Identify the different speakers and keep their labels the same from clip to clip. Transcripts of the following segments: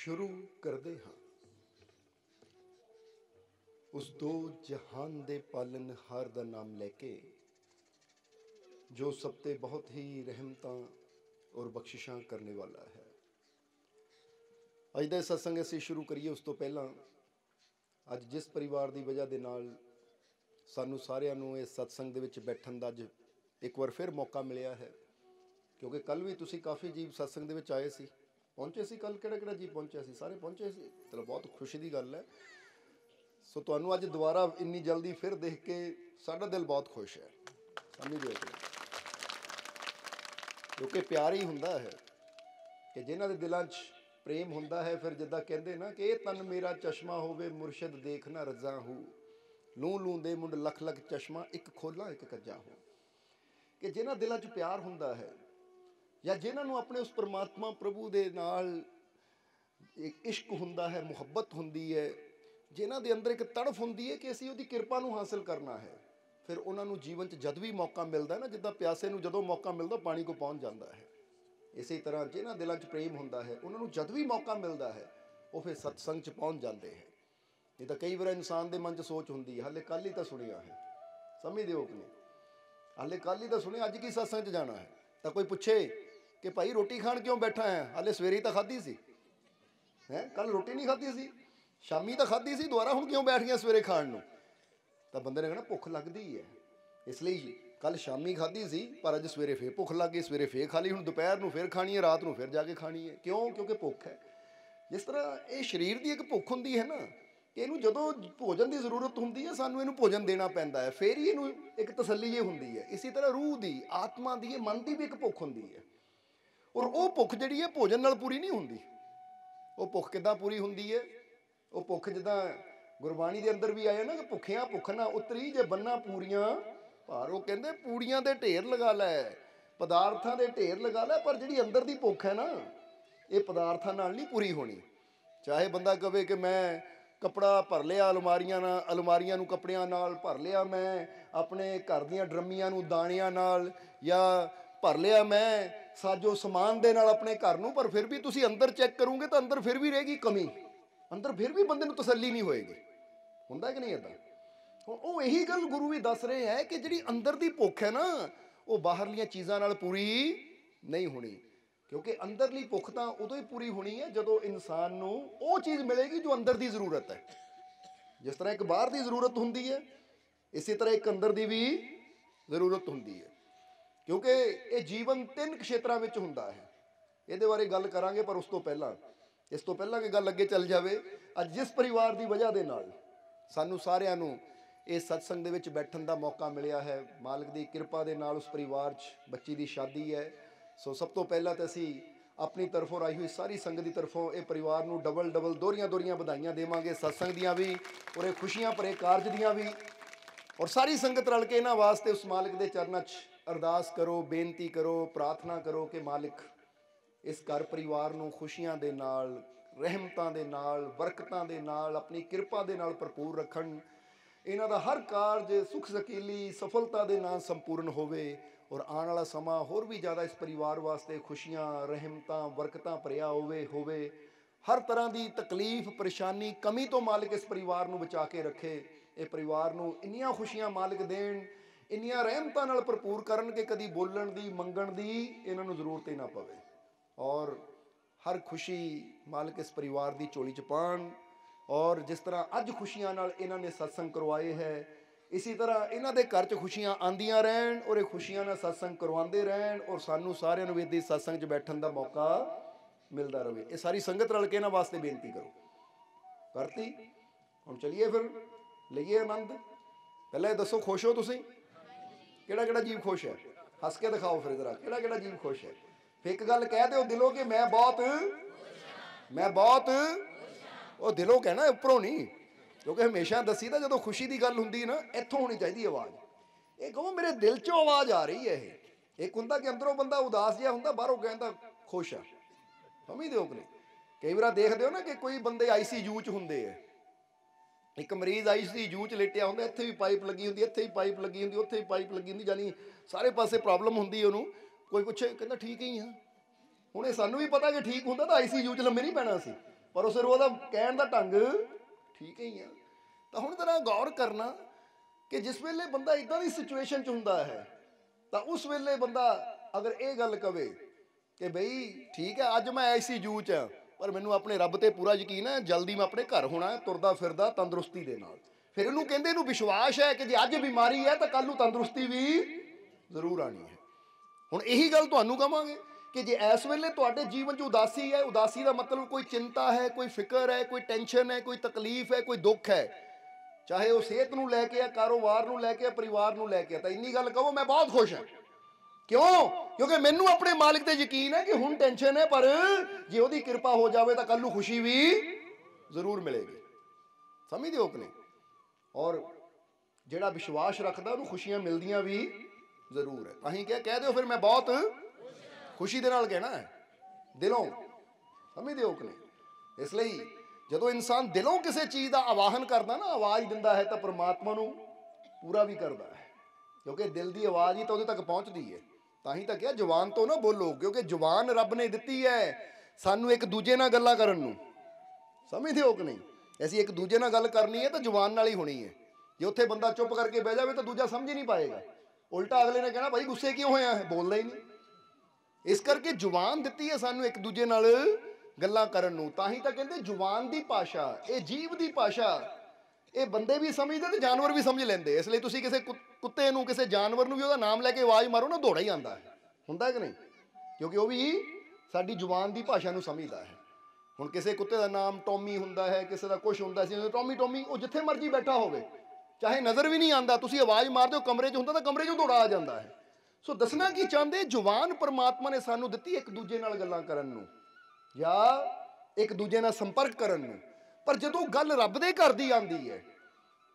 Speaker 1: शुरू करते हाँ उस दो जहान दे पालनहार दा नाम लैके जो सब ते बहुत ही रहमतां और बख्शिशां करने वाला है। अज दा सत्संग असीं शुरू करिए उस तो पहलां अज जिस परिवार की वजह दे नाल सानू सारिआं नूं इस सत्संग दे विच बैठण दा अज एक बार फिर मौका मिलिया है, क्योंकि कल भी तुसीं काफ़ी जीव सत्संग दे विच आए सी, पहुंचे सी। कल किहड़ा किहड़ा जीव पहुंचे सी? सारे पहुंचे सी। चलो बहुत खुशी की गल है। सो तुहानूं अज दोबारा इन्नी जल्दी फिर देख के साडा दिल बहुत खुश है। समझ लो, क्योंकि प्यार ही हुंदा है कि जिन्हां दे दिलां 'च प्रेम हुंदा है। फिर जिद्दां कहंदे ना कि ये तन मेरा चश्मा होवे मुरशद देखना रजा हो, लूं लूं दे मुंड लख लख चश्मा एक खोला एक कज्जा हो। कि जिन्हां दिलां 'च प्यार हुंदा है या जिन्हां नूं अपने उस परमात्मा प्रभु दे नाल एक इश्क हुंदा है, मुहब्बत हुंदी है, जिन्हां दे अंदर एक तड़फ हुंदी है कि असीं उहदी किरपा नूं हासिल करना है, फिर उन्हां नूं जीवन 'च जद भी मौका मिलदा ना, जिद्दां प्यासे नूं जदों मौका मिलदा पानी को पहुंच जाता है, इसी तरह जिन्हां दिलां 'च प्रेम हुंदा है उन्हां नूं जद भी मौका मिलता है वो फिर सत्संग 'च पहुंच जाते हैं। नहीं तो कई बार इंसान के मन 'च सोच हुंदी है, हाले कल ही तो सुनिया है, समझ दिओ कि नहीं, हाले कल ही तो सुने, अज की सत्संग 'च जाना है। तो कोई पूछे कि भाई रोटी खाण क्यों बैठा है? हाले सवेरे ही तो खाधी सी, हैं कल रोटी नहीं खाधी सी, शामी तो खाधी सी, दोबारा हुण क्यों बैठ गया सवेरे खाण नूं? तो बंदे ने कहना भुख लगदी है, इसलिए कल शामी खाधी सी पर अज सवेरे फिर भुख लग गई, सवेरे फिर खा ली, हुण दोपहर नूं फिर खानी है, रात नूं फिर जाके खानी है। क्यों? क्योंकि भुख है। जिस तरह ये शरीर की एक भुख हुंदी है ना, कि इनू जदों भोजन की जरूरत हुंदी है सानू इनू भोजन देना पैंदा है, फिर ही इनू एक तसल्ली ये हुंदी है। इसी तरह रूह की, आत्मा की, मन की भी एक भुख हुंदी है, और वो भुख जिहड़ी है भोजन नाल पूरी नहीं हुंदी। वो भुख किदां पूरी हुंदी है? वो भुख जिद्दां गुरबाणी के अंदर भी आया ना कि भुखिया भुख ना उतरी जे बन्ना पूरियां भार। वो कहंदे पूड़ियां दे ढेर लगा लै, पदार्थां दे ढेर लगा लै, पर जिहड़ी अंदर की भुख है ना ये पदार्थां नाल नहीं पूरी होनी। चाहे बंदा कहे कि मैं कपड़ा भर लिया अलमारियां नाल, अलमारियां नूं कपड़ियां नाल भर लिया, मैं अपने घर दीयां ड्रमियां नूं दाणियां नाल, या भर लिया मैं साजो समान दे नाल अपने घर नूं, पर फिर भी तुसीं अंदर चैक करोगे तो अंदर फिर भी रहेगी कमी, अंदर फिर भी बंदे नूं तसल्ली नहीं होएगी। हुंदा कि नहीं? इदां वो यही गल गुरु भी दस रहे हैं कि जिहड़ी अंदर की भुख है ना वो बाहरलियां चीज़ां नाल पूरी नहीं होनी, क्योंकि अंदरली भुख तो उदों ही पूरी होनी है जदों इंसान नूं वो चीज़ मिलेगी जो अंदर की जरूरत है। जिस तरह एक बाहर की जरूरत हुंदी है, इसी तरह एक अंदर की भी जरूरत हुंदी है, क्योंकि ये जीवन 3 क्षेत्रों में हुंदा है। ये बारे गल करांगे, पर उस तो पहला, इस तो पहला कि गल अगे चल जाए, अज जिस परिवार की वजह के नाल सानू सारिआं नूं इस सत्संग दे विच बैठण दा मौका मिलिया है, मालिक की किरपा दे नाल उस परिवार 'च बच्ची की शादी है। सो सब तो पहला तो असीं अपनी तरफों आई हुई सारी संगत की तरफों ये परिवार नूं डबल डबल दोहरियां दोहरियां बधाइयां देवांगे, सत्संग दियां भी और ये खुशियां भरे कारज दियां भी। और सारी संगत रल के इन्हां वास्ते उस मालिक के चरणों 'च अरदास करो, बेनती करो, प्रार्थना करो कि मालिक इस घर परिवार नूं खुशियां दे नाल, रहमतां दे नाल, बरकतां दे नाल, अपनी किरपा दे नाल भरपूर रखण। इन्हां दा हर कारज सुख सकीली सफलता दे नाल संपूर्ण होवे, और आने वाला समा होर भी ज़्यादा इस परिवार वास्ते खुशियां, रहमतां, बरकतां भरिया होवे। हर तरह की तकलीफ, परेशानी, कमी तो मालिक इस परिवार नूं बचा के रखे। ये परिवार नूं इन्नियां खुशियां मालिक देण, इन्नियां रहमतां नाल भरपूर करन कि कदी बोलण दी, मंगण दी इन्हां नूं जरूरत ही ना पवे, और हर खुशी मालिक इस परिवार की झोली च पाण। और जिस तरह अज खुशियां नाल इन्हां ने सत्संग करवाए है, इसी तरह इन्हां दे घर च खुशियां आंदियां रहन, और ये खुशियां नाल सत्संग करवाते रहन, और सानू सारिआं नूं इस सत्संग च बैठण का मौका मिलता रहे। ये सारी संगत रल के इन्हां वास्ते बेनती करो। करती? हुण चलिए फिर लईए आनंद। पहले दसो खुश हो तुसीं? किहड़ा किहड़ा जीव खुश है? हस के दिखाओ फिर जरा, किहड़ा किहड़ा जीव खुश है? फिर एक गल कह दो दिलों कि मैं बहुत वो दिलों कहना, उपरों नहीं, क्योंकि हमेशा दसी दा जो खुशी की गल हुंदी ना इत्थों होनी चाहिए आवाज़। ये कहो मेरे दिल चों आवाज़ आ रही है। एक हुंदा कि अंदरों बंदा उदास जिहा हुंदा, बाहरों कहता खुश आ। समझदे हो कि नहीं? कई बार देखते हो ना कि कोई बंदे ICU च हुंदे है, एक मरीज़ ICU च लेटिया हुंदा, इत्थे भी पाइप लगी हुंदी, इत्थे भी पाइप लगी हुंदी, उत्थे भी पाइप लगी हुंदी, जानी सारे पासे प्रॉब्लम हुंदी है उहनूं। कोई पुछे कहता ठीक ही हाँ। हुण ये सानूं भी पता कि ठीक हुंदा तां ICU च लम्मे नहीं पैना सी, ਪਰ ਉਹ ਸਿਰ ਉਹਦਾ ਕਹਿਣ ਦਾ ਢੰਗ ਠੀਕ ਹੀ ਆ। ਤਾਂ ਹੁਣ ਜ਼ਰਾ ਗੌਰ ਕਰਨਾ ਕਿ ਜਿਸ ਵੇਲੇ ਬੰਦਾ ਇੱਦਾਂ ਦੀ ਸਿਚੁਏਸ਼ਨ 'ਚ ਹੁੰਦਾ ਹੈ ਤਾਂ ਉਸ ਵੇਲੇ ਬੰਦਾ ਅਗਰ ਇਹ ਗੱਲ ਕਵੇ ਕਿ ਬਈ ਠੀਕ ਹੈ ਅੱਜ ਮੈਂ ICU 'ਚ ਹਾਂ ਪਰ ਮੈਨੂੰ ਆਪਣੇ ਰੱਬ ਤੇ ਪੂਰਾ ਯਕੀਨ ਹੈ, ਜਲਦੀ ਮੈਂ ਆਪਣੇ ਘਰ ਹੋਣਾ ਤੁਰਦਾ ਫਿਰਦਾ ਤੰਦਰੁਸਤੀ ਦੇ ਨਾਲ, ਫਿਰ ਇਹਨੂੰ ਕਹਿੰਦੇ ਇਹਨੂੰ ਵਿਸ਼ਵਾਸ ਹੈ ਕਿ ਜੇ ਅੱਜ ਬਿਮਾਰੀ ਹੈ ਤਾਂ ਕੱਲ੍ਹ ਨੂੰ ਤੰਦਰੁਸਤੀ ਵੀ ਜ਼ਰੂਰ ਆਉਣੀ ਹੈ। ਹੁਣ ਇਹੀ ਗੱਲ ਤੁਹਾਨੂੰ ਕਹਾਂਗੇ ਕਿ ਜੇ ਇਸ ਵੇਲੇ ਤੁਹਾਡੇ ਜੀਵਨ 'ਚ ਉਦਾਸੀ ਹੈ, ਉਦਾਸੀ ਦਾ ਮਤਲਬ ਕੋਈ ਚਿੰਤਾ ਹੈ, ਕੋਈ ਫਿਕਰ ਹੈ, ਕੋਈ ਟੈਨਸ਼ਨ ਹੈ, ਕੋਈ ਤਕਲੀਫ ਹੈ, ਕੋਈ ਦੁੱਖ ਹੈ, ਚਾਹੇ ਉਹ ਸਿਹਤ ਨੂੰ ਲੈ ਕੇ ਆ, ਕਾਰੋਬਾਰ ਨੂੰ ਲੈ ਕੇ ਆ, ਪਰਿਵਾਰ ਨੂੰ ਲੈ ਕੇ ਆ, ਤਾਂ ਇੰਨੀ ਗੱਲ ਕਹੋ ਮੈਂ ਬਹੁਤ ਖੁਸ਼ ਹਾਂ। ਕਿਉਂ? ਕਿਉਂਕਿ ਮੈਨੂੰ ਆਪਣੇ ਮਾਲਿਕ ਤੇ ਯਕੀਨ ਹੈ ਕਿ ਹੁਣ ਟੈਨਸ਼ਨ ਹੈ ਪਰ ਜੇ ਉਹਦੀ ਕਿਰਪਾ ਹੋ ਜਾਵੇ ਤਾਂ ਕੱਲ੍ਹ ਨੂੰ ਖੁਸ਼ੀ ਵੀ ਜ਼ਰੂਰ ਮਿਲੇਗੀ। ਸਮਝਦੇ ਹੋ ਕਿ ਨਹੀਂ? ਔਰ ਜਿਹੜਾ ਵਿਸ਼ਵਾਸ ਰੱਖਦਾ ਉਹਨੂੰ ਖੁਸ਼ੀਆਂ ਮਿਲਦੀਆਂ ਵੀ ਜ਼ਰੂਰ ਹੈ। ਅਸੀਂ ਕਹਿ ਦਿਓ ਫਿਰ ਮੈਂ ਬਹੁਤ ਖੁਸ਼ੀ ਦੇ ਨਾਲ ਕਹਿਣਾ ਹੈ, ਦਿਲੋਂ। ਸਮਝਦੇ ਹੋ ਕਿ ਨਹੀਂ? ਇਸ ਲਈ ਜਦੋਂ ਇਨਸਾਨ ਦਿਲੋਂ ਕਿਸੇ ਚੀਜ਼ ਦਾ ਆਵਾਹਨ ਕਰਦਾ ਨਾ, ਆਵਾਜ਼ ਦਿੰਦਾ ਹੈ, ਤਾਂ ਪਰਮਾਤਮਾ ਨੂੰ ਪੂਰਾ ਵੀ ਕਰਦਾ ਹੈ, ਕਿਉਂਕਿ ਦਿਲ ਦੀ ਆਵਾਜ਼ ਹੀ ਤਾਂ ਉਹਦੇ ਤੱਕ ਪਹੁੰਚਦੀ ਹੈ। ਤਾਂ ਹੀ ਤਾਂ ਕਿਹਾ ਜ਼ੁਬਾਨ ਤੋਂ ਨਾ ਬੋਲੋ, ਕਿਉਂਕਿ ਜ਼ੁਬਾਨ ਰੱਬ ਨੇ ਦਿੱਤੀ ਹੈ ਸਾਨੂੰ ਇੱਕ ਦੂਜੇ ਨਾਲ ਗੱਲਾਂ ਕਰਨ ਨੂੰ। ਸਮਝਦੇ ਹੋ ਕਿ ਨਹੀਂ? ਅਸੀਂ ਇੱਕ ਦੂਜੇ ਨਾਲ ਗੱਲ ਕਰਨੀ ਹੈ ਤਾਂ ਜ਼ੁਬਾਨ ਨਾਲ ਹੀ ਹੋਣੀ ਹੈ। ਜੇ ਉੱਥੇ ਬੰਦਾ ਚੁੱਪ ਕਰਕੇ ਬਹਿ ਜਾਵੇ ਤਾਂ ਦੂਜਾ ਸਮਝ ਹੀ ਨਹੀਂ ਪਾਏਗਾ, ਉਲਟਾ ਅਗਲੇ ਨੇ ਕਹਿਣਾ ਭਾਈ ਗੁੱਸੇ ਕਿਉਂ ਹੋਇਆ ਹੈ, ਬੋਲਦਾ ਹੀ ਨਹੀਂ। ਇਸ ਕਰਕੇ ਜ਼ੁਬਾਨ ਦਿੱਤੀ ਹੈ ਸਾਨੂੰ ਇੱਕ ਦੂਜੇ ਨਾਲ ਗੱਲਾਂ ਕਰਨ ਨੂੰ। ਤਾਂ ਹੀ ਤਾਂ ਕਹਿੰਦੇ ਜ਼ੁਬਾਨ ਦੀ ਭਾਸ਼ਾ, ਇਹ ਜੀਵ ਦੀ ਭਾਸ਼ਾ, ਇਹ ਬੰਦੇ ਵੀ ਸਮਝਦੇ ਤੇ ਜਾਨਵਰ ਵੀ ਸਮਝ ਲੈਂਦੇ। ਇਸ ਲਈ ਤੁਸੀਂ ਕਿਸੇ ਕੁੱਤੇ ਨੂੰ, ਕਿਸੇ ਜਾਨਵਰ ਨੂੰ ਵੀ ਉਹਦਾ ਨਾਮ ਲੈ ਕੇ ਆਵਾਜ਼ ਮਾਰੋ ਨਾ, ਦੌੜਾ ਹੀ ਆਉਂਦਾ ਹੈ। ਹੁੰਦਾ ਕਿ ਨਹੀਂ? ਕਿਉਂਕਿ ਉਹ ਵੀ ਸਾਡੀ ਜ਼ੁਬਾਨ ਦੀ ਭਾਸ਼ਾ ਨੂੰ ਸਮਝਦਾ ਹੈ। ਹੁਣ ਕਿਸੇ ਕੁੱਤੇ ਦਾ ਨਾਮ ਟੌਮੀ ਹੁੰਦਾ ਹੈ, ਕਿਸੇ ਦਾ ਕੁਛ ਹੁੰਦਾ ਸੀ, ਟੌਮੀ ਟੌਮੀ, ਉਹ ਜਿੱਥੇ ਮਰਜ਼ੀ ਬੈਠਾ ਹੋਵੇ, ਚਾਹੇ ਨਜ਼ਰ ਵੀ ਨਹੀਂ ਆਉਂਦਾ, ਤੁਸੀਂ ਆਵਾਜ਼ ਮਾਰਦੇ ਹੋ, ਕਮਰੇ 'ਚ ਹੁੰਦਾ ਤਾਂ ਕਮਰੇ 'ਚੋਂ ਦੌੜਾ ਆ ਜਾਂਦਾ ਹੈ। ਸੋ ਦੱਸਣਾ ਕੀ ਚਾਹੁੰਦੇ, ਜ਼ੁਬਾਨ ਪਰਮਾਤਮਾ ਨੇ ਸਾਨੂੰ ਦਿੱਤੀ ਇੱਕ ਦੂਜੇ ਨਾਲ ਗੱਲਾਂ ਕਰਨ ਨੂੰ ਜਾਂ ਇੱਕ ਦੂਜੇ ਨਾਲ ਸੰਪਰਕ ਕਰਨ ਨੂੰ। ਪਰ ਜਦੋਂ ਗੱਲ ਰੱਬ ਦੇ ਘਰ ਦੀ ਆਉਂਦੀ ਹੈ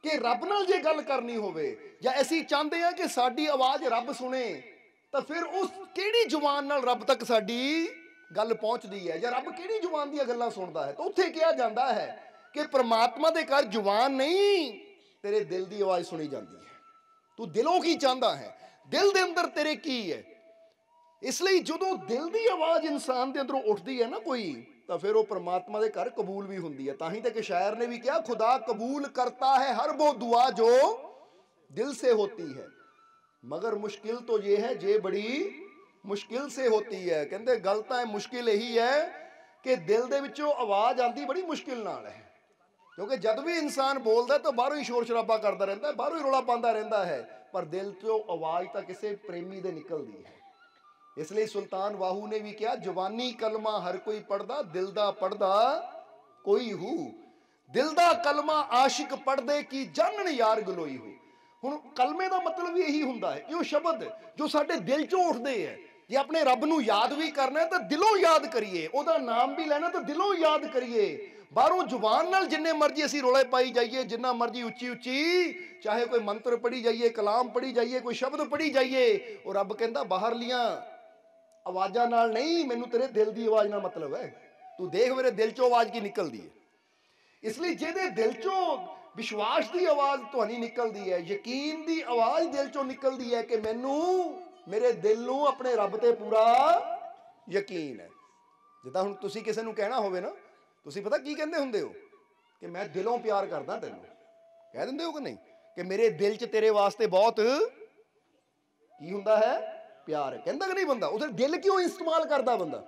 Speaker 1: ਕਿ ਰੱਬ ਨਾਲ ਜੇ ਗੱਲ ਕਰਨੀ ਹੋਵੇ ਜਾਂ ਅਸੀਂ ਚਾਹੁੰਦੇ ਹਾਂ ਕਿ ਸਾਡੀ ਆਵਾਜ਼ ਰੱਬ ਸੁਣੇ, ਤਾਂ ਫਿਰ ਉਸ ਕਿਹੜੀ ਜ਼ੁਬਾਨ ਨਾਲ ਰੱਬ ਤੱਕ ਸਾਡੀ ਗੱਲ ਪਹੁੰਚਦੀ ਹੈ ਜਾਂ ਰੱਬ ਕਿਹੜੀ ਜ਼ੁਬਾਨ ਦੀਆਂ ਗੱਲਾਂ ਸੁਣਦਾ ਹੈ? ਤਾਂ ਉੱਥੇ ਕਿਹਾ ਜਾਂਦਾ ਹੈ ਕਿ ਪਰਮਾਤਮਾ ਦੇ ਘਰ ਜ਼ੁਬਾਨ ਨਹੀਂ, ਤੇਰੇ ਦਿਲ ਦੀ ਆਵਾਜ਼ ਸੁਣੀ ਜਾਂਦੀ ਹੈ। ਤੂੰ ਦਿਲੋਂ ਕੀ ਚਾਹੁੰਦਾ ਹੈ, ਦਿਲ ਦੇ ਅੰਦਰ ਤੇਰੇ ਕੀ ਹੈ। ਇਸ ਲਈ ਜਦੋਂ ਦਿਲ ਦੀ ਆਵਾਜ਼ ਇਨਸਾਨ ਦੇ ਅੰਦਰੋਂ ਉੱਠਦੀ ਹੈ ਨਾ ਕੋਈ, ਤਾਂ ਫਿਰ ਉਹ ਪਰਮਾਤਮਾ ਦੇ ਘਰ ਕਬੂਲ ਵੀ ਹੁੰਦੀ ਹੈ। ਤਾਂ ਹੀ ਤਾਂ ਇੱਕ ਸ਼ਾਇਰ ਨੇ ਵੀ ਕਿਹਾ, ਖੁਦਾ ਕਬੂਲ ਕਰਤਾ ਹੈ ਹਰ वो दुआ जो दिल से होती है, मगर मुश्किल तो ये है जे बड़ी मुश्किल से होती है। ਕਹਿੰਦੇ ਗੱਲ ਤਾਂ ਮੁਸ਼ਕਿਲ ਇਹੀ ਹੈ ਕਿ ਦਿਲ ਦੇ ਵਿੱਚੋਂ ਆਵਾਜ਼ ਆਉਂਦੀ ਬੜੀ ਮੁਸ਼ਕਿਲ ਨਾਲ ਹੈ। ਕਿਉਂਕਿ ਜਦ ਵੀ ਇਨਸਾਨ ਬੋਲਦਾ ਤਾਂ ਬਾਹਰੋਂ ਹੀ ਸ਼ੋਰ ਸ਼ਰਾਬਾ ਕਰਦਾ ਰਹਿੰਦਾ, ਬਾਹਰੋਂ ਹੀ ਰੌਲਾ ਪਾਉਂਦਾ ਰਹਿੰਦਾ ਹੈ, ਪਰ ਦਿਲ 'ਚੋਂ ਆਵਾਜ਼ ਤਾਂ ਕਿਸੇ ਪ੍ਰੇਮੀ ਦੇ ਨਿਕਲਦੀ ਹੈ। ਇਸ ਲਈ ਸੁਲਤਾਨ ਵਾਹੂ ਨੇ ਵੀ ਕਿਹਾ, ਜਵਾਨੀ ਕਲਮਾ ਹਰ ਕੋਈ ਪੜ੍ਹਦਾ, ਦਿਲ ਦਾ ਪੜ੍ਹਦਾ ਕੋਈ ਹੂ। ਦਿਲ ਦਾ ਕਲਮਾ ਆਸ਼ਿਕ ਪੜ੍ਹਦੇ ਕੀ ਜਾਨਣ ਯਾਰ ਗਲੋਈ ਹੋ। ਹੁਣ ਕਲਮੇ ਦਾ ਮਤਲਬ ਵੀ ਇਹੀ ਹੁੰਦਾ ਹੈ ਕਿ ਉਹ ਸ਼ਬਦ ਜੋ ਸਾਡੇ ਦਿਲ 'ਚੋਂ ਉੱਠਦੇ ਹੈ। ਜੇ ਆਪਣੇ ਰੱਬ ਨੂੰ ਯਾਦ ਵੀ ਕਰਨਾ ਤਾਂ ਦਿਲੋਂ ਯਾਦ ਕਰੀਏ, ਉਹਦਾ ਨਾਮ ਵੀ ਲੈਣਾ ਤਾਂ ਦਿਲੋਂ ਯਾਦ ਕਰੀਏ। ਬਾਹਰੋਂ ਜ਼ੁਬਾਨ ਨਾਲ ਜਿੰਨੇ ਮਰਜ਼ੀ ਅਸੀਂ ਰੌਲੇ ਪਾਈ ਜਾਈਏ, ਜਿੰਨਾ ਮਰਜ਼ੀ ਉੱਚੀ ਉੱਚੀ, ਚਾਹੇ ਕੋਈ ਮੰਤਰ ਪੜ੍ਹੀ ਜਾਈਏ, ਕਲਾਮ ਪੜ੍ਹੀ ਜਾਈਏ, ਕੋਈ ਸ਼ਬਦ ਪੜ੍ਹੀ ਜਾਈਏ, ਉਹ ਰੱਬ ਕਹਿੰਦਾ ਬਾਹਰਲੀਆਂ ਆਵਾਜ਼ਾਂ ਨਾਲ ਨਹੀਂ, ਮੈਨੂੰ ਤੇਰੇ ਦਿਲ ਦੀ ਆਵਾਜ਼ ਨਾਲ ਮਤਲਬ ਹੈ। ਤੂੰ ਦੇਖ ਮੇਰੇ ਦਿਲ 'ਚੋਂ ਆਵਾਜ਼ ਕੀ ਨਿਕਲਦੀ ਹੈ। ਇਸ ਲਈ ਜਿਹਦੇ ਦਿਲ 'ਚੋਂ ਵਿਸ਼ਵਾਸ ਦੀ ਆਵਾਜ਼ ਤੁਹਾਡੀ ਨਿਕਲਦੀ ਹੈ, ਯਕੀਨ ਦੀ ਆਵਾਜ਼ ਦਿਲ 'ਚੋਂ ਨਿਕਲਦੀ ਹੈ ਕਿ ਮੈਨੂੰ, ਮੇਰੇ ਦਿਲ ਨੂੰ ਆਪਣੇ ਰੱਬ ਤੇ ਪੂਰਾ ਯਕੀਨ ਹੈ। ਜਿੱਦਾਂ ਹੁਣ ਤੁਸੀਂ ਕਿਸੇ ਨੂੰ ਕਹਿਣਾ ਹੋਵੇ ਨਾ, ਤੁਸੀਂ ਪਤਾ ਕੀ ਕਹਿੰਦੇ ਹੁੰਦੇ ਹੋ ਕਿ ਮੈਂ ਦਿਲੋਂ ਪਿਆਰ ਕਰਦਾ ਤੈਨੂੰ, ਕਹਿ ਦਿੰਦੇ ਹੋ ਕਿ ਨਹੀਂ, ਕਿ ਮੇਰੇ ਦਿਲ 'ਚ ਤੇਰੇ ਵਾਸਤੇ ਬਹੁਤ ਕੀ ਹੁੰਦਾ ਹੈ, ਪਿਆਰ ਹੈ। ਕਹਿੰਦਾ ਕਿ ਨਹੀਂ ਬੰਦਾ? ਉਹਦੇ ਦਿਲ ਕਿਉਂ ਇਸਤੇਮਾਲ ਕਰਦਾ ਬੰਦਾ?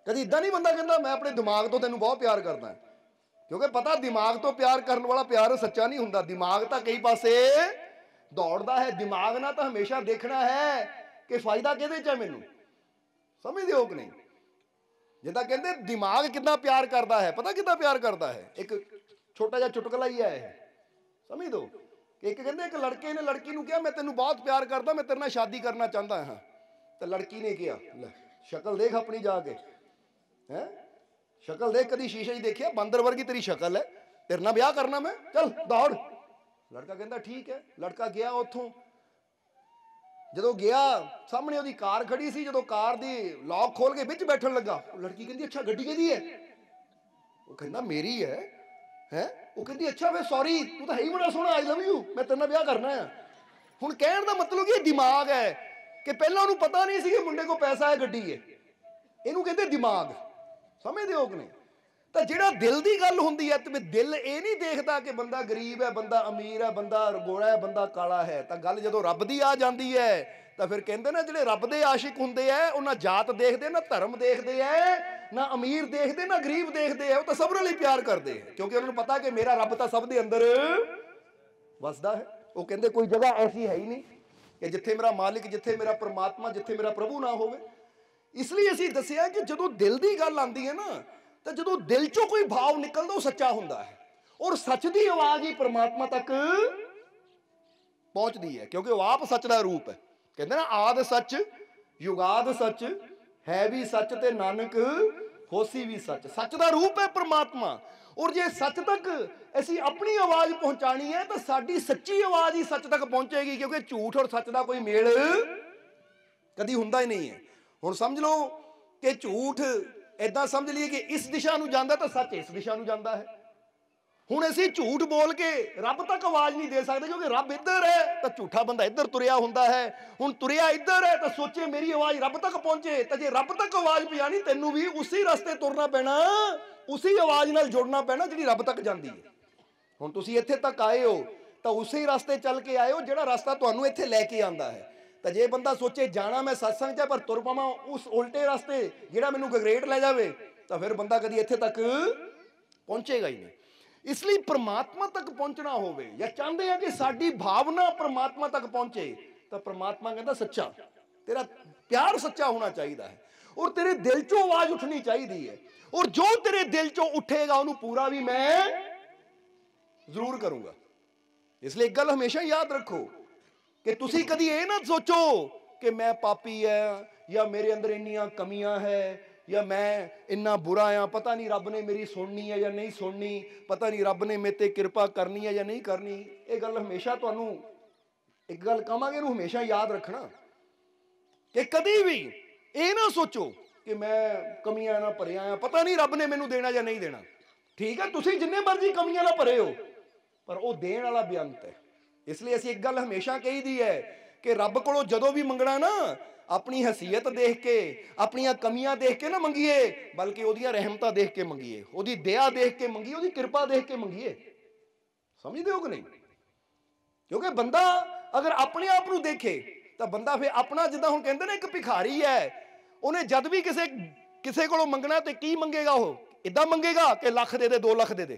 Speaker 1: ਕਦੀ ਇਦਾਂ ਨਹੀਂ ਬੰਦਾ ਕਹਿੰਦਾ ਮੈਂ ਆਪਣੇ ਦਿਮਾਗ ਤੋਂ ਤੈਨੂੰ ਬਹੁਤ ਪਿਆਰ ਕਰਦਾ, ਕਿਉਂਕਿ ਪਤਾ ਦਿਮਾਗ ਤੋਂ ਪਿਆਰ ਕਰਨ ਵਾਲਾ ਪਿਆਰ ਸੱਚਾ ਨਹੀਂ ਹੁੰਦਾ। ਦਿਮਾਗ ਤਾਂ ਕਈ ਪਾਸੇ ਦੌੜਦਾ ਹੈ, ਦਿਮਾਗ ਨਾਲ ਤਾਂ ਹਮੇਸ਼ਾ ਦੇਖਣਾ ਹੈ ਕਿ ਫਾਇਦਾ ਕਿਹਦੇ 'ਚ ਹੈ ਮੈਨੂੰ। ਸਮਝਦੇ ਹੋ ਕਿ ਨਹੀਂ? ਜਿੱਦਾਂ ਕਹਿੰਦੇ ਦਿਮਾਗ ਕਿੰਨਾ ਪਿਆਰ ਕਰਦਾ ਹੈ, ਪਤਾ ਕਿੱਦਾਂ ਪਿਆਰ ਕਰਦਾ ਹੈ? ਇੱਕ ਛੋਟਾ ਜਿਹਾ ਚੁਟਕਲਾ ਹੀ ਹੈ ਇਹ, ਸਮਝ ਦੋ। ਇੱਕ ਕਹਿੰਦੇ ਇੱਕ ਲੜਕੇ ਨੇ ਲੜਕੀ ਨੂੰ ਕਿਹਾ ਮੈਂ ਤੈਨੂੰ ਬਹੁਤ ਪਿਆਰ ਕਰਦਾ, ਮੈਂ ਤੇਰੇ ਨਾਲ ਸ਼ਾਦੀ ਕਰਨਾ ਚਾਹੁੰਦਾ ਹਾਂ। ਤਾਂ ਲੜਕੀ ਨੇ ਕਿਹਾ, ਲੈ ਸ਼ਕਲ ਦੇਖ ਆਪਣੀ ਜਾ ਕੇ, ਹੈਂ ਸ਼ਕਲ ਦੇਖ, ਕਦੀ ਸ਼ੀਸ਼ੇ 'ਚ ਦੇਖਿਆ? ਬਾਂਦਰ ਵਰਗੀ ਤੇਰੀ ਸ਼ਕਲ ਹੈ, ਤੇਰੇ ਨਾਲ ਵਿਆਹ ਕਰਨਾ ਮੈਂ, ਚੱਲ ਦੌੜ। ਲੜਕਾ ਕਹਿੰਦਾ ਠੀਕ ਹੈ। ਲੜਕਾ ਗਿਆ ਉੱਥੋਂ, ਜਦੋਂ ਗਿਆ ਸਾਹਮਣੇ ਉਹਦੀ ਕਾਰ ਖੜੀ ਸੀ, ਜਦੋਂ ਕਾਰ ਦੀ ਲੌਕ ਖੋਲ ਕੇ ਵਿੱਚ ਬੈਠਣ ਲੱਗਾ, ਲੜਕੀ ਕਹਿੰਦੀ ਅੱਛਾ ਗੱਡੀ ਕਿਹਦੀ ਹੈ? ਉਹ ਕਹਿੰਦਾ ਮੇਰੀ ਹੈ। ਉਹ ਕਹਿੰਦੀ ਅੱਛਾ ਫਿਰ ਸੌਰੀ, ਤੂੰ ਤਾਂ ਹੈ ਹੀ ਬੜਾ ਸੋਹਣਾ, ਆਈ ਲਵ ਯੂ, ਮੈਂ ਤੇਰੇ ਨਾਲ ਵਿਆਹ ਕਰਨਾ ਆ। ਹੁਣ ਕਹਿਣ ਦਾ ਮਤਲਬ ਕਿ ਇਹ ਦਿਮਾਗ ਹੈ ਕਿ ਪਹਿਲਾਂ ਉਹਨੂੰ ਪਤਾ ਨਹੀਂ ਸੀ ਕਿ ਮੁੰਡੇ ਕੋਲ ਪੈਸਾ ਹੈ, ਗੱਡੀ ਹੈ, ਇਹਨੂੰ ਕਹਿੰਦੇ ਦਿਮਾਗ। ਸਮਝਦੇ ਹੋ ਕਿ ਨਹੀਂ? ਤਾਂ ਜਿਹੜਾ ਦਿਲ ਦੀ ਗੱਲ ਹੁੰਦੀ ਹੈ ਤੇ ਦਿਲ ਇਹ ਨਹੀਂ ਦੇਖਦਾ ਕਿ ਬੰਦਾ ਗਰੀਬ ਹੈ, ਬੰਦਾ ਅਮੀਰ ਹੈ, ਬੰਦਾ ਗੋਰਾ ਹੈ, ਬੰਦਾ ਕਾਲਾ ਹੈ। ਤਾਂ ਗੱਲ ਜਦੋਂ ਰੱਬ ਦੀ ਆ ਜਾਂਦੀ ਹੈ ਤਾਂ ਫਿਰ ਕਹਿੰਦੇ ਨਾ ਜਿਹੜੇ ਰੱਬ ਦੇ ਆਸ਼ਿਕ ਹੁੰਦੇ ਆ ਉਹ ਨਾ ਜਾਤ ਦੇਖਦੇ, ਨਾ ਧਰਮ ਦੇਖਦੇ ਆ, ਨਾ ਅਮੀਰ ਦੇਖਦੇ, ਨਾ ਗਰੀਬ ਦੇਖਦੇ ਆ। ਉਹ ਤਾਂ ਸਭ ਨਾਲ ਹੀ ਪਿਆਰ ਕਰਦੇ ਆ, ਕਿਉਂਕਿ ਉਹਨਾਂ ਨੂੰ ਪਤਾ ਕਿ ਮੇਰਾ ਰੱਬ ਤਾਂ ਸਭ ਦੇ ਅੰਦਰ ਵਸਦਾ ਹੈ। ਉਹ ਕਹਿੰਦੇ ਕੋਈ ਜਗ੍ਹਾ ਐਸੀ ਹੈ ਹੀ ਨਹੀਂ ਕਿ ਜਿੱਥੇ ਮੇਰਾ ਮਾਲਿਕ, ਜਿੱਥੇ ਮੇਰਾ ਪ੍ਰਮਾਤਮਾ, ਜਿੱਥੇ ਮੇਰਾ ਪ੍ਰਭੂ ਨਾ ਹੋਵੇ। ਇਸ ਲਈ ਅਸੀਂ ਦੱਸਿਆ ਕਿ ਜਦੋਂ ਦਿਲ ਦੀ ਗੱਲ ਆਉਂਦੀ ਹੈ ਨਾ, ਤਾਂ ਜਦੋਂ ਦਿਲ ਚੋਂ ਕੋਈ ਭਾਵ ਨਿਕਲਦਾ ਉਹ ਸੱਚਾ ਹੁੰਦਾ ਹੈ, ਔਰ ਸੱਚ ਦੀ ਆਵਾਜ਼ ਹੀ ਪ੍ਰਮਾਤਮਾ ਤੱਕ ਪਹੁੰਚਦੀ ਹੈ, ਕਿਉਂਕਿ ਉਹ ਆਪ ਸੱਚ ਦਾ ਰੂਪ ਹੈ। ਕਹਿੰਦੇ ਨਾ ਆਦ ਸੱਚ ਯੁਗਾਦ ਸੱਚ, ਹੈ ਵੀ ਸੱਚ ਤੇ ਨਾਨਕ ਹੋਸੀ ਵੀ ਸੱਚ। ਸੱਚ ਦਾ ਰੂਪ ਹੈ ਪ੍ਰਮਾਤਮਾ। ਔਰ ਜੇ ਸੱਚ ਤੱਕ ਅਸੀਂ ਆਪਣੀ ਆਵਾਜ਼ ਪਹੁੰਚਾਣੀ ਹੈ ਤਾਂ ਸਾਡੀ ਸੱਚੀ ਆਵਾਜ਼ ਹੀ ਸੱਚ ਤੱਕ ਪਹੁੰਚੇਗੀ, ਕਿਉਂਕਿ ਝੂਠ ਔਰ ਸੱਚ ਦਾ ਕੋਈ ਮੇਲ ਕਦੀ ਹੁੰਦਾ ਹੀ ਨਹੀਂ ਹੈ। ਹੁਣ ਸਮਝ ਲਓ ਕਿ ਝੂਠ ਏਦਾਂ ਸਮਝ ਲਈਏ ਕਿ ਇਸ ਦਿਸ਼ਾ ਨੂੰ ਜਾਂਦਾ ਤਾਂ ਸੱਚ ਇਸ ਦਿਸ਼ਾ ਨੂੰ ਜਾਂਦਾ ਹੈ। ਹੁਣ ਅਸੀਂ ਝੂਠ ਬੋਲ ਕੇ ਰੱਬ ਤੱਕ ਆਵਾਜ਼ ਨਹੀਂ ਦੇ ਸਕਦੇ, ਕਿਉਂਕਿ ਰੱਬ ਇੱਧਰ ਹੈ ਤਾਂ ਝੂਠਾ ਬੰਦਾ ਇੱਧਰ ਤੁਰਿਆ ਹੁੰਦਾ ਹੈ। ਹੁਣ ਤੁਰਿਆ ਇੱਧਰ ਹੈ ਤਾਂ ਸੋਚੇ ਮੇਰੀ ਆਵਾਜ਼ ਰੱਬ ਤੱਕ ਪਹੁੰਚੇ, ਤਾਂ ਜੇ ਰੱਬ ਤੱਕ ਆਵਾਜ਼ ਪਹੁੰਚਾਣੀ ਤੈਨੂੰ ਵੀ ਉਸੇ ਰਸਤੇ ਤੁਰਨਾ ਪੈਣਾ, ਉਸੇ ਆਵਾਜ਼ ਨਾਲ ਜੁੜਨਾ ਪੈਣਾ ਜਿਹੜੀ ਰੱਬ ਤੱਕ ਜਾਂਦੀ ਹੈ। ਹੁਣ ਤੁਸੀਂ ਇੱਥੇ ਤੱਕ ਆਏ ਹੋ ਤਾਂ ਉਸੇ ਰਸਤੇ ਚੱਲ ਕੇ ਆਏ ਹੋ ਜਿਹੜਾ ਰਸਤਾ ਤੁਹਾਨੂੰ ਇੱਥੇ ਲੈ ਕੇ ਆਉਂਦਾ ਹੈ। ਤਾਂ ਜੇ ਬੰਦਾ ਸੋਚੇ ਜਾਣਾ ਮੈਂ ਸਤਸੰਗ 'ਚ ਪਰ ਤੁਰ ਪਾਵਾਂ ਉਸ ਉਲਟੇ ਰਸਤੇ ਜਿਹੜਾ ਮੈਨੂੰ ਗਗਰੇਟ ਲੈ ਜਾਵੇ, ਤਾਂ ਫਿਰ ਬੰਦਾ ਕਦੀ ਇੱਥੇ ਤੱਕ ਪਹੁੰਚੇਗਾ ਹੀ ਨਹੀਂ। ਇਸ ਲਈ ਪ੍ਰਮਾਤਮਾ ਤੱਕ ਪਹੁੰਚਣਾ ਹੋਵੇ ਜਾਂ ਚਾਹੁੰਦੇ ਆ ਕਿ ਸਾਡੀ ਭਾਵਨਾ ਪ੍ਰਮਾਤਮਾ ਤੱਕ ਪਹੁੰਚੇ, ਤਾਂ ਪ੍ਰਮਾਤਮਾ ਕਹਿੰਦਾ ਸੱਚਾ, ਤੇਰਾ ਪਿਆਰ ਸੱਚਾ ਹੋਣਾ ਚਾਹੀਦਾ ਹੈ, ਔਰ ਤੇਰੇ ਦਿਲ ਚੋਂ ਆਵਾਜ਼ ਉੱਠਣੀ ਚਾਹੀਦੀ ਹੈ। ਔਰ ਜੋ ਤੇਰੇ ਦਿਲ ਚੋਂ ਉੱਠੇਗਾ ਉਹਨੂੰ ਪੂਰਾ ਵੀ ਮੈਂ ਜ਼ਰੂਰ ਕਰੂੰਗਾ। ਇਸ ਲਈ ਇੱਕ ਗੱਲ ਹਮੇਸ਼ਾ ਯਾਦ ਰੱਖੋ ਕਿ ਤੁਸੀਂ ਕਦੀ ਇਹ ਨਾ ਸੋਚੋ ਕਿ ਮੈਂ ਪਾਪੀ ਹੈ ਜਾਂ ਮੇਰੇ ਅੰਦਰ ਇੰਨੀਆਂ ਕਮੀਆਂ ਹੈ ਜਾਂ ਮੈਂ ਇੰਨਾ ਬੁਰਾ ਆ, ਪਤਾ ਨਹੀਂ ਰੱਬ ਨੇ ਮੇਰੀ ਸੁਣਨੀ ਹੈ ਜਾਂ ਨਹੀਂ ਸੁਣਨੀ, ਪਤਾ ਨਹੀਂ ਰੱਬ ਨੇ ਮੇਰੇ ਤੇ ਕਿਰਪਾ ਕਰਨੀ ਹੈ ਜਾਂ ਨਹੀਂ ਕਰਨੀ। ਇਹ ਗੱਲ ਹਮੇਸ਼ਾ ਤੁਹਾਨੂੰ ਇੱਕ ਗੱਲ ਕਹਾਂਗੇ, ਇਹਨੂੰ ਹਮੇਸ਼ਾ ਯਾਦ ਰੱਖਣਾ ਕਿ ਕਦੀ ਵੀ ਇਹ ਨਾ ਸੋਚੋ ਕਿ ਮੈਂ ਕਮੀਆਂ ਨਾਲ ਭਰਿਆ ਆ, ਪਤਾ ਨਹੀਂ ਰੱਬ ਨੇ ਮੈਨੂੰ ਦੇਣਾ ਜਾਂ ਨਹੀਂ ਦੇਣਾ। ਠੀਕ ਹੈ, ਤੁਸੀਂ ਜਿੰਨੇ ਮਰਜ਼ੀ ਕਮੀਆਂ ਨਾਲ ਭਰੇ ਹੋ, ਪਰ ਉਹ ਦੇਣ ਵਾਲਾ ਬੇਅੰਤ ਹੈ। ਇਸ ਲਈ ਅਸੀਂ ਇੱਕ ਗੱਲ ਹਮੇਸ਼ਾ ਕਹੀਦੀ ਹੈ ਕਿ ਰੱਬ ਕੋਲੋਂ ਜਦੋਂ ਵੀ ਮੰਗਣਾ ਨਾ, ਆਪਣੀ ਹਸੀਅਤ ਦੇਖ ਕੇ, ਆਪਣੀਆਂ ਕਮੀਆਂ ਦੇਖ ਕੇ ਨਾ ਮੰਗੀਏ, ਬਲਕਿ ਉਹਦੀਆਂ ਰਹਿਮਤਾਂ ਦੇਖ ਕੇ ਮੰਗੀਏ, ਉਹਦੀ ਦਇਆ ਦੇਖ ਕੇ ਮੰਗੀਏ, ਉਹਦੀ ਕਿਰਪਾ ਦੇਖ ਕੇ ਮੰਗੀਏ। ਸਮਝਦੇ ਹੋ ਕਿ ਨਹੀਂ? ਕਿਉਂਕਿ ਬੰਦਾ ਅਗਰ ਆਪਣੇ ਆਪ ਨੂੰ ਦੇਖੇ ਤਾਂ ਬੰਦਾ ਫਿਰ ਆਪਣਾ, ਜਿੱਦਾਂ ਹੁਣ ਕਹਿੰਦੇ ਨੇ ਇੱਕ ਭਿਖਾਰੀ ਹੈ, ਉਹਨੇ ਜਦ ਵੀ ਕਿਸੇ ਕੋਲੋਂ ਮੰਗਣਾ ਤੇ ਕੀ ਮੰਗੇਗਾ? ਉਹ ਇਦਾਂ ਮੰਗੇਗਾ ਕਿ ਲੱਖ ਦੇ ਦੇ, 2 ਲੱਖ ਦੇ ਦੇ।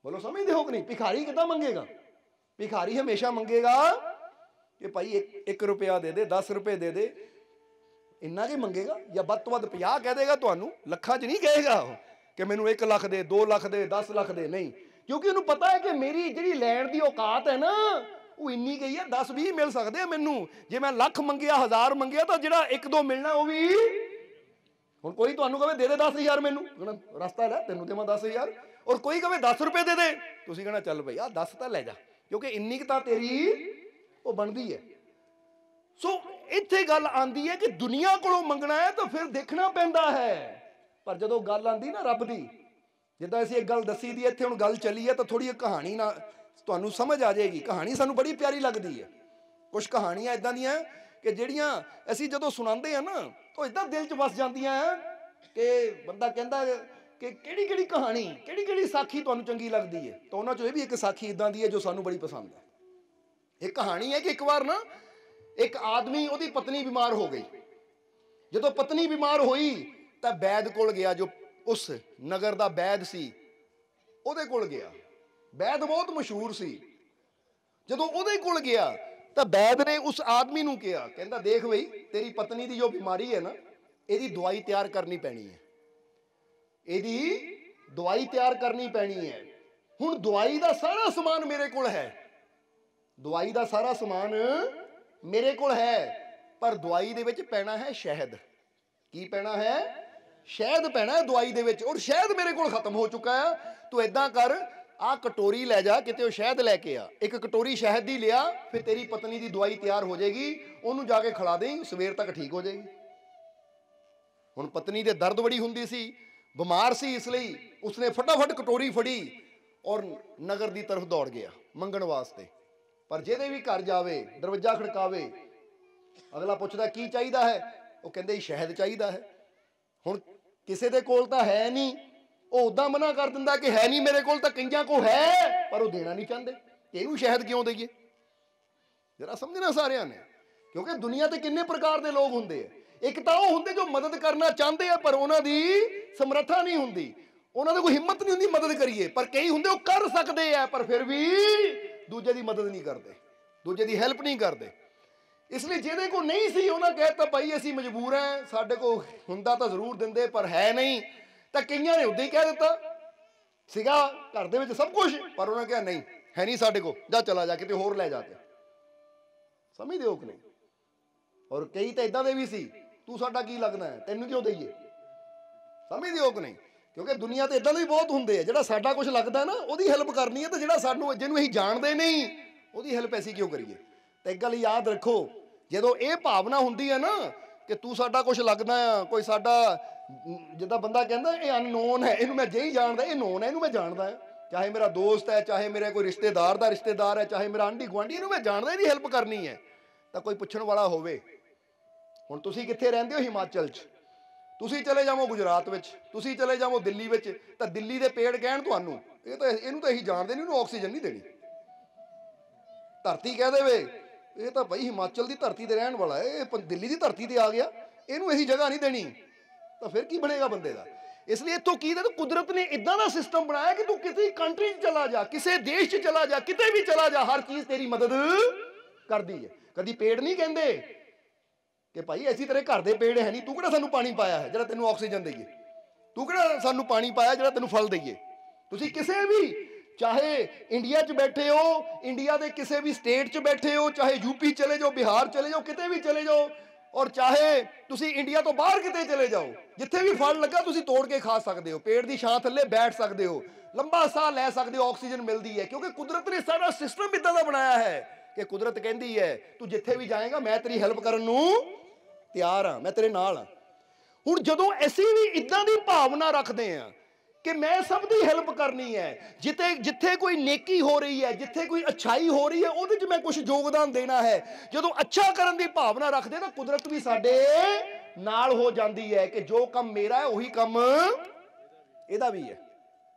Speaker 1: ਬੋਲੋ ਸਮਝਦੇ ਹੋ ਕਿ ਨਹੀਂ? ਭਿਖਾਰੀ ਕਿੱਦਾਂ ਮੰਗੇਗਾ? ਭਿਖਾਰੀ ਹਮੇਸ਼ਾ ਮੰਗੇਗਾ ਕਿ ਭਾਈ 1 ਰੁਪਇਆ ਦੇ ਦੇ, 10 ਰੁਪਏ ਦੇ ਦੇ, ਇੰਨਾ ਕੀ ਮੰਗੇਗਾ। ਜਾਂ ਵੱਧ ਤੋਂ ਵੱਧ 50 ਕਹਿ ਦੇਗਾ ਤੁਹਾਨੂੰ, ਲੱਖਾਂ 'ਚ ਨਹੀਂ ਕਹੇਗਾ ਉਹ ਕਿ ਮੈਨੂੰ 1 ਲੱਖ ਦੇ, 2 ਲੱਖ ਦੇ, 10 ਲੱਖ ਦੇ, ਨਹੀਂ। ਕਿਉਂਕਿ ਉਹਨੂੰ ਪਤਾ ਹੈ ਕਿ ਮੇਰੀ ਜਿਹੜੀ ਲੈਣ ਦੀ ਔਕਾਤ ਹੈ ਨਾ ਉਹ ਇੰਨੀ ਗਈ ਹੈ, 10-20 ਮਿਲ ਸਕਦੇ ਆ ਮੈਨੂੰ। ਜੇ ਮੈਂ ਲੱਖ ਮੰਗਿਆ, 1000 ਮੰਗਿਆ, ਤਾਂ ਜਿਹੜਾ 1-2 ਮਿਲਣਾ ਉਹ ਵੀ। ਹੁਣ ਕੋਈ ਤੁਹਾਨੂੰ ਕਹੇ ਦੇ ਦੇ 10,000 ਮੈਨੂੰ, ਰਸਤਾ ਲੈ ਤੈਨੂੰ ਤੇ ਮੈਂ 10,000। ਔਰ ਕੋਈ ਕਹੇ 10 ਰੁਪਏ ਦੇ ਦੇ, ਤੁਸੀਂ ਕਹਿਣਾ ਚੱਲ ਭਾਈ ਆ 10 ਤਾਂ ਲੈ ਜਾ, ਕਿਉਂਕਿ ਇੰਨੀ ਕੁ ਤਾਂ ਤੇਰੀ ਉਹ ਬਣਦੀ ਹੈ। ਸੋ ਇੱਥੇ ਗੱਲ ਆਉਂਦੀ ਹੈ ਕਿ ਦੁਨੀਆ ਕੋਲੋਂ ਮੰਗਣਾ ਹੈ ਤਾਂ ਫਿਰ ਦੇਖਣਾ ਪੈਂਦਾ ਹੈ। ਪਰ ਜਦੋਂ ਗੱਲ ਆਉਂਦੀ ਨਾ ਰੱਬ ਦੀ, ਜਿੱਦਾਂ ਅਸੀਂ ਇੱਕ ਗੱਲ ਦੱਸੀ ਦੀ ਇੱਥੇ ਹੁਣ ਗੱਲ ਚੱਲੀ ਹੈ, ਤਾਂ ਥੋੜੀ ਕਹਾਣੀ ਨਾਲ ਤੁਹਾਨੂੰ ਸਮਝ ਆ ਜਾਏਗੀ। ਕਹਾਣੀ ਸਾਨੂੰ ਬੜੀ ਪਿਆਰੀ ਲੱਗਦੀ ਹੈ। ਕੁਝ ਕਹਾਣੀਆਂ ਇਦਾਂ ਦੀਆਂ ਕਿ ਜਿਹੜੀਆਂ ਅਸੀਂ ਜਦੋਂ ਸੁਣਾਉਂਦੇ ਆ ਨਾ ਤਾਂ ਇਦਾਂ ਦਿਲ 'ਚ ਵਸ ਜਾਂਦੀਆਂ ਕਿ ਬੰਦਾ ਕਹਿੰਦਾ ਕਿ ਕਿਹੜੀ ਕਹਾਣੀ, ਕਿਹੜੀ ਸਾਖੀ ਤੁਹਾਨੂੰ ਚੰਗੀ ਲੱਗਦੀ ਹੈ। ਤਾਂ ਉਹਨਾਂ 'ਚੋਂ ਇਹ ਵੀ ਇੱਕ ਸਾਖੀ ਇਦਾਂ ਦੀ ਹੈ ਜੋ ਸਾਨੂੰ ਬੜੀ ਪਸੰਦ ਹੈ। ਇਹ ਕਹਾਣੀ ਹੈ ਕਿ ਇੱਕ ਵਾਰ ਨਾ ਇੱਕ ਆਦਮੀ, ਉਹਦੀ ਪਤਨੀ ਬਿਮਾਰ ਹੋ ਗਈ। ਜਦੋਂ ਪਤਨੀ ਬਿਮਾਰ ਹੋਈ ਤਾਂ ਵੈਦ ਕੋਲ ਗਿਆ, ਜੋ ਉਸ ਨਗਰ ਦਾ ਵੈਦ ਸੀ ਉਹਦੇ ਕੋਲ ਗਿਆ। ਵੈਦ ਬਹੁਤ ਮਸ਼ਹੂਰ ਸੀ। ਜਦੋਂ ਉਹਦੇ ਕੋਲ ਗਿਆ ਤਾਂ ਵੈਦ ਨੇ ਉਸ ਆਦਮੀ ਨੂੰ ਕਿਹਾ, ਕਹਿੰਦਾ ਦੇਖ ਬਈ ਤੇਰੀ ਪਤਨੀ ਦੀ ਜੋ ਬਿਮਾਰੀ ਹੈ ਨਾ, ਇਹਦੀ ਦਵਾਈ ਤਿਆਰ ਕਰਨੀ ਪੈਣੀ ਹੈ, ਇਹਦੀ ਦਵਾਈ ਤਿਆਰ ਕਰਨੀ ਪੈਣੀ ਹੈ। ਹੁਣ ਦਵਾਈ ਦਾ ਸਾਰਾ ਸਮਾਨ ਮੇਰੇ ਕੋਲ ਹੈ, ਦਵਾਈ ਦਾ ਸਾਰਾ ਸਮਾਨ ਮੇਰੇ ਕੋਲ ਹੈ, ਪਰ ਦਵਾਈ ਦੇ ਵਿੱਚ ਪੈਣਾ ਹੈ ਸ਼ਹਿਦ। ਕੀ ਪੈਣਾ ਹੈ? ਸ਼ਹਿਦ ਪੈਣਾ ਹੈ ਦਵਾਈ ਦੇ ਵਿੱਚ, ਔਰ ਸ਼ਹਿਦ ਮੇਰੇ ਕੋਲ ਖਤਮ ਹੋ ਚੁੱਕਾ ਹੈ। ਤੂੰ ਏਦਾਂ ਕਰ, ਆਹ ਕਟੋਰੀ ਲੈ ਜਾ, ਕਿਤੇ ਉਹ ਸ਼ਹਿਦ ਲੈ ਕੇ ਆ, 1 ਕਟੋਰੀ ਸ਼ਹਿਦ ਦੀ ਲਿਆ, ਫਿਰ ਤੇਰੀ ਪਤਨੀ ਦੀ ਦਵਾਈ ਤਿਆਰ ਹੋ ਜਾਏਗੀ, ਉਹਨੂੰ ਜਾ ਕੇ ਖਿਲਾ ਦੇਈਂ, ਸਵੇਰ ਤੱਕ ਠੀਕ ਹੋ ਜਾਏਗੀ। ਹੁਣ ਪਤਨੀ ਦੇ ਦਰਦ ਬੜੀ ਹੁੰਦੀ ਸੀ, ਬਿਮਾਰ ਸੀ, ਇਸ ਲਈ ਉਸਨੇ ਫਟਾਫਟ ਕਟੋਰੀ ਫੜੀ ਔਰ ਨਗਰ ਦੀ ਤਰਫ ਦੌੜ ਗਿਆ ਮੰਗਣ ਵਾਸਤੇ। ਪਰ ਜਿਹਦੇ ਵੀ ਘਰ ਜਾਵੇ, ਦਰਵਾਜ਼ਾ ਖੜਕਾਵੇ, ਅਗਲਾ ਪੁੱਛਦਾ ਕੀ ਚਾਹੀਦਾ ਹੈ? ਉਹ ਕਹਿੰਦੇ ਸ਼ਹਿਦ ਚਾਹੀਦਾ ਹੈ। ਹੁਣ ਕਿਸੇ ਦੇ ਕੋਲ ਤਾਂ ਹੈ ਨਹੀਂ, ਉਹ ਉਦਾਂ ਮਨਾ ਕਰ ਦਿੰਦਾ ਕਿ ਹੈ ਨਹੀਂ ਮੇਰੇ ਕੋਲ, ਤਾਂ ਕਈਆਂ ਕੋ ਹੈ ਪਰ ਉਹ ਦੇਣਾ ਨਹੀਂ ਚਾਹੁੰਦੇ। ਇਹਨੂੰ ਸ਼ਹਿਦ ਕਿਉਂ ਦੇਈਏ? ਜਰਾ ਸਮਝਣਾ ਸਾਰਿਆਂ ਨੇ, ਕਿਉਂਕਿ ਦੁਨੀਆ ਤੇ ਕਿੰਨੇ ਪ੍ਰਕਾਰ ਦੇ ਲੋਕ ਹੁੰਦੇ ਆ। ਇੱਕ ਤਾਂ ਉਹ ਹੁੰਦੇ ਜੋ ਮਦਦ ਕਰਨਾ ਚਾਹੁੰਦੇ ਆ ਪਰ ਉਹਨਾਂ ਦੀ ਸਮਰੱਥਾ ਨਹੀਂ ਹੁੰਦੀ, ਉਹਨਾਂ ਦੀ ਕੋਈ ਹਿੰਮਤ ਨਹੀਂ ਹੁੰਦੀ ਮਦਦ ਕਰੀਏ। ਪਰ ਕਈ ਹੁੰਦੇ ਉਹ ਕਰ ਸਕਦੇ ਆ ਪਰ ਫਿਰ ਵੀ ਦੂਜੇ ਦੀ ਮਦਦ ਨਹੀਂ ਕਰਦੇ, ਦੂਜੇ ਦੀ ਹੈਲਪ ਨਹੀਂ ਕਰਦੇ। ਇਸ ਲਈ ਜਿਹਦੇ ਕੋਲ ਨਹੀਂ ਸੀ ਉਹਨਾਂ ਕਹਿਤਾ ਭਾਈ ਅਸੀਂ ਮਜਬੂਰ ਹਾਂ, ਸਾਡੇ ਕੋਲ ਹੁੰਦਾ ਤਾਂ ਜ਼ਰੂਰ ਦਿੰਦੇ ਪਰ ਹੈ ਨਹੀਂ। ਤਾਂ ਕਈਆਂ ਨੇ ਉਦਾਂ ਹੀ ਕਹਿ ਦਿੱਤਾ, ਸੀਗਾ ਘਰ ਦੇ ਵਿੱਚ ਸਭ ਕੁਝ ਪਰ ਉਹਨਾਂ ਕਿਹਾ ਨਹੀਂ ਹੈ ਨਹੀਂ ਸਾਡੇ ਕੋਲ, ਜਾ ਚਲਾ ਜਾ ਕਿਤੇ ਹੋਰ ਲੈ ਜਾ ਕੇ। ਸਮਝਦੇ ਹੋ ਕਿ ਨਹੀਂ? ਔਰ ਕਈ ਤਾਂ ਇਦਾਂ ਦੇ ਵੀ ਸੀ, ਤੂੰ ਸਾਡਾ ਕੀ ਲੱਗਦਾ ਹੈ, ਤੈਨੂੰ ਕਿਉਂ ਦਈਏ। ਸਮਝਦੇ ਹੋ ਕਿ ਨਹੀਂ? ਕਿਉਂਕਿ ਦੁਨੀਆ ਤੇ ਇਦਾਂ ਦੇ ਵੀ ਬਹੁਤ ਹੁੰਦੇ ਆ, ਜਿਹੜਾ ਸਾਡਾ ਕੁਝ ਲੱਗਦਾ ਨਾ ਉਹਦੀ ਹੈਲਪ ਕਰਨੀ ਹੈ, ਤੇ ਜਿਹੜਾ ਸਾਨੂੰ ਜਿਹਨੂੰ ਅਸੀਂ ਜਾਣਦੇ ਨਹੀਂ ਉਹਦੀ ਹੈਲਪ ਅਸੀਂ ਕਿਉਂ ਕਰੀਏ। ਤੇ ਇੱਕ ਗੱਲ ਯਾਦ ਰੱਖੋ, ਜਦੋਂ ਇਹ ਭਾਵਨਾ ਹੁੰਦੀ ਹੈ ਨਾ ਕਿ ਤੂੰ ਸਾਡਾ ਕੁਝ ਲੱਗਦਾ ਆ, ਕੋਈ ਸਾਡਾ ਜਿੱਦਾਂ ਬੰਦਾ ਕਹਿੰਦਾ ਇਹ ਅਨਨੋਨ ਹੈ, ਇਹਨੂੰ ਮੈਂ ਜੇ ਹੀ ਜਾਣਦਾ, ਇਹ ਨੋਨ ਹੈ ਇਹਨੂੰ ਮੈਂ ਜਾਣਦਾ ਹਾਂ, ਚਾਹੇ ਮੇਰਾ ਦੋਸਤ ਹੈ, ਚਾਹੇ ਮੇਰੇ ਕੋਈ ਰਿਸ਼ਤੇਦਾਰ ਦਾ ਰਿਸ਼ਤੇਦਾਰ ਹੈ, ਚਾਹੇ ਮੇਰਾ ਆਂਢੀ ਗੁਆਂਢੀ, ਇਹਨੂੰ ਮੈਂ ਜਾਣਦਾ, ਇਹਦੀ ਹੈਲਪ ਕਰਨੀ ਹੈ। ਤਾਂ ਕੋਈ ਪੁੱਛਣ ਵਾਲਾ ਹੋਵੇ, ਹੁਣ ਤੁਸੀਂ ਕਿੱਥੇ ਰਹਿੰਦੇ ਹੋ? ਹਿਮਾਚਲ 'ਚ। ਤੁਸੀਂ ਚਲੇ ਜਾਵੋ ਗੁਜਰਾਤ ਵਿੱਚ, ਤੁਸੀਂ ਚਲੇ ਜਾਵੋ ਦਿੱਲੀ ਵਿੱਚ, ਤਾਂ ਦਿੱਲੀ ਦੇ ਪੇੜ ਕਹਿਣ ਤੁਹਾਨੂੰ ਇਹਨੂੰ ਤਾਂ ਇਹੀ ਜਾਣਦੇ ਨਹੀਂ, ਇਹਨੂੰ ਆਕਸੀਜਨ ਨਹੀਂ ਦੇਣੀ। ਧਰਤੀ ਕਹਿ ਦੇਵੇ ਇਹ ਤਾਂ ਭਾਈ ਹਿਮਾਚਲ ਦੀ ਧਰਤੀ ਤੇ ਰਹਿਣ ਵਾਲਾ ਹੈ, ਇਹ ਦਿੱਲੀ ਦੀ ਧਰਤੀ ਤੇ ਆ ਗਿਆ, ਇਹਨੂੰ ਇਹੀ ਜਗ੍ਹਾ ਨਹੀਂ ਦੇਣੀ, ਤਾਂ ਫਿਰ ਕੀ ਬਣੇਗਾ ਬੰਦੇ ਦਾ। ਇਸ ਲਈ ਇੱਥੋਂ ਕੀ ਕੁਦਰਤ ਨੇ ਇਦਾਂ ਦਾ ਸਿਸਟਮ ਬਣਾਇਆ ਕਿ ਤੂੰ ਕਿਸੇ ਕੰਟਰੀ 'ਚ ਚਲਾ ਜਾ, ਕਿਸੇ ਦੇਸ਼ 'ਚ ਚਲਾ ਜਾ, ਕਿਤੇ ਵੀ ਚਲਾ ਜਾ, ਹਰ ਚੀਜ਼ ਤੇਰੀ ਮਦਦ ਕਰਦੀ ਹੈ। ਕਦੀ ਪੇੜ ਨਹੀਂ ਕਹਿੰਦੇ ਕਿ ਭਾਈ ਅਸੀਂ ਤੇਰੇ ਘਰ ਦੇ ਪੇੜ ਹੈ ਨਹੀਂ, ਤੂੰ ਕਿਹੜਾ ਸਾਨੂੰ ਪਾਣੀ ਪਾਇਆ ਹੈ ਜਿਹੜਾ ਤੈਨੂੰ ਆਕਸੀਜਨ ਦੇਈਏ, ਤੂੰ ਕਿਹੜਾ ਸਾਨੂੰ ਪਾਣੀ ਪਾਇਆ ਜਿਹੜਾ ਤੈਨੂੰ ਫਲ ਦੇਈਏ। ਤੁਸੀਂ ਕਿਸੇ ਵੀ, ਚਾਹੇ ਇੰਡੀਆ 'ਚ ਬੈਠੇ ਹੋ, ਇੰਡੀਆ ਦੇ ਕਿਸੇ ਵੀ ਸਟੇਟ 'ਚ ਬੈਠੇ ਹੋ, ਚਾਹੇ ਯੂਪੀ ਚਲੇ ਜਾਓ, ਬਿਹਾਰ ਚਲੇ ਜਾਓ, ਕਿਤੇ ਵੀ ਚਲੇ ਜਾਓ, ਔਰ ਚਾਹੇ ਤੁਸੀਂ ਇੰਡੀਆ ਤੋਂ ਬਾਹਰ ਕਿਤੇ ਚਲੇ ਜਾਓ, ਜਿੱਥੇ ਵੀ ਫਲ ਲੱਗਾ ਤੁਸੀਂ ਤੋੜ ਕੇ ਖਾ ਸਕਦੇ ਹੋ, ਪੇੜ ਦੀ ਛਾਂ ਥੱਲੇ ਬੈਠ ਸਕਦੇ ਹੋ, ਲੰਬਾ ਸਾਹ ਲੈ ਸਕਦੇ ਹੋ, ਆਕਸੀਜਨ ਮਿਲਦੀ ਹੈ। ਕਿਉਂਕਿ ਕੁਦਰਤ ਨੇ ਸਾਰਾ ਸਿਸਟਮ ਇੱਦਾਂ ਦਾ ਬਣਾਇਆ ਹੈ ਕਿ ਕੁਦਰਤ ਕਹਿੰਦੀ ਹੈ ਤੂੰ ਜਿੱਥੇ ਵੀ ਜਾਏਗਾ ਮੈਂ ਤੇਰੀ ਹੈਲਪ ਕਰਨ ਨੂੰ ਤਿਆਰ ਹਾਂ, ਮੈਂ ਤੇਰੇ ਨਾਲ ਹਾਂ। ਹੁਣ ਜਦੋਂ ਅਸੀਂ ਵੀ ਇੱਦਾਂ ਦੀ ਭਾਵਨਾ ਰੱਖਦੇ ਹਾਂ ਕਿ ਮੈਂ ਸਭ ਦੀ ਹੈਲਪ ਕਰਨੀ ਹੈ, ਜਿੱਥੇ ਕੋਈ ਨੇਕੀ ਹੋ ਰਹੀ ਹੈ, ਜਿੱਥੇ ਕੋਈ ਅੱਛਾਈ ਹੋ ਰਹੀ ਹੈ, ਉਹਦੇ 'ਚ ਮੈਂ ਕੁਝ ਯੋਗਦਾਨ ਦੇਣਾ ਹੈ, ਜਦੋਂ ਅੱਛਾ ਕਰਨ ਦੀ ਭਾਵਨਾ ਰੱਖਦੇ ਤਾਂ ਕੁਦਰਤ ਵੀ ਸਾਡੇ ਨਾਲ ਹੋ ਜਾਂਦੀ ਹੈ ਕਿ ਜੋ ਕੰਮ ਮੇਰਾ ਹੈ ਉਹੀ ਕੰਮ ਇਹਦਾ ਵੀ ਹੈ।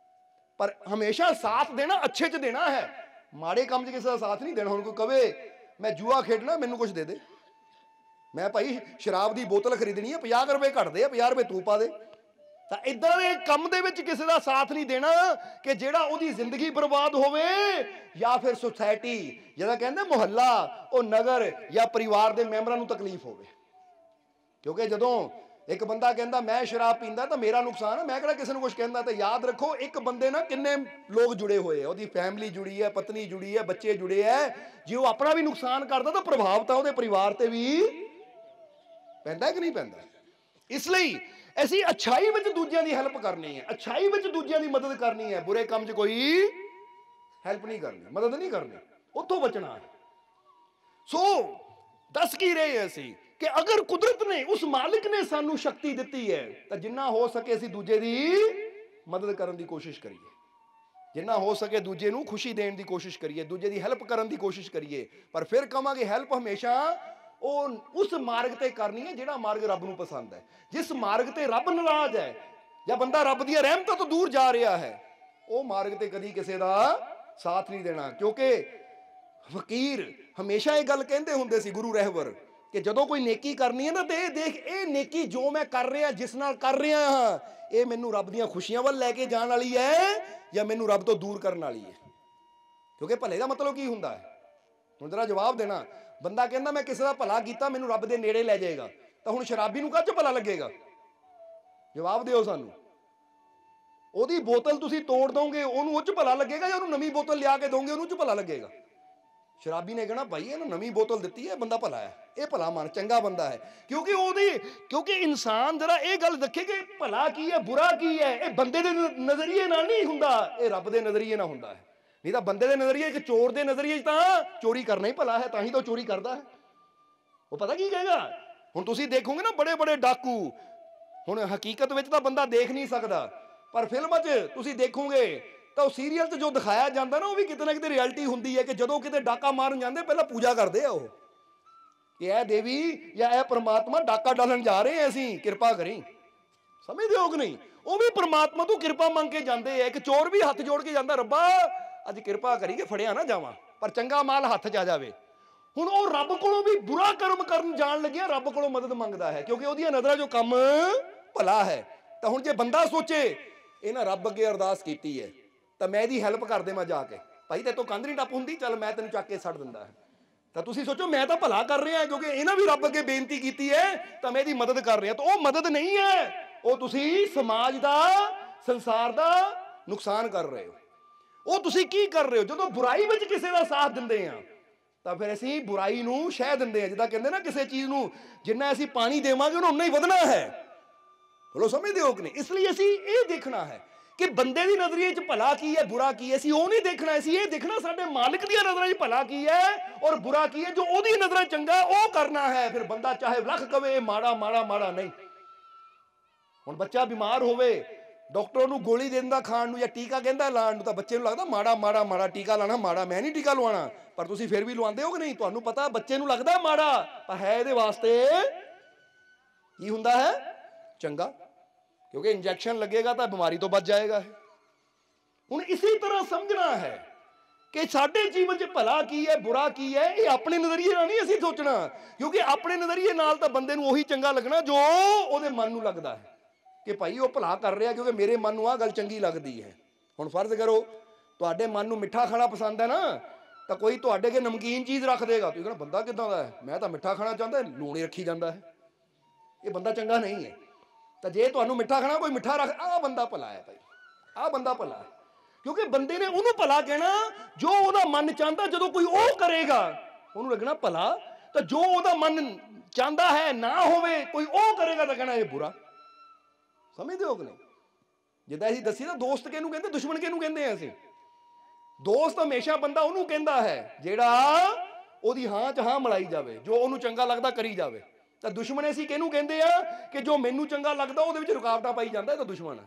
Speaker 1: ਪਰ ਹਮੇਸ਼ਾ ਸਾਥ ਦੇਣਾ ਅੱਛੇ 'ਚ ਦੇਣਾ ਹੈ, ਮਾੜੇ ਕੰਮ 'ਚ ਕਿਸੇ ਦਾ ਸਾਥ ਨਹੀਂ ਦੇਣਾ। ਹੁਣ ਕੋਈ ਕਵੇ ਮੈਂ ਜੂਆ ਖੇਡਣਾ ਮੈਨੂੰ ਕੁਝ ਦੇ ਦੇ, ਮੈਂ ਭਾਈ ਸ਼ਰਾਬ ਦੀ ਬੋਤਲ ਖਰੀਦਣੀ ਹੈ, 50 ਰੁਪਏ ਘੱਟਦੇ ਆ, 50 ਰੁਪਏ ਤੂੰ ਪਾ ਦੇ, ਤਾਂ ਇਦਾਂ ਦੇ ਕੰਮ ਦੇ ਵਿੱਚ ਕਿਸੇ ਦਾ ਸਾਥ ਨਹੀਂ ਦੇਣਾ ਕਿ ਜਿਹੜਾ ਉਹਦੀ ਜ਼ਿੰਦਗੀ ਬਰਬਾਦ ਹੋਵੇ, ਜਾਂ ਫਿਰ ਸੁਸਾਇਟੀ ਜਿਹੜਾ ਕਹਿੰਦੇ ਮੁਹੱਲਾ, ਉਹ ਨਗਰ ਜਾਂ ਪਰਿਵਾਰ ਦੇ ਮੈਂਬਰਾਂ ਨੂੰ ਤਕਲੀਫ ਹੋਵੇ। ਕਿਉਂਕਿ ਜਦੋਂ ਇੱਕ ਬੰਦਾ ਕਹਿੰਦਾ ਮੈਂ ਸ਼ਰਾਬ ਪੀਂਦਾ ਤਾਂ ਮੇਰਾ ਨੁਕਸਾਨ ਹੈ, ਮੈਂ ਕਿਹੜਾ ਕਿਸੇ ਨੂੰ ਕੁਝ ਕਹਿੰਦਾ। ਤਾਂ ਯਾਦ ਰੱਖੋ ਇੱਕ ਬੰਦੇ ਨਾਲ ਕਿੰਨੇ ਲੋਕ ਜੁੜੇ ਹੋਏ ਆ, ਉਹਦੀ ਫੈਮਿਲੀ ਜੁੜੀ ਹੈ, ਪਤਨੀ ਜੁੜੀ ਹੈ, ਬੱਚੇ ਜੁੜੇ ਹੈ। ਜੇ ਉਹ ਆਪਣਾ ਵੀ ਨੁਕਸਾਨ ਕਰਦਾ ਤਾਂ ਪ੍ਰਭਾਵ ਤਾਂ ਉਹਦੇ ਪਰਿਵਾਰ ਤੇ ਵੀ ਪੈਂਦਾ ਕਿ ਨਹੀਂ ਪੈਂਦਾ। ਇਸ ਲਈ ਅਸੀਂ ਅੱਛਾਈ ਵਿੱਚ ਦੂਜਿਆਂ ਦੀ ਹੈਲਪ ਕਰਨੀ ਹੈ, ਅੱਛਾਈ ਵਿੱਚ ਦੂਜਿਆਂ ਦੀ ਮਦਦ ਕਰਨੀ ਹੈ, ਬੁਰੇ ਕੰਮ 'ਚ ਕੋਈ ਹੈਲਪ ਨਹੀਂ ਕਰਨੀ, ਮਦਦ ਨਹੀਂ ਕਰਨੀ, ਉੱਥੋਂ ਬਚਣਾ ਹੈ। ਸੋ ਦੱਸ ਕੀ ਰਹੇ ਅਸੀਂ ਕਿ ਅਗਰ ਕੁਦਰਤ ਨੇ, ਉਸ ਮਾਲਿਕ ਨੇ ਸਾਨੂੰ ਸ਼ਕਤੀ ਦਿੱਤੀ ਹੈ ਤਾਂ ਜਿੰਨਾ ਹੋ ਸਕੇ ਅਸੀਂ ਦੂਜੇ ਦੀ ਮਦਦ ਕਰਨ ਦੀ ਕੋਸ਼ਿਸ਼ ਕਰੀਏ, ਜਿੰਨਾ ਹੋ ਸਕੇ ਦੂਜੇ ਨੂੰ ਖੁਸ਼ੀ ਦੇਣ ਦੀ ਕੋਸ਼ਿਸ਼ ਕਰੀਏ, ਦੂਜੇ ਦੀ ਹੈਲਪ ਕਰਨ ਦੀ ਕੋਸ਼ਿਸ਼ ਕਰੀਏ। ਪਰ ਫਿਰ ਕਹਾਂਗੇ ਹੈਲਪ ਹਮੇਸ਼ਾ ਉਹ ਉਸ ਮਾਰਗ ਤੇ ਕਰਨੀ ਹੈ ਜਿਹੜਾ ਮਾਰਗ ਰੱਬ ਨੂੰ ਪਸੰਦ ਹੈ। ਜਿਸ ਮਾਰਗ ਤੇ ਰੱਬ ਨਾਰਾਜ਼ ਹੈ ਜਾਂ ਬੰਦਾ ਰੱਬ ਦੀਆਂ ਰਹਿਮਤਾਂ ਤੋਂ ਦੂਰ ਜਾ ਰਿਹਾ ਹੈ, ਉਹ ਮਾਰਗ ਤੇ ਕਦੀ ਕਿਸੇ ਦਾ ਸਾਥ ਨਹੀਂ ਦੇਣਾ। ਕਿਉਂਕਿ ਫਕੀਰ ਹਮੇਸ਼ਾ ਇਹ ਗੱਲ ਕਹਿੰਦੇ ਹੁੰਦੇ ਸੀ, ਗੁਰੂ ਰਹਿਬਰ, ਕਿ ਜਦੋਂ ਕੋਈ ਨੇਕੀ ਕਰਨੀ ਹੈ ਨਾ ਤੇ ਇਹ ਦੇਖ, ਇਹ ਨੇਕੀ ਜੋ ਮੈਂ ਕਰ ਰਿਹਾ, ਜਿਸ ਨਾਲ ਕਰ ਰਿਹਾ ਹਾਂ, ਇਹ ਮੈਨੂੰ ਰੱਬ ਦੀਆਂ ਖੁਸ਼ੀਆਂ ਵੱਲ ਲੈ ਕੇ ਜਾਣ ਵਾਲੀ ਹੈ ਜਾਂ ਮੈਨੂੰ ਰੱਬ ਤੋਂ ਦੂਰ ਕਰਨ ਵਾਲੀ ਹੈ। ਕਿਉਂਕਿ ਭਲੇ ਦਾ ਮਤਲਬ ਕੀ ਹੁੰਦਾ ਹੈ? ਹੁਣ ਜ਼ਰਾ ਜਵਾਬ ਦੇਣਾ। ਬੰਦਾ ਕਹਿੰਦਾ ਮੈਂ ਕਿਸੇ ਦਾ ਭਲਾ ਕੀਤਾ, ਮੈਨੂੰ ਰੱਬ ਦੇ ਨੇੜੇ ਲੈ ਜਾਏਗਾ, ਤਾਂ ਹੁਣ ਸ਼ਰਾਬੀ ਨੂੰ ਕਾਹ 'ਚ ਭਲਾ ਲੱਗੇਗਾ? ਜਵਾਬ ਦਿਓ ਸਾਨੂੰ। ਉਹਦੀ ਬੋਤਲ ਤੁਸੀਂ ਤੋੜ ਦੋਗੇ, ਉਹਨੂੰ ਉਹ 'ਚ ਭਲਾ ਲੱਗੇਗਾ, ਜਾਂ ਉਹਨੂੰ ਨਵੀਂ ਬੋਤਲ ਲਿਆ ਕੇ ਦੋਗੇ, ਉਹਨੂੰ 'ਚ ਭਲਾ ਲੱਗੇਗਾ? ਸ਼ਰਾਬੀ ਨੇ ਕਹਿਣਾ ਭਾਈ ਇਹਨੂੰ ਨਵੀਂ ਬੋਤਲ ਦਿੱਤੀ ਹੈ, ਬੰਦਾ ਭਲਾ ਹੈ, ਇਹ ਭਲਾ ਮਨ ਚੰਗਾ ਬੰਦਾ ਹੈ। ਕਿਉਂਕਿ ਇਨਸਾਨ ਜਰਾ ਇਹ ਗੱਲ ਦੇਖੇ ਕਿ ਭਲਾ ਕੀ ਹੈ, ਬੁਰਾ ਕੀ ਹੈ, ਇਹ ਬੰਦੇ ਦੇ ਨਜ਼ਰੀਏ ਨਾਲ ਨਹੀਂ ਹੁੰਦਾ, ਇਹ ਰੱਬ ਦੇ ਨਜ਼ਰੀਏ ਨਾਲ ਹੁੰਦਾ ਹੈ। ਨਹੀਂ ਤਾਂ ਬੰਦੇ ਦੇ ਨਜ਼ਰੀਏ, ਇੱਕ ਚੋਰ ਦੇ ਨਜ਼ਰੀਏ 'ਚ ਤਾਂ ਚੋਰੀ ਕਰਨਾ ਹੀ ਭਲਾ ਹੈ, ਤਾਂ ਹੀ ਤਾਂ ਚੋਰੀ ਕਰਦਾ ਹੈ। ਉਹ ਪਤਾ ਕੀ ਕਹੇਗਾ? ਹੁਣ ਤੁਸੀਂ ਦੇਖੋਗੇ ਨਾ ਬੜੇ ਬੜੇ ਡਾਕੂ, ਹੁਣ ਹਕੀਕਤ ਵਿੱਚ ਤਾਂ ਬੰਦਾ ਦੇਖ ਨਹੀਂ ਸਕਦਾ, ਪਰ ਫਿਲਮਾਂ 'ਚ ਤੁਸੀਂ ਦੇਖੋਗੇ ਤਾਂ ਉਹ ਸੀਰੀਅਲ 'ਚ ਜੋ ਦਿਖਾਇਆ ਜਾਂਦਾ ਨਾ, ਉਹ ਵੀ ਕਿਤੇ ਨਾ ਕਿਤੇ ਰਿਐਲਿਟੀ ਹੁੰਦੀ ਹੈ ਕਿ ਜਦੋਂ ਕਿਤੇ ਡਾਕਾ ਮਾਰਨ ਜਾਂਦੇ ਪਹਿਲਾਂ ਪੂਜਾ ਕਰਦੇ ਆ ਉਹ, ਕਿ ਇਹ ਦੇਵੀ ਜਾਂ ਇਹ ਪ੍ਰਮਾਤਮਾ ਡਾਕਾ ਡਾਲਣ ਜਾ ਰਹੇ ਹਾਂ ਅਸੀਂ, ਕਿਰਪਾ ਕਰੀ। ਸਮਝਦੇ ਹੋ ਕਿ ਨਹੀਂ? ਉਹ ਵੀ ਪਰਮਾਤਮਾ ਤੋਂ ਕਿਰਪਾ ਮੰਗ ਕੇ ਜਾਂਦੇ ਆ। ਇੱਕ ਚੋਰ ਵੀ ਹੱਥ ਜੋੜ ਕੇ ਜਾਂਦਾ, ਰੱਬਾ ਅੱਜ ਕਿਰਪਾ ਕਰੀ ਕਿ ਫੜਿਆ ਨਾ ਜਾਵਾਂ, ਪਰ ਚੰਗਾ ਮਾਲ ਹੱਥ 'ਚ ਆ ਜਾਵੇ। ਹੁਣ ਉਹ ਰੱਬ ਕੋਲੋਂ ਵੀ ਬੁਰਾ ਕਰਮ ਕਰਨ ਜਾਣ ਲੱਗਿਆ ਰੱਬ ਕੋਲੋਂ ਮਦਦ ਮੰਗਦਾ ਹੈ, ਕਿਉਂਕਿ ਉਹਦੀਆਂ ਨਜ਼ਰਾਂ 'ਚੋਂ ਕੰਮ ਭਲਾ ਹੈ। ਤਾਂ ਹੁਣ ਜੇ ਬੰਦਾ ਸੋਚੇ ਇਹਨਾਂ ਰੱਬ ਅੱਗੇ ਅਰਦਾਸ ਕੀਤੀ ਹੈ ਤਾਂ ਮੈਂ ਇਹਦੀ ਹੈਲਪ ਕਰ ਦੇਵਾਂ ਜਾ ਕੇ, ਭਾਈ ਤੇ ਤੋਂ ਕੰਧ ਨਹੀਂ ਟੱਪ ਹੁੰਦੀ, ਚੱਲ ਮੈਂ ਤੈਨੂੰ ਚੱਕ ਕੇ ਛੱਡ ਦਿੰਦਾ ਹੈ। ਤਾਂ ਤੁਸੀਂ ਸੋਚੋ ਮੈਂ ਤਾਂ ਭਲਾ ਕਰ ਰਿਹਾ, ਕਿਉਂਕਿ ਇਹਨਾਂ ਵੀ ਰੱਬ ਅੱਗੇ ਬੇਨਤੀ ਕੀਤੀ ਹੈ ਤਾਂ ਮੈਂ ਇਹਦੀ ਮਦਦ ਕਰ ਰਿਹਾ। ਤਾਂ ਉਹ ਮਦਦ ਨਹੀਂ ਹੈ, ਉਹ ਤੁਸੀਂ ਸਮਾਜ ਦਾ, ਸੰਸਾਰ ਦਾ ਨੁਕਸਾਨ ਕਰ ਰਹੇ ਹੋ। ਉਹ ਤੁਸੀਂ ਕੀ ਕਰ ਰਹੇ ਹੋ? ਜਦੋਂ ਬੁਰਾਈ ਵਿੱਚ ਕਿਸੇ ਦਾ ਸਾਥ ਦਿੰਦੇ ਆ ਤਾਂ ਫਿਰ ਅਸੀਂ ਬੁਰਾਈ ਨੂੰ ਸ਼ਹਿ ਦਿੰਦੇ ਆ। ਜਿੱਦਾਂ ਕਹਿੰਦੇ ਨਾ ਕਿਸੇ ਚੀਜ਼ ਨੂੰ ਜਿੰਨਾ ਅਸੀਂ ਪਾਣੀ ਦੇਵਾਂਗੇ ਉਹਨੂੰ ਉਨਾ ਹੀ ਵਧਣਾ ਹੈ। ਬੋਲੋ ਸਮਝਦੇ ਹੋ ਕਿ ਨਹੀਂ? ਇਸ ਲਈ ਅਸੀਂ ਇਹ ਦੇਖਣਾ ਹੈ ਕਿ ਬੰਦੇ ਦੀ ਨਜ਼ਰੀਏ 'ਚ ਭਲਾ ਕੀ ਹੈ, ਬੁਰਾ ਕੀ ਹੈ। ਅਸੀਂ ਉਹ ਨਹੀਂ ਦੇਖਣਾ, ਅਸੀਂ ਇਹ ਦੇਖਣਾ ਸਾਡੇ ਮਾਲਿਕ ਦੀਆਂ ਨਜ਼ਰਾਂ 'ਚ ਭਲਾ ਕੀ ਹੈ ਔਰ ਬੁਰਾ ਕੀ ਹੈ। ਜੋ ਉਹਦੀ ਨਜ਼ਰਾਂ 'ਚ ਚੰਗਾ ਉਹ ਕਰਨਾ ਹੈ। ਫਿਰ ਬੰਦਾ ਚਾਹੇ ਲੱਖ ਕਵੇ ਮਾੜਾ ਮਾੜਾ ਮਾੜਾ ਨਹੀਂ। ਹੁਣ ਬੱਚਾ ਬਿਮਾਰ ਹੋਵੇ, ਡਾਕਟਰ ਨੂੰ ਗੋਲੀ ਦਿੰਦਾ ਖਾਣ ਨੂੰ ਜਾਂ ਟੀਕਾ ਕਹਿੰਦਾ ਲਾਉਣ ਨੂੰ, ਤਾਂ ਬੱਚੇ ਨੂੰ ਲੱਗਦਾ ਮਾੜਾ ਮਾੜਾ ਮਾੜਾ, ਟੀਕਾ ਲਾਣਾ ਮਾੜਾ, ਮੈਂ ਨਹੀਂ ਟੀਕਾ ਲਵਾਉਣਾ। ਪਰ ਤੁਸੀਂ ਫਿਰ ਵੀ ਲਵਾਉਂਦੇ ਹੋ ਕਿ ਨਹੀਂ? ਤੁਹਾਨੂੰ ਪਤਾ ਬੱਚੇ ਨੂੰ ਲੱਗਦਾ ਮਾੜਾ, ਪਰ ਹੈ ਇਹਦੇ ਵਾਸਤੇ ਕੀ ਹੁੰਦਾ ਹੈ? ਚੰਗਾ, ਕਿਉਂਕਿ ਇੰਜੈਕਸ਼ਨ ਲੱਗੇਗਾ ਤਾਂ ਬਿਮਾਰੀ ਤੋਂ ਬਚ ਜਾਏਗਾ। ਹੁਣ ਇਸੇ ਤਰ੍ਹਾਂ ਸਮਝਣਾ ਹੈ ਕਿ ਸਾਡੇ ਜੀਵਨ 'ਚ ਭਲਾ ਕੀ ਹੈ, ਬੁਰਾ ਕੀ ਹੈ, ਇਹ ਆਪਣੇ ਨਜ਼ਰੀਏ ਨਾਲ ਨਹੀਂ ਅਸੀਂ ਸੋਚਣਾ, ਕਿਉਂਕਿ ਆਪਣੇ ਨਜ਼ਰੀਏ ਨਾਲ ਤਾਂ ਬੰਦੇ ਨੂੰ ਉਹੀ ਚੰਗਾ ਲੱਗਣਾ ਜੋ ਉਹਦੇ ਮਨ ਨੂੰ ਲੱਗਦਾ ਹੈ ਕਿ ਭਾਈ ਉਹ ਭਲਾ ਕਰ ਰਿਹਾ, ਕਿਉਂਕਿ ਮੇਰੇ ਮਨ ਨੂੰ ਆਹ ਗੱਲ ਚੰਗੀ ਲੱਗਦੀ ਹੈ। ਹੁਣ ਫਰਜ਼ ਕਰੋ ਤੁਹਾਡੇ ਮਨ ਨੂੰ ਮਿੱਠਾ ਖਾਣਾ ਪਸੰਦ ਹੈ ਨਾ, ਤਾਂ ਕੋਈ ਤੁਹਾਡੇ ਅੱਗੇ ਨਮਕੀਨ ਚੀਜ਼ ਰੱਖ ਦੇਗਾ, ਤੁਸੀਂ ਕਹਿੰਦਾ ਬੰਦਾ ਕਿੱਦਾਂ ਦਾ ਹੈ? ਮੈਂ ਤਾਂ ਮਿੱਠਾ ਖਾਣਾ ਚਾਹੁੰਦਾ, ਲੂਣ ਹੀ ਰੱਖੀ ਜਾਂਦਾ ਹੈ, ਇਹ ਬੰਦਾ ਚੰਗਾ ਨਹੀਂ ਹੈ। ਤਾਂ ਜੇ ਤੁਹਾਨੂੰ ਮਿੱਠਾ ਖਾਣਾ, ਕੋਈ ਮਿੱਠਾ ਰੱਖ, ਆਹ ਬੰਦਾ ਭਲਾ ਹੈ ਭਾਈ, ਆਹ ਬੰਦਾ ਭਲਾ ਹੈ, ਕਿਉਂਕਿ ਬੰਦੇ ਨੇ ਉਹਨੂੰ ਭਲਾ ਕਹਿਣਾ ਜੋ ਉਹਦਾ ਮਨ ਚਾਹੁੰਦਾ। ਜਦੋਂ ਕੋਈ ਉਹ ਕਰੇਗਾ ਉਹਨੂੰ ਲੱਗਣਾ ਭਲਾ, ਤਾਂ ਜੋ ਉਹਦਾ ਮਨ ਚਾਹੁੰਦਾ ਹੈ ਨਾ ਹੋਵੇ, ਕੋਈ ਉਹ ਕਰੇਗਾ ਤਾਂ ਕਹਿਣਾ ਇਹ ਬੁਰਾ। ਸਮਝਦੇ ਹੋ ਕਿ ਨਹੀਂ? ਜਿੱਦਾਂ ਅਸੀਂ ਦੱਸੀ ਨਾ, ਦੋਸਤ ਕਿਹਨੂੰ ਕਹਿੰਦੇ, ਦੁਸ਼ਮਣ ਕਿਹਨੂੰ ਕਹਿੰਦੇ ਆ? ਅਸੀਂ ਦੋਸਤ ਹਮੇਸ਼ਾ ਬੰਦਾ ਉਹਨੂੰ ਕਹਿੰਦਾ ਹੈ ਜਿਹੜਾ ਉਹਦੀ ਹਾਂ 'ਚ ਹਾਂ ਮਿਲਾਈ ਜਾਵੇ, ਜੋ ਉਹਨੂੰ ਚੰਗਾ ਲੱਗਦਾ ਕਰੀ ਜਾਵੇ। ਤਾਂ ਦੁਸ਼ਮਣ ਅਸੀਂ ਕਿਹਨੂੰ ਕਹਿੰਦੇ ਆ? ਕਿ ਜੋ ਮੈਨੂੰ ਚੰਗਾ ਲੱਗਦਾ ਉਹਦੇ ਵਿੱਚ ਰੁਕਾਵਟਾਂ ਪਾਈ ਜਾਂਦਾ, ਇਹ ਤਾਂ ਦੁਸ਼ਮਣ ਹੈ।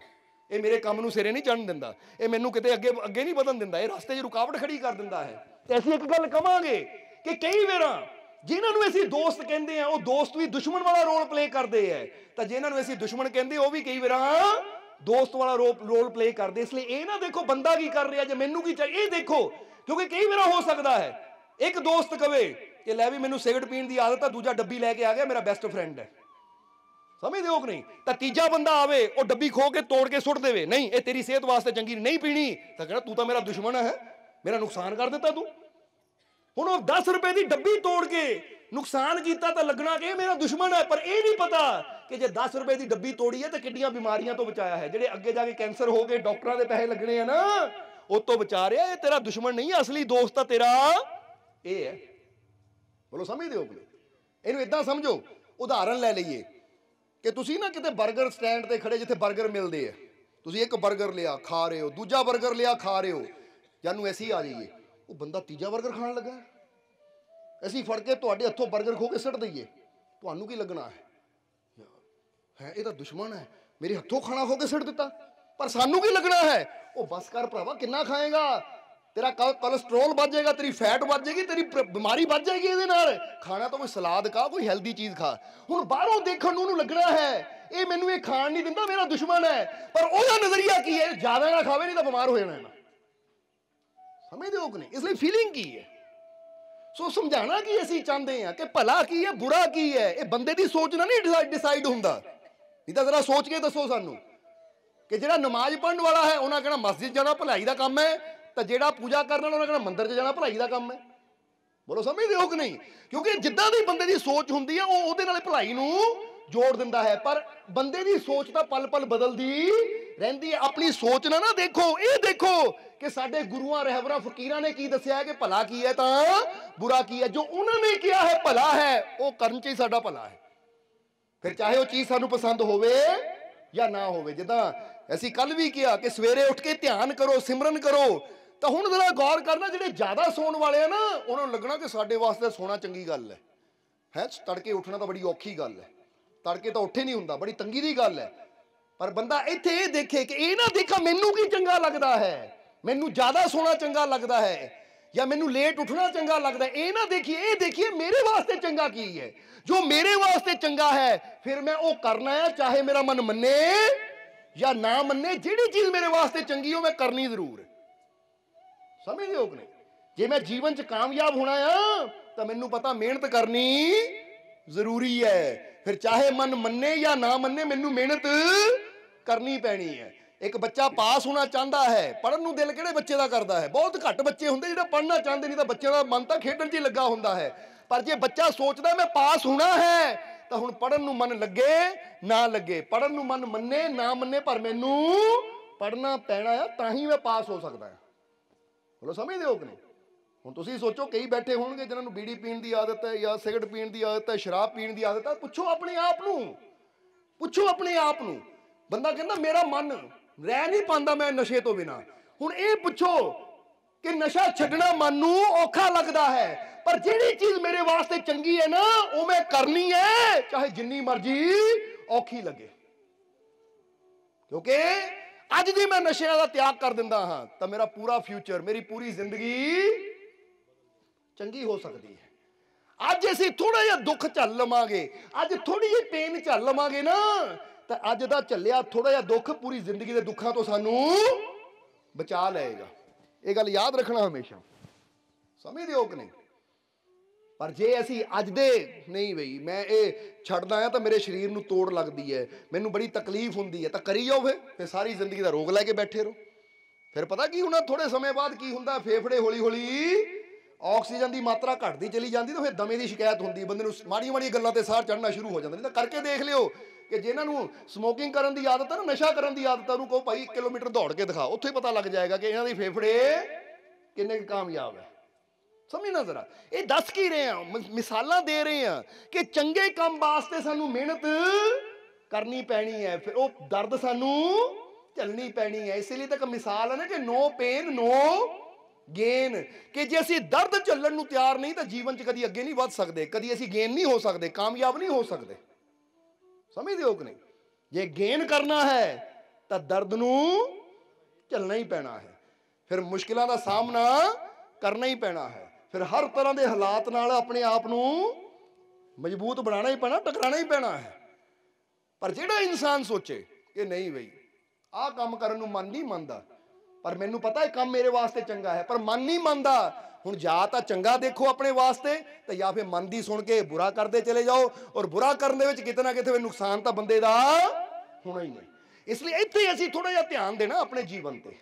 Speaker 1: ਇਹ ਮੇਰੇ ਕੰਮ ਨੂੰ ਸਿਰੇ ਨਹੀਂ ਚੜ੍ਹਨ ਦਿੰਦਾ, ਇਹ ਮੈਨੂੰ ਕਿਤੇ ਅੱਗੇ ਨਹੀਂ ਵਧਣ ਦਿੰਦਾ, ਇਹ ਰਸਤੇ 'ਚ ਰੁਕਾਵਟ ਖੜੀ ਕਰ ਦਿੰਦਾ ਹੈ। ਤੇ ਅਸੀਂ ਇੱਕ ਗੱਲ ਕਵਾਂਗੇ ਕਿ ਕਈ ਵਾਰਾਂ ਜਿਨ੍ਹਾਂ ਨੂੰ ਅਸੀਂ ਦੋਸਤ ਕਹਿੰਦੇ ਆ ਉਹ ਦੋਸਤ ਵੀ ਦੁਸ਼ਮਣ ਵਾਲਾ ਰੋਲ ਪਲੇ ਕਰਦੇ ਹੈ, ਤਾਂ ਜਿਨ੍ਹਾਂ ਨੂੰ ਅਸੀਂ ਦੁਸ਼ਮਣ ਕਹਿੰਦੇ ਉਹ ਵੀ ਕਈ ਵਾਰਾਂ ਦੋਸਤ ਵਾਲਾ ਰੋਲ ਪਲੇ ਕਰਦੇ। ਇਸ ਲਈ ਇਹ ਨਾ ਦੇਖੋ ਬੰਦਾ ਕੀ ਕਰ ਰਿਹਾ, ਜੇ ਮੈਨੂੰ ਕੀ ਚਾਹੀਏ ਇਹ ਦੇਖੋ, ਕਿਉਂਕਿ ਕਈ ਵਾਰ ਹੋ ਸਕਦਾ ਹੈ ਇੱਕ ਦੋਸਤ ਕਵੇ ਕਿ ਲੈ ਵੀ ਮੈਨੂੰ ਸਿਗਰਟ ਪੀਣ ਦੀ ਆਦਤ ਆ, ਦੂਜਾ ਡੱਬੀ ਲੈ ਕੇ ਆ ਗਿਆ, ਮੇਰਾ ਬੈਸਟ ਫਰੈਂਡ ਹੈ। ਸਮਝਦੇ ਹੋ ਕਿ ਨਹੀਂ? ਤਾਂ ਤੀਜਾ ਬੰਦਾ ਆਵੇ, ਉਹ ਡੱਬੀ ਖੋ ਕੇ ਤੋੜ ਕੇ ਸੁੱਟ ਦੇਵੇ, ਨਹੀਂ ਇਹ ਤੇਰੀ ਸਿਹਤ ਵਾਸਤੇ ਚੰਗੀ ਨਹੀਂ ਪੀਣੀ, ਤਾਂ ਕਹਿੰਦਾ ਤੂੰ ਤਾਂ ਮੇਰਾ ਦੁਸ਼ਮਣ ਹੈ, ਮੇਰਾ ਨੁਕਸਾਨ ਕਰ ਦਿੱਤਾ ਤੂੰ। ਹੁਣ ਉਹ 10 ਰੁਪਏ ਦੀ ਡੱਬੀ ਤੋੜ ਕੇ ਨੁਕਸਾਨ ਕੀਤਾ ਤਾਂ ਲੱਗਣਾ ਕਿ ਇਹ ਮੇਰਾ ਦੁਸ਼ਮਣ ਹੈ, ਪਰ ਇਹ ਨਹੀਂ ਪਤਾ ਕਿ ਜੇ 10 ਰੁਪਏ ਦੀ ਡੱਬੀ ਤੋੜੀ ਹੈ ਤਾਂ ਕਿੰਨੀਆਂ ਬਿਮਾਰੀਆਂ ਤੋਂ ਬਚਾਇਆ ਹੈ। ਜਿਹੜੇ ਅੱਗੇ ਜਾ ਕੇ ਕੈਂਸਰ ਹੋ ਕੇ ਡਾਕਟਰਾਂ ਦੇ ਪੈਸੇ ਲੱਗਣੇ ਆ ਨਾ, ਉਹ ਤੋਂ ਬਚਾ ਰਿਹਾ। ਇਹ ਤੇਰਾ ਦੁਸ਼ਮਣ ਨਹੀਂ ਹੈ, ਅਸਲੀ ਦੋਸਤ ਤਾਂ ਤੇਰਾ ਇਹ ਹੈ। ਬੋਲੋ ਸਮਝਦੇ ਹੋ? ਇਹਨੂੰ ਇਦਾਂ ਸਮਝੋ, ਉਦਾਹਰਨ ਲੈ ਲਈਏ ਕਿ ਤੁਸੀਂ ਨਾ ਕਿਤੇ 버ਗਰ ਸਟੈਂਡ ਤੇ ਖੜੇ, ਜਿੱਥੇ 버ਗਰ ਮਿਲਦੇ ਆ, ਤੁਸੀਂ ਇੱਕ 버ਗਰ ਲਿਆ ਖਾ ਰਹੇ ਹੋ, ਦੂਜਾ 버ਗਰ ਲਿਆ ਖਾ ਰਹੇ ਹੋ, ਜਾਨੂੰ ਅਸੀਂ ਆ ਜਾਈਏ ਉਹ ਬੰਦਾ ਤੀਜਾ 버ਗਰ ਖਾਣ ਲੱਗਾ, ਅਸੀਂ ਫੜ ਕੇ ਤੁਹਾਡੇ ਹੱਥੋਂ 버ਗਰ ਖੋ ਕੇ ਸੁੱਟ ਦਈਏ, ਤੁਹਾਨੂੰ ਕੀ ਲੱਗਣਾ ਹੈ ਇਹ ਤਾਂ ਦੁਸ਼ਮਣ ਹੈ, ਮੇਰੇ ਹੱਥੋਂ ਖਾਣਾ ਖੋ ਕੇ ਸੁੱਟ ਦਿੱਤਾ। ਪਰ ਸਾਨੂੰ ਕੀ ਲੱਗਣਾ ਹੈ, ਉਹ ਬਸ ਕਰ ਭਰਾਵਾ, ਕਿੰਨਾ ਖਾਏਗਾ, ਤੇਰਾ ਕੋਲੇਸਟ੍ਰੋਲ ਵੱਧ ਜਾਏਗਾ, ਤੇਰੀ ਫੈਟ ਵੱਧ ਜਾਏਗੀ, ਤੇਰੀ ਬਿਮਾਰੀ ਵੱਧ ਜਾਏਗੀ ਇਹਦੇ ਨਾਲ। ਖਾਣਾ ਤਾਂ ਕੋਈ ਸਲਾਦ ਖਾ, ਕੋਈ ਹੈਲਦੀ ਚੀਜ਼ ਖਾ। ਹੁਣ ਬਾਹਰੋਂ ਦੇਖਣ ਨੂੰ ਉਹਨੂੰ ਲੱਗਣਾ ਹੈ ਇਹ ਮੈਨੂੰ ਇਹ ਖਾਣ ਨਹੀਂ ਦਿੰਦਾ, ਮੇਰਾ ਦੁਸ਼ਮਣ ਹੈ, ਪਰ ਉਹਦਾ ਨਜ਼ਰੀਆ ਕੀ ਹੈ, ਜ਼ਿਆਦਾ ਨਾ ਖਾਵੇ ਨਹੀਂ ਤਾਂ ਬਿਮਾਰ ਹੋ ਜਾਣਾ। ਸਮਝਦੇ ਹੋ ਕਿ ਨਹੀਂ? ਇਸ ਲਈ ਫੀਲਿੰਗ ਕੀ ਹੈ? ਸੋ ਸਮਝਾਣਾ ਕੀ ਅਸੀਂ ਚਾਹੁੰਦੇ ਹਾਂ ਕਿ ਭਲਾ ਕੀ ਹੈ, ਬੁਰਾ ਕੀ ਹੈ, ਇਹ ਬੰਦੇ ਦੀ ਸੋਚ ਨਾਲ ਨਹੀਂ ਡਿਸਾਈਡ ਹੁੰਦਾ। ਨਹੀਂ ਤਾਂ ਜ਼ਰਾ ਸੋਚ ਕੇ ਦੱਸੋ ਸਾਨੂੰ ਕਿ ਜਿਹੜਾ ਨਮਾਜ਼ ਪੜ੍ਹਨ ਵਾਲਾ ਹੈ ਉਹਨਾਂ ਕਹਿਣਾ ਮਸਜਿਦ ਜਾਣਾ ਭਲਾਈ ਦਾ ਕੰਮ ਹੈ, ਤਾਂ ਜਿਹੜਾ ਪੂਜਾ ਕਰਨ ਵਾਲਾ ਉਹਨਾਂ ਕਹਿਣਾ ਮੰਦਿਰ 'ਚ ਜਾਣਾ ਭਲਾਈ ਦਾ ਕੰਮ ਹੈ। ਬੋਲੋ ਸਮਝਦੇ ਹੋ ਕਿ ਨਹੀਂ? ਕਿਉਂਕਿ ਜਿੱਦਾਂ ਦੀ ਬੰਦੇ ਦੀ ਸੋਚ ਹੁੰਦੀ ਹੈ ਉਹ ਉਹਦੇ ਨਾਲ ਭਲਾਈ ਨੂੰ ਜੋੜ ਦਿੰਦਾ ਹੈ, ਪਰ ਬੰਦੇ ਦੀ ਸੋਚ ਤਾਂ ਪਲ ਪਲ ਬਦਲਦੀ ਰਹਿੰਦੀ ਹੈ। ਆਪਣੀ ਸੋਚ ਨਾ ਦੇਖੋ, ਇਹ ਦੇਖੋ ਕਿ ਸਾਡੇ ਗੁਰੂਆਂ, ਰਹਿਬਰਾਂ, ਫਕੀਰਾਂ ਨੇ ਕੀ ਦੱਸਿਆ ਹੈ ਕਿ ਭਲਾ ਕੀ ਹੈ ਤਾਂ ਬੁਰਾ ਕੀ ਹੈ। ਜੋ ਉਹਨਾਂ ਨੇ ਕਿਹਾ ਹੈ ਭਲਾ ਹੈ ਉਹ ਕਰਨ 'ਚ ਹੀ ਸਾਡਾ ਭਲਾ ਹੈ, ਫਿਰ ਚਾਹੇ ਉਹ ਚੀਜ਼ ਸਾਨੂੰ ਪਸੰਦ ਹੋਵੇ ਜਾਂ ਨਾ ਹੋਵੇ। ਜਿੱਦਾਂ ਅਸੀਂ ਕੱਲ ਵੀ ਕਿਹਾ ਕਿ ਸਵੇਰੇ ਉੱਠ ਕੇ ਧਿਆਨ ਕਰੋ, ਸਿਮਰਨ ਕਰੋ, ਤਾਂ ਹੁਣ ਜ਼ਰਾ ਗੌਰ ਕਰਨਾ ਜਿਹੜੇ ਜ਼ਿਆਦਾ ਸੌਣ ਵਾਲੇ ਆ ਨਾ ਉਹਨਾਂ ਨੂੰ ਲੱਗਣਾ ਕਿ ਸਾਡੇ ਵਾਸਤੇ ਸੋਣਾ ਚੰਗੀ ਗੱਲ ਹੈ। ਤੜਕੇ ਉੱਠਣਾ ਤਾਂ ਬੜੀ ਔਖੀ ਗੱਲ ਹੈ, ਤੜਕੇ ਤਾਂ ਉੱਠੇ ਨਹੀਂ ਹੁੰਦਾ, ਬੜੀ ਤੰਗੀ ਦੀ ਗੱਲ ਹੈ। ਪਰ ਬੰਦਾ ਇੱਥੇ ਇਹ ਦੇਖੇ ਕਿ ਇਹ ਨਾ ਦੇਖਾ ਮੈਨੂੰ ਕੀ ਚੰਗਾ ਲੱਗਦਾ ਹੈ, ਮੈਨੂੰ ਜ਼ਿਆਦਾ ਸੋਣਾ ਚੰਗਾ ਲੱਗਦਾ ਹੈ ਜਾਂ ਮੈਨੂੰ ਲੇਟ ਉੱਠਣਾ ਚੰਗਾ ਲੱਗਦਾ, ਇਹ ਨਾ ਦੇਖੀਏ, ਇਹ ਦੇਖੀਏ ਮੇਰੇ ਵਾਸਤੇ ਚੰਗਾ ਕੀ ਹੈ। ਜੋ ਮੇਰੇ ਵਾਸਤੇ ਚੰਗਾ ਹੈ ਫਿਰ ਮੈਂ ਉਹ ਕਰਨਾ ਹੈ, ਚਾਹੇ ਮੇਰਾ ਮਨ ਮੰਨੇ या ना मन्ने, जिहड़ी चीज मेरे वास्ते चंगी हो मैं करनी जरूर है। समझदे हो कि नहीं? जे मैं जीवन च कामयाब होना आ तो मैनू पता मेहनत करनी जरूरी है। फिर चाहे मन मन्ने या ना मन्ने, मैनू मेहनत करनी पैनी है। एक बच्चा पास होना चाहता है, पढ़न नूं दिल किहड़े बच्चे दा करदा है? बहुत घट बच्चे हुंदे जिहड़े पढ़ना चाहते, नहीं तो बच्चों का मन तो खेडण च ही लगा हुंदा है। पर जे बच्चा सोचदा मैं पास होना है तो हुण पढ़न नूं मन लगे ना लगे, पढ़न नूं मन मन्ने ना मन्ने, पर मैनू पढ़ना पैना है, तां ही मैं पास हो सकदा है। बोलो समझदे हो कि नहीं? ਹੁਣ ਤੁਸੀਂ ਸੋਚੋ ਕਈ ਬੈਠੇ ਹੋਣਗੇ ਜਿਨ੍ਹਾਂ ਨੂੰ ਬੀੜੀ ਪੀਣ ਦੀ ਆਦਤ ਹੈ ਜਾਂ ਸਿਗਰਟ ਪੀਣ ਦੀ ਆਦਤ ਹੈ, ਸ਼ਰਾਬ ਪੀਣ ਦੀ ਆਦਤ ਹੈ। ਪੁੱਛੋ ਆਪਣੇ ਆਪ ਨੂੰ, ਪੁੱਛੋ ਆਪਣੇ ਆਪ ਨੂੰ। ਬੰਦਾ ਕਹਿੰਦਾ ਮੇਰਾ ਮਨ ਰਹਿ ਨਹੀਂ ਪਾਉਂਦਾ ਮੈਂ ਨਸ਼ੇ ਤੋਂ ਬਿਨਾਂ। ਹੁਣ ਇਹ ਪੁੱਛੋ ਕਿ ਨਸ਼ਾ ਛੱਡਣਾ ਮਨ ਨੂੰ ਔਖਾ ਲੱਗਦਾ ਹੈ, ਪਰ ਜਿਹੜੀ ਚੀਜ਼ ਮੇਰੇ ਵਾਸਤੇ ਚੰਗੀ ਹੈ ਨਾ ਉਹ ਮੈਂ ਕਰਨੀ ਹੈ, ਚਾਹੇ ਜਿੰਨੀ ਮਰਜ਼ੀ ਔਖੀ ਲੱਗੇ। ਕਿਉਂਕਿ ਅੱਜ ਜੇ ਮੈਂ ਨਸ਼ਿਆਂ ਦਾ ਤਿਆਗ ਕਰ ਦਿੰਦਾ ਹਾਂ ਤਾਂ ਮੇਰਾ ਪੂਰਾ ਫਿਊਚਰ, ਮੇਰੀ ਪੂਰੀ ਜ਼ਿੰਦਗੀ ਚੰਗੀ ਹੋ ਸਕਦੀ ਹੈ। ਅੱਜ ਅਸੀਂ ਥੋੜਾ ਜਿਹਾ ਦੁੱਖ ਝੱਲ ਲਵਾਂਗੇ, ਅੱਜ ਥੋੜੀ ਜਿਹੀ ਪੇਨ ਝੱਲ ਲਵਾਂਗੇ ਨਾ, ਤਾਂ ਅੱਜ ਦਾ ਝੱਲਿਆ ਥੋੜਾ ਜਿਹਾ ਦੁੱਖ ਪੂਰੀ ਜ਼ਿੰਦਗੀ ਦੇ ਦੁੱਖਾਂ ਤੋਂ ਸਾਨੂੰ ਬਚਾ ਲਏਗਾ। ਇਹ ਗੱਲ ਯਾਦ ਰੱਖਣਾ ਹਮੇਸ਼ਾ। ਸਮਝਦੇ ਹੋ ਕਿ ਨਹੀਂ? ਪਰ ਜੇ ਅਸੀਂ ਅੱਜ ਦੇ ਨਹੀਂ ਬਈ ਮੈਂ ਇਹ ਛੱਡਦਾ ਆ ਤਾਂ ਮੇਰੇ ਸਰੀਰ ਨੂੰ ਤੋੜ ਲੱਗਦੀ ਹੈ, ਮੈਨੂੰ ਬੜੀ ਤਕਲੀਫ ਹੁੰਦੀ ਹੈ, ਤਾਂ ਕਰੀ ਜਾਓ। ਫਿਰ ਸਾਰੀ ਜ਼ਿੰਦਗੀ ਦਾ ਰੋਗ ਲੈ ਕੇ ਬੈਠੇ ਰਹੋ। ਫਿਰ ਪਤਾ ਕੀ ਹੋਣਾ, ਥੋੜੇ ਸਮੇਂ ਬਾਅਦ ਕੀ ਹੁੰਦਾ, ਫੇਫੜੇ ਹੌਲੀ ਹੌਲੀ ਆਕਸੀਜਨ ਦੀ ਮਾਤਰਾ ਘਟਦੀ ਚਲੀ ਜਾਂਦੀ, ਤਾਂ ਫਿਰ ਦਮੇ ਦੀ ਸ਼ਿਕਾਇਤ ਹੁੰਦੀ, ਬੰਦੇ ਨੂੰ ਮਾੜੀਆਂ ਮਾੜੀਆਂ ਗੱਲਾਂ ਤੇ ਸਾਹ ਚੜ੍ਹਨਾ ਸ਼ੁਰੂ ਹੋ ਜਾਂਦਾ। ਨਹੀਂ ਤਾਂ ਕਰਕੇ ਦੇਖ ਲਿਓ ਕਿ ਜਿਨ੍ਹਾਂ ਨੂੰ ਸਮੋਕਿੰਗ ਕਰਨ ਦੀ ਆਦਤ ਹੈ ਨਾ, ਨਸ਼ਾ ਕਰਨ ਦੀ ਆਦਤ ਹੈ, ਉਹਨੂੰ ਕਹੋ ਭਾਈ 1 ਕਿਲੋਮੀਟਰ ਦੌੜ ਕੇ ਦਿਖਾ, ਉੱਥੇ ਹੀ ਪਤਾ ਲੱਗ ਜਾਏਗਾ ਕਿ ਇਹਨਾਂ ਦੇ ਫੇਫੜੇ ਕਿੰਨੇ ਕਾਮਯਾਬ ਹੈ। ਸਮਝਣਾ ਜ਼ਰਾ, ਇਹ ਦੱਸ ਕੀ ਰਹੇ ਆ, ਮਿਸਾਲਾਂ ਦੇ ਰਹੇ ਆ ਕਿ ਚੰਗੇ ਕੰਮ ਵਾਸਤੇ ਸਾਨੂੰ ਮਿਹਨਤ ਕਰਨੀ ਪੈਣੀ ਹੈ, ਫਿਰ ਉਹ ਦਰਦ ਸਾਨੂੰ ਝੱਲਣੀ ਪੈਣੀ ਹੈ। ਇਸ ਲਈ ਤਾਂ ਇੱਕ ਮਿਸਾਲ ਹੈ ਨਾ ਕਿ ਨੋ ਪੇਨ ਨੋ ਗੇਨ, ਕਿ ਜੇ ਅਸੀਂ ਦਰਦ ਝੱਲਣ ਨੂੰ ਤਿਆਰ ਨਹੀਂ ਤਾਂ ਜੀਵਨ 'ਚ ਕਦੀ ਅੱਗੇ ਨਹੀਂ ਵੱਧ ਸਕਦੇ, ਕਦੀ ਅਸੀਂ ਗੇਨ ਨਹੀਂ ਹੋ ਸਕਦੇ, ਕਾਮਯਾਬ ਨਹੀਂ ਹੋ ਸਕਦੇ। ਸਮਝਦੇ ਹੋ ਕਿ ਨਹੀਂ? ਜੇ ਗੇਨ ਕਰਨਾ ਹੈ ਤਾਂ ਦਰਦ ਨੂੰ ਝੱਲਣਾ ਹੀ ਪੈਣਾ ਹੈ, ਫਿਰ ਮੁਸ਼ਕਿਲਾਂ ਦਾ ਸਾਹਮਣਾ ਕਰਨਾ ਹੀ ਪੈਣਾ ਹੈ, ਫਿਰ ਹਰ ਤਰ੍ਹਾਂ ਦੇ ਹਾਲਾਤ ਨਾਲ ਆਪਣੇ ਆਪ ਨੂੰ ਮਜ਼ਬੂਤ ਬਣਾਉਣਾ ਹੀ ਪੈਣਾ, ਟਕਰਾਣਾ ਹੀ ਪੈਣਾ ਹੈ। ਪਰ ਜਿਹੜਾ ਇਨਸਾਨ ਸੋਚੇ ਕਿ ਨਹੀਂ ਬਈ ਆਹ ਕੰਮ ਕਰਨ ਨੂੰ ਮਨ ਨਹੀਂ ਮੰਨਦਾ, ਪਰ ਮੈਨੂੰ ਪਤਾ ਇਹ ਕੰਮ ਮੇਰੇ ਵਾਸਤੇ ਚੰਗਾ ਹੈ, ਪਰ ਮਨ ਨਹੀਂ ਮੰਨਦਾ, ਹੁਣ ਜਾਂ ਤਾਂ ਚੰਗਾ ਦੇਖੋ ਆਪਣੇ ਵਾਸਤੇ ਤੇ ਜਾਂ ਫਿਰ ਮਨ ਦੀ ਸੁਣ ਕੇ ਬੁਰਾ ਕਰਦੇ ਚਲੇ ਜਾਓ, ਔਰ ਬੁਰਾ ਕਰਨ ਦੇ ਵਿੱਚ ਕਿਤੇ ਨਾ ਕਿਤੇ ਨੁਕਸਾਨ ਤਾਂ ਬੰਦੇ ਦਾ ਹੋਣਾ ਹੀ ਨਹੀਂ। ਇਸ ਲਈ ਇੱਥੇ ਅਸੀਂ ਥੋੜਾ ਜਿਹਾ ਧਿਆਨ ਦੇਣਾ ਆਪਣੇ ਜੀਵਨ ਤੇ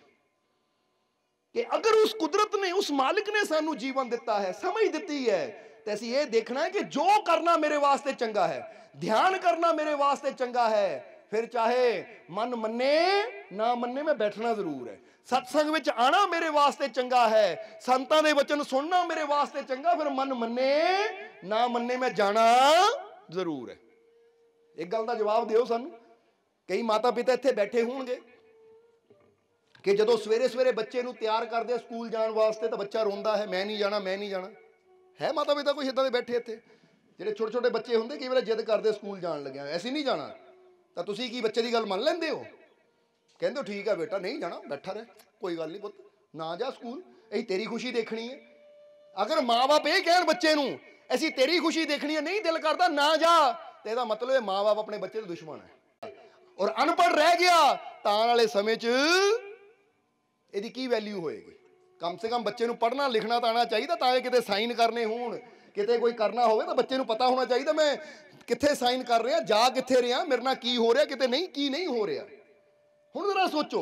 Speaker 1: ਕਿ ਅਗਰ ਉਸ ਕੁਦਰਤ ਨੇ, ਉਸ ਮਾਲਿਕ ਨੇ ਸਾਨੂੰ ਜੀਵਨ ਦਿੱਤਾ ਹੈ, ਸਮਝ ਦਿੱਤੀ ਹੈ, ਤੇ ਅਸੀਂ ਇਹ ਦੇਖਣਾ ਹੈ ਕਿ ਜੋ ਕਰਨਾ ਮੇਰੇ ਵਾਸਤੇ ਚੰਗਾ ਹੈ, ध्यान करना मेरे वास्ते चंगा है, फिर चाहे मन मन्ने ना मन्ने मैं बैठना जरूर है। सत्संग विच आना मेरे वास्ते चंगा है, संतां दे वचन सुनना मेरे वास्ते चंगा, फिर मन मन्ने ना मन्ने मैं जाना जरूर है। एक गल दा जवाब दिओ सानू। कई माता पिता इत्थे बैठे होणगे कि जदों सवेरे सवेरे बच्चे नूं तैयार करदे स्कूल जाण वास्ते तो बच्चा रोंदा है, मैं नहीं जाना मैं नहीं जाना। है माता पिता कोई इदां दे बैठे इत्थे ਜਿਹੜੇ ਛੋਟੇ ਛੋਟੇ ਬੱਚੇ ਹੁੰਦੇ ਕਈ ਵਾਰ ਜਿੱਦ ਕਰਦੇ ਸਕੂਲ ਜਾਣ ਲੱਗਿਆ ਅਸੀਂ ਨਹੀਂ ਜਾਣਾ, ਤਾਂ ਤੁਸੀਂ ਕੀ ਬੱਚੇ ਦੀ ਗੱਲ ਮੰਨ ਲੈਂਦੇ ਹੋ? ਕਹਿੰਦੇ ਹੋ ਠੀਕ ਹੈ ਬੇਟਾ ਨਹੀਂ ਜਾਣਾ, ਬੈਠਾ ਰਹਿ, ਕੋਈ ਗੱਲ ਨਹੀਂ ਪੁੱਤ ਨਾ ਜਾ ਸਕੂਲ, ਅਸੀਂ ਤੇਰੀ ਖੁਸ਼ੀ ਦੇਖਣੀ ਹੈ। ਅਗਰ ਮਾਂ-ਬਾਪ ਇਹ ਕਹਿਣ ਬੱਚੇ ਨੂੰ ਅਸੀਂ ਤੇਰੀ ਖੁਸ਼ੀ ਦੇਖਣੀ ਹੈ, ਨਹੀਂ ਦਿਲ ਕਰਦਾ ਨਾ ਜਾ, ਤੇ ਇਹਦਾ ਮਤਲਬ ਇਹ ਮਾਂ-ਬਾਪ ਆਪਣੇ ਬੱਚੇ ਦੇ ਦੁਸ਼ਮਣ ਹੈ। ਔਰ ਅਨਪੜ੍ਹ ਰਹਿ ਗਿਆ ਤਾਂ ਆਉਣ ਵਾਲੇ ਸਮੇਂ 'ਚ ਇਹਦੀ ਕੀ ਵੈਲਿਊ ਹੋਏਗੀ? ਕਮ ਸੇ ਕਮ ਬੱਚੇ ਨੂੰ ਪੜ੍ਹਨਾ ਲਿਖਣਾ ਤਾਂ ਆਉਣਾ ਚਾਹੀਦਾ, ਤਾਂ ਇਹ ਕਿਤੇ ਸਾਈਨ ਕਰਨੇ ਹੋਣ, ਕਿਤੇ ਕੋਈ ਕਰਨਾ ਹੋਵੇ ਤਾਂ ਬੱਚੇ ਨੂੰ ਪਤਾ ਹੋਣਾ ਚਾਹੀਦਾ ਮੈਂ ਕਿੱਥੇ ਸਾਈਨ ਕਰ ਰਿਹਾ, ਜਾ ਕਿੱਥੇ ਰਿਹਾ, ਮੇਰੇ ਨਾਲ ਕੀ ਹੋ ਰਿਹਾ, ਕਿਤੇ ਨਹੀਂ ਕੀ ਨਹੀਂ ਹੋ ਰਿਹਾ। ਹੁਣ ਜ਼ਰਾ ਸੋਚੋ,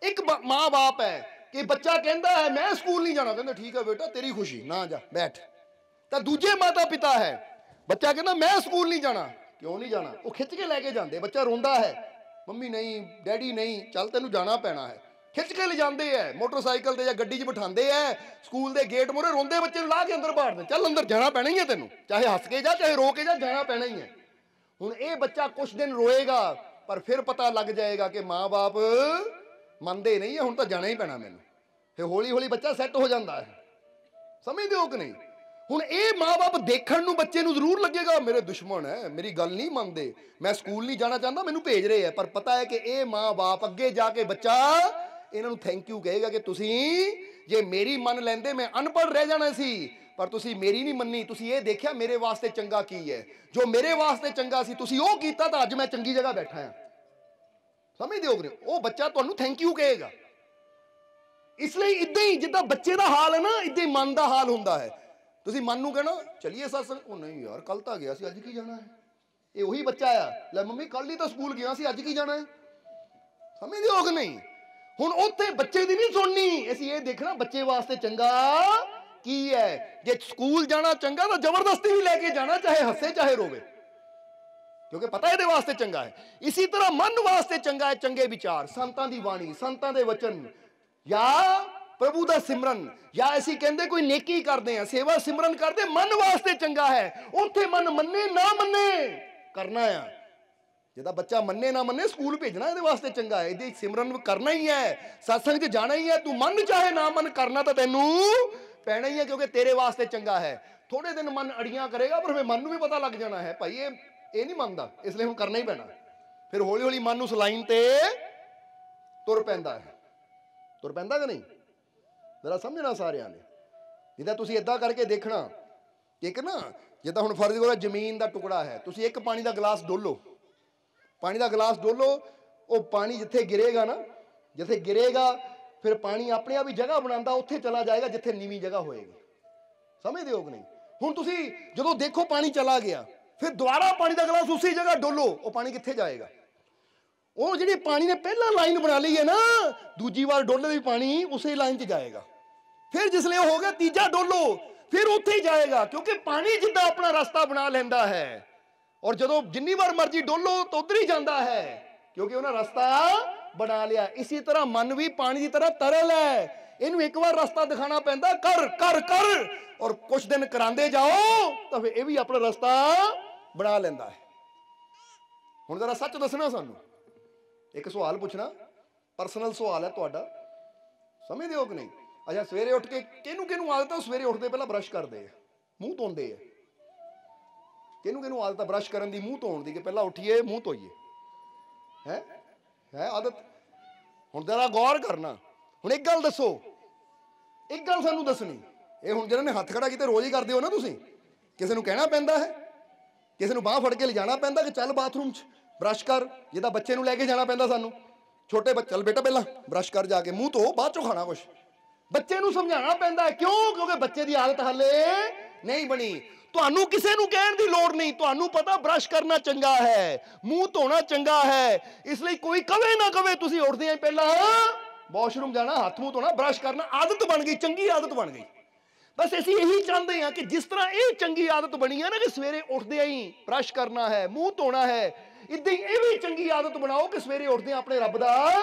Speaker 1: ਇੱਕ ਮਾਂ ਬਾਪ ਹੈ ਕਿ ਬੱਚਾ ਕਹਿੰਦਾ ਹੈ ਮੈਂ ਸਕੂਲ ਨਹੀਂ ਜਾਣਾ, ਕਹਿੰਦੇ ਠੀਕ ਹੈ ਬੇਟਾ ਤੇਰੀ ਖੁਸ਼ੀ ਨਾ ਜਾ ਬੈਠ। ਤਾਂ ਦੂਜੇ ਮਾਤਾ ਪਿਤਾ ਹੈ, ਬੱਚਾ ਕਹਿੰਦਾ ਮੈਂ ਸਕੂਲ ਨਹੀਂ ਜਾਣਾ, ਕਿਉਂ ਨਹੀਂ ਜਾਣਾ? ਉਹ ਖਿੱਚ ਕੇ ਲੈ ਕੇ ਜਾਂਦੇ, ਬੱਚਾ ਰੋਂਦਾ ਹੈ ਮੰਮੀ ਨਹੀਂ ਡੈਡੀ ਨਹੀਂ, ਚੱਲ ਤੈਨੂੰ ਜਾਣਾ ਪੈਣਾ ਹੈ, ਖਿੱਚ ਕੇ ਲਿਜਾਂਦੇ ਹੈ ਮੋਟਰਸਾਈਕਲ ਤੇ ਜਾਂ ਗੱਡੀ 'ਚ ਬਿਠਾਉਂਦੇ ਹੈ, ਸਕੂਲ ਦੇ ਗੇਟ ਮੂਹਰੇ ਰੋਂਦੇ ਬੱਚੇ ਨੂੰ ਲਾ ਕੇ ਅੰਦਰ ਬਾੜਦੇ, ਚੱਲ ਅੰਦਰ ਜਾਣਾ ਪੈਣਾ ਹੀ ਹੈ ਤੈਨੂੰ, ਚਾਹੇ ਹੱਸ ਕੇ ਜਾ ਚਾਹੇ ਰੋ ਕੇ ਜਾ, ਜਾਣਾ ਪੈਣਾ ਹੀ ਹੈ। ਹੁਣ ਇਹ ਬੱਚਾ ਕੁਛ ਦਿਨ ਰੋਏਗਾ ਪਰ ਫਿਰ ਪਤਾ ਲੱਗ ਜਾਏਗਾ ਕਿ ਮਾਂ ਬਾਪ ਮੰਨਦੇ ਨਹੀਂ ਹੈ, ਹੁਣ ਤਾਂ ਜਾਣਾ ਹੀ ਪੈਣਾ ਮੈਨੂੰ, ਫਿਰ ਹੌਲੀ ਹੌਲੀ ਬੱਚਾ ਸੈੱਟ ਹੋ ਜਾਂਦਾ ਹੈ। ਸਮਝਦੇ ਹੋ ਕਿ ਨਹੀਂ? ਹੁਣ ਇਹ ਮਾਂ ਬਾਪ ਦੇਖਣ ਨੂੰ ਬੱਚੇ ਨੂੰ ਜ਼ਰੂਰ ਲੱਗੇਗਾ ਮੇਰੇ ਦੁਸ਼ਮਣ ਹੈ, ਮੇਰੀ ਗੱਲ ਨਹੀਂ ਮੰਨਦੇ, ਮੈਂ ਸਕੂਲ ਨਹੀਂ ਜਾਣਾ ਚਾਹੁੰਦਾ ਮੈਨੂੰ ਭੇਜ ਰਹੇ ਹੈ, ਪਰ ਪਤਾ ਹੈ ਕਿ ਇਹ ਮਾਂ ਬਾਪ ਅੱਗੇ ਜਾ ਕੇ ਬੱਚਾ ਇਹਨਾਂ ਨੂੰ ਥੈਂਕ ਯੂ ਕਹੇਗਾ ਕਿ ਤੁਸੀਂ ਜੇ ਮੇਰੀ ਮੰਨ ਲੈਂਦੇ ਮੈਂ ਅਨਪੜ੍ਹ ਰਹਿ ਜਾਣਾ ਸੀ, ਪਰ ਤੁਸੀਂ ਮੇਰੀ ਨਹੀਂ ਮੰਨੀ, ਤੁਸੀਂ ਇਹ ਦੇਖਿਆ ਮੇਰੇ ਵਾਸਤੇ ਚੰਗਾ ਕੀ ਹੈ, ਜੋ ਮੇਰੇ ਵਾਸਤੇ ਚੰਗਾ ਸੀ ਤੁਸੀਂ ਉਹ ਕੀਤਾ, ਤਾਂ ਅੱਜ ਮੈਂ ਚੰਗੀ ਜਗ੍ਹਾ ਬੈਠਾ ਹਾਂ। ਸਮਝਦੇ ਹੋ ਕਿ ਨਹੀਂ? ਉਹ ਬੱਚਾ ਤੁਹਾਨੂੰ ਥੈਂਕ ਯੂ ਕਹੇਗਾ। ਇਸ ਲਈ ਇਦਾਂ ਹੀ ਜਿੱਦਾਂ ਬੱਚੇ ਦਾ ਹਾਲ ਹੈ ਨਾ, ਇਦਾਂ ਹੀ ਮਨ ਦਾ ਹਾਲ ਹੁੰਦਾ ਹੈ। ਤੁਸੀਂ ਮਨ ਨੂੰ ਕਹਿਣਾ ਚਲੀਏ ਸਤਸੰਗ, ਉਹ ਨਹੀਂ ਯਾਰ ਕੱਲ ਤਾਂ ਗਿਆ ਸੀ, ਅੱਜ ਕੀ ਜਾਣਾ ਹੈ। ਇਹ ਉਹੀ ਬੱਚਾ ਆ, ਲੈ ਮੰਮੀ ਕੱਲ ਹੀ ਤਾਂ ਸਕੂਲ ਗਿਆ ਸੀ, ਅੱਜ ਕੀ ਜਾਣਾ ਹੈ। ਸਮਝਦੇ ਹੋ ਕਿ ਨਹੀਂ? ਹੁਣ ਉੱਥੇ ਬੱਚੇ ਦੀ ਨਹੀਂ ਸੁਣਨੀ, ਅਸੀਂ ਇਹ ਦੇਖਣਾ ਬੱਚੇ ਵਾਸਤੇ ਚੰਗਾ ਕੀ ਹੈ। ਜੇ ਸਕੂਲ ਜਾਣਾ ਚੰਗਾ ਤਾਂ ਜ਼ਬਰਦਸਤੀ ਵੀ ਲੈ ਕੇ ਜਾਣਾ, ਚਾਹੇ ਹੱਸੇ ਚਾਹੇ ਰੋਵੇ, ਕਿਉਂਕਿ ਪਤਾ ਇਹਦੇ ਵਾਸਤੇ ਚੰਗਾ ਹੈ। ਇਸੇ ਤਰ੍ਹਾਂ ਮਨ ਵਾਸਤੇ ਚੰਗਾ ਹੈ ਚੰਗੇ ਵਿਚਾਰ, ਸੰਤਾਂ ਦੀ ਬਾਣੀ, ਸੰਤਾਂ ਦੇ ਵਚਨ, ਜਾਂ ਪ੍ਰਭੂ ਦਾ ਸਿਮਰਨ, ਜਾਂ ਅਸੀਂ ਕਹਿੰਦੇ ਕੋਈ ਨੇਕੀ ਕਰਦੇ ਆ, ਸੇਵਾ ਸਿਮਰਨ ਕਰਦੇ, ਮਨ ਵਾਸਤੇ ਚੰਗਾ ਹੈ। ਉੱਥੇ ਮਨ ਮੰਨੇ ਨਾ ਮੰਨੇ ਕਰਨਾ ਆ। ਜਿਹਦਾ ਬੱਚਾ ਮੰਨੇ ਨਾ ਮੰਨੇ ਸਕੂਲ ਭੇਜਣਾ ਇਹਦੇ ਵਾਸਤੇ ਚੰਗਾ ਹੈ। ਇਹਦੇ ਸਿਮਰਨ ਕਰਨਾ ਹੀ ਹੈ, ਸਤਸੰਗ 'ਚ ਜਾਣਾ ਹੀ ਹੈ। ਤੂੰ ਮੰਨ ਚਾਹੇ ਨਾ ਮੰਨ, ਕਰਨਾ ਤਾਂ ਤੈਨੂੰ ਪੈਣਾ ਹੀ ਹੈ, ਕਿਉਂਕਿ ਤੇਰੇ ਵਾਸਤੇ ਚੰਗਾ ਹੈ। ਥੋੜੇ ਦਿਨ ਮਨ ਅੜੀਆਂ ਕਰੇਗਾ, ਪਰ ਫਿਰ ਮਨ ਨੂੰ ਵੀ ਪਤਾ ਲੱਗ ਜਾਣਾ ਹੈ ਭਾਈ ਇਹ ਨਹੀਂ ਮੰਨਦਾ, ਇਸ ਲਈ ਹੁਣ ਕਰਨਾ ਹੀ ਪੈਣਾ। ਫਿਰ ਹੌਲੀ ਹੌਲੀ ਮਨ ਉਸ ਲਾਈਨ ਤੇ ਤੁਰ ਪੈਂਦਾ ਹੈ। ਤੁਰ ਪੈਂਦਾ ਕਿ ਨਹੀਂ? ਜ਼ਰਾ ਸਮਝਣਾ ਸਾਰਿਆਂ ਨੇ। ਜਿੱਦਾਂ ਤੁਸੀਂ ਏਦਾਂ ਕਰਕੇ ਦੇਖਣਾ, ਇੱਕ ਨਾ ਜਿੱਦਾਂ ਹੁਣ ਫਰਜ਼ ਕਰੋ ਜ਼ਮੀਨ ਦਾ ਟੁਕੜਾ ਹੈ, ਤੁਸੀਂ ਇੱਕ ਪਾਣੀ ਦਾ ਗਲਾਸ ਡੋਲੋ, ਪਾਣੀ ਦਾ ਗਲਾਸ ਡੋਲੋ, ਉਹ ਪਾਣੀ ਜਿੱਥੇ ਗਿਰੇਗਾ ਨਾ, ਜਿੱਥੇ ਗਿਰੇਗਾ ਫਿਰ ਪਾਣੀ ਆਪਣੇ ਆਪ ਹੀ ਜਗ੍ਹਾ ਬਣਾਉਂਦਾ, ਉੱਥੇ ਚਲਾ ਜਾਏਗਾ ਜਿੱਥੇ ਨੀਵੀਂ ਜਗ੍ਹਾ ਹੋਏਗੀ। ਸਮਝਦੇ ਹੋ ਕਿ ਨਹੀਂ? ਹੁਣ ਤੁਸੀਂ ਜਦੋਂ ਦੇਖੋ ਪਾਣੀ ਚਲਾ ਗਿਆ, ਫਿਰ ਦੁਬਾਰਾ ਪਾਣੀ ਦਾ ਗਲਾਸ ਉਸੇ ਜਗ੍ਹਾ ਡੋਲੋ, ਉਹ ਪਾਣੀ ਕਿੱਥੇ ਜਾਏਗਾ? ਉਹ ਜਿਹੜੀ ਪਾਣੀ ਨੇ ਪਹਿਲਾਂ ਲਾਈਨ ਬਣਾ ਲਈ ਹੈ ਨਾ, ਦੂਜੀ ਵਾਰ ਡੋਲੇ ਵੀ ਪਾਣੀ ਉਸੇ ਲਾਈਨ 'ਚ ਜਾਏਗਾ। ਫਿਰ ਜਿਸਲੇ ਉਹ ਹੋ ਗਿਆ ਤੀਜਾ ਡੋਲੋ, ਫਿਰ ਉੱਥੇ ਹੀ ਜਾਏਗਾ, ਕਿਉਂਕਿ ਪਾਣੀ ਜਿੱਦਾਂ ਆਪਣਾ ਰਸਤਾ ਬਣਾ ਲੈਂਦਾ ਹੈ। ਔਰ ਜਦੋਂ ਜਿੰਨੀ ਵਾਰ ਮਰਜ਼ੀ ਡੋਲੋ ਤਾਂ ਉਧਰ ਹੀ ਜਾਂਦਾ ਹੈ, ਕਿਉਂਕਿ ਉਹਨਾਂ ਰਸਤਾ ਬਣਾ ਲਿਆ। ਇਸੇ ਤਰ੍ਹਾਂ ਮਨ ਵੀ ਪਾਣੀ ਦੀ ਤਰ੍ਹਾਂ ਤਰਲ ਹੈ, ਇਹਨੂੰ ਇੱਕ ਵਾਰ ਰਸਤਾ ਦਿਖਾਣਾ ਪੈਂਦਾ, ਕਰ ਕਰ ਕਰ, ਔਰ ਕੁਝ ਦਿਨ ਕਰਾਂਦੇ ਜਾਓ ਤਾਂ ਫਿਰ ਇਹ ਵੀ ਆਪਣਾ ਰਸਤਾ ਬਣਾ ਲੈਂਦਾ ਹੈ। ਹੁਣ ਜ਼ਰਾ ਸੱਚ ਦੱਸਣਾ ਸਾਨੂੰ, ਇੱਕ ਸਵਾਲ ਪੁੱਛਣਾ, ਪਰਸਨਲ ਸਵਾਲ ਹੈ ਤੁਹਾਡਾ, ਸਮਝਦੇ ਹੋ ਕਿ ਨਹੀਂ? ਅੱਛਾ, ਸਵੇਰੇ ਉੱਠ ਕੇ ਕਿਹਨੂੰ ਆਦਤ ਹੈ ਸਵੇਰੇ ਉੱਠਦੇ ਪਹਿਲਾਂ ਬਰਸ਼ ਕਰਦੇ ਆ, ਮੂੰਹ ਧੋਂਦੇ ਆ? ਕਿਹਨੂੰ ਆਦਤ ਹੈ ਬਰਸ਼ ਕਰਨ ਦੀ, ਮੂੰਹ ਧੋਣ ਦੀ, ਕਿ ਪਹਿਲਾਂ ਉੱਠੀਏ ਮੂੰਹ ਧੋਈਏ? ਹੈ ਆਦਤ? ਹੁਣ ਜ਼ਰਾ ਗੌਰ ਕਰਨਾ। ਹੁਣ ਇੱਕ ਗੱਲ ਦੱਸੋ, ਇੱਕ ਗੱਲ ਸਾਨੂੰ ਦੱਸਣੀ, ਇਹ ਹੁਣ ਜਿਹਨਾਂ ਨੇ ਹੱਥ ਖੜਾ ਕੀਤੇ ਰੋਜ਼ ਹੀ ਕਰਦੇ ਹੋ ਨਾ ਤੁਸੀਂ, ਕਿਸੇ ਨੂੰ ਕਹਿਣਾ ਪੈਂਦਾ ਹੈ, ਕਿਸੇ ਨੂੰ ਬਾਂਹ ਫੜ ਕੇ ਲਿਜਾਣਾ ਪੈਂਦਾ ਕਿ ਚੱਲ ਬਾਥਰੂਮ 'ਚ ਬਰਸ਼ ਕਰ, ਜਿੱਦਾਂ ਬੱਚੇ ਨੂੰ ਲੈ ਕੇ ਜਾਣਾ ਪੈਂਦਾ ਸਾਨੂੰ, ਛੋਟੇ ਬੱਚੇ, ਚੱਲ ਬੇਟਾ ਪਹਿਲਾਂ ਬਰਸ਼ ਕਰ, ਜਾ ਕੇ ਮੂੰਹ ਧੋ, ਬਾਅਦ ਚੋਂ ਖਾਣਾ ਕੁਛ। ਬੱਚੇ ਨੂੰ ਸਮਝਾਉਣਾ ਪੈਂਦਾ, ਕਿਉਂ? ਕਿਉਂਕਿ ਬੱਚੇ ਦੀ ਆਦਤ ਹਾਲੇ ਨਹੀਂ ਬਣੀ। ਤੁਹਾਨੂੰ ਕਿਸੇ ਨੂੰ ਕਹਿਣ ਦੀ ਲੋੜ ਨਹੀਂ, ਤੁਹਾਨੂੰ ਪਤਾ ਬਰਸ਼ ਕਰਨਾ ਚੰਗਾ ਹੈ, ਮੂੰਹ ਧੋਣਾ ਚੰਗਾ ਹੈ। ਇਸ ਲਈ ਕੋਈ ਕਵੇ ਨਾ ਕਵੇ, ਤੁਸੀਂ ਉੱਠਦੇ ਆ ਪਹਿਲਾਂ ਵਾਸ਼ਰੂਮ ਜਾਣਾ, ਹੱਥ ਮੂੰਹ ਧੋਣਾ, ਬਰਸ਼ ਕਰਨਾ, ਆਦਤ ਬਣ ਗਈ, ਚੰਗੀ ਆਦਤ ਬਣ ਗਈ। ਬਸ ਅਸੀਂ ਇਹੀ ਚਾਹੁੰਦੇ ਹਾਂ ਕਿ ਜਿਸ ਤਰ੍ਹਾਂ ਇਹ ਚੰਗੀ ਆਦਤ ਬਣੀ ਹੈ ਨਾ ਕਿ ਸਵੇਰੇ ਉੱਠਦੇ ਹੀ ਬਰਸ਼ ਕਰਨਾ ਹੈ, ਮੂੰਹ ਧੋਣਾ ਹੈ, ਇੱਦਾਂ ਹੀ ਇਹ ਵੀ ਚੰਗੀ ਆਦਤ ਬਣਾਓ ਕਿ ਸਵੇਰੇ ਉੱਠਦੇ ਆਪਣੇ ਰੱਬ ਦਾ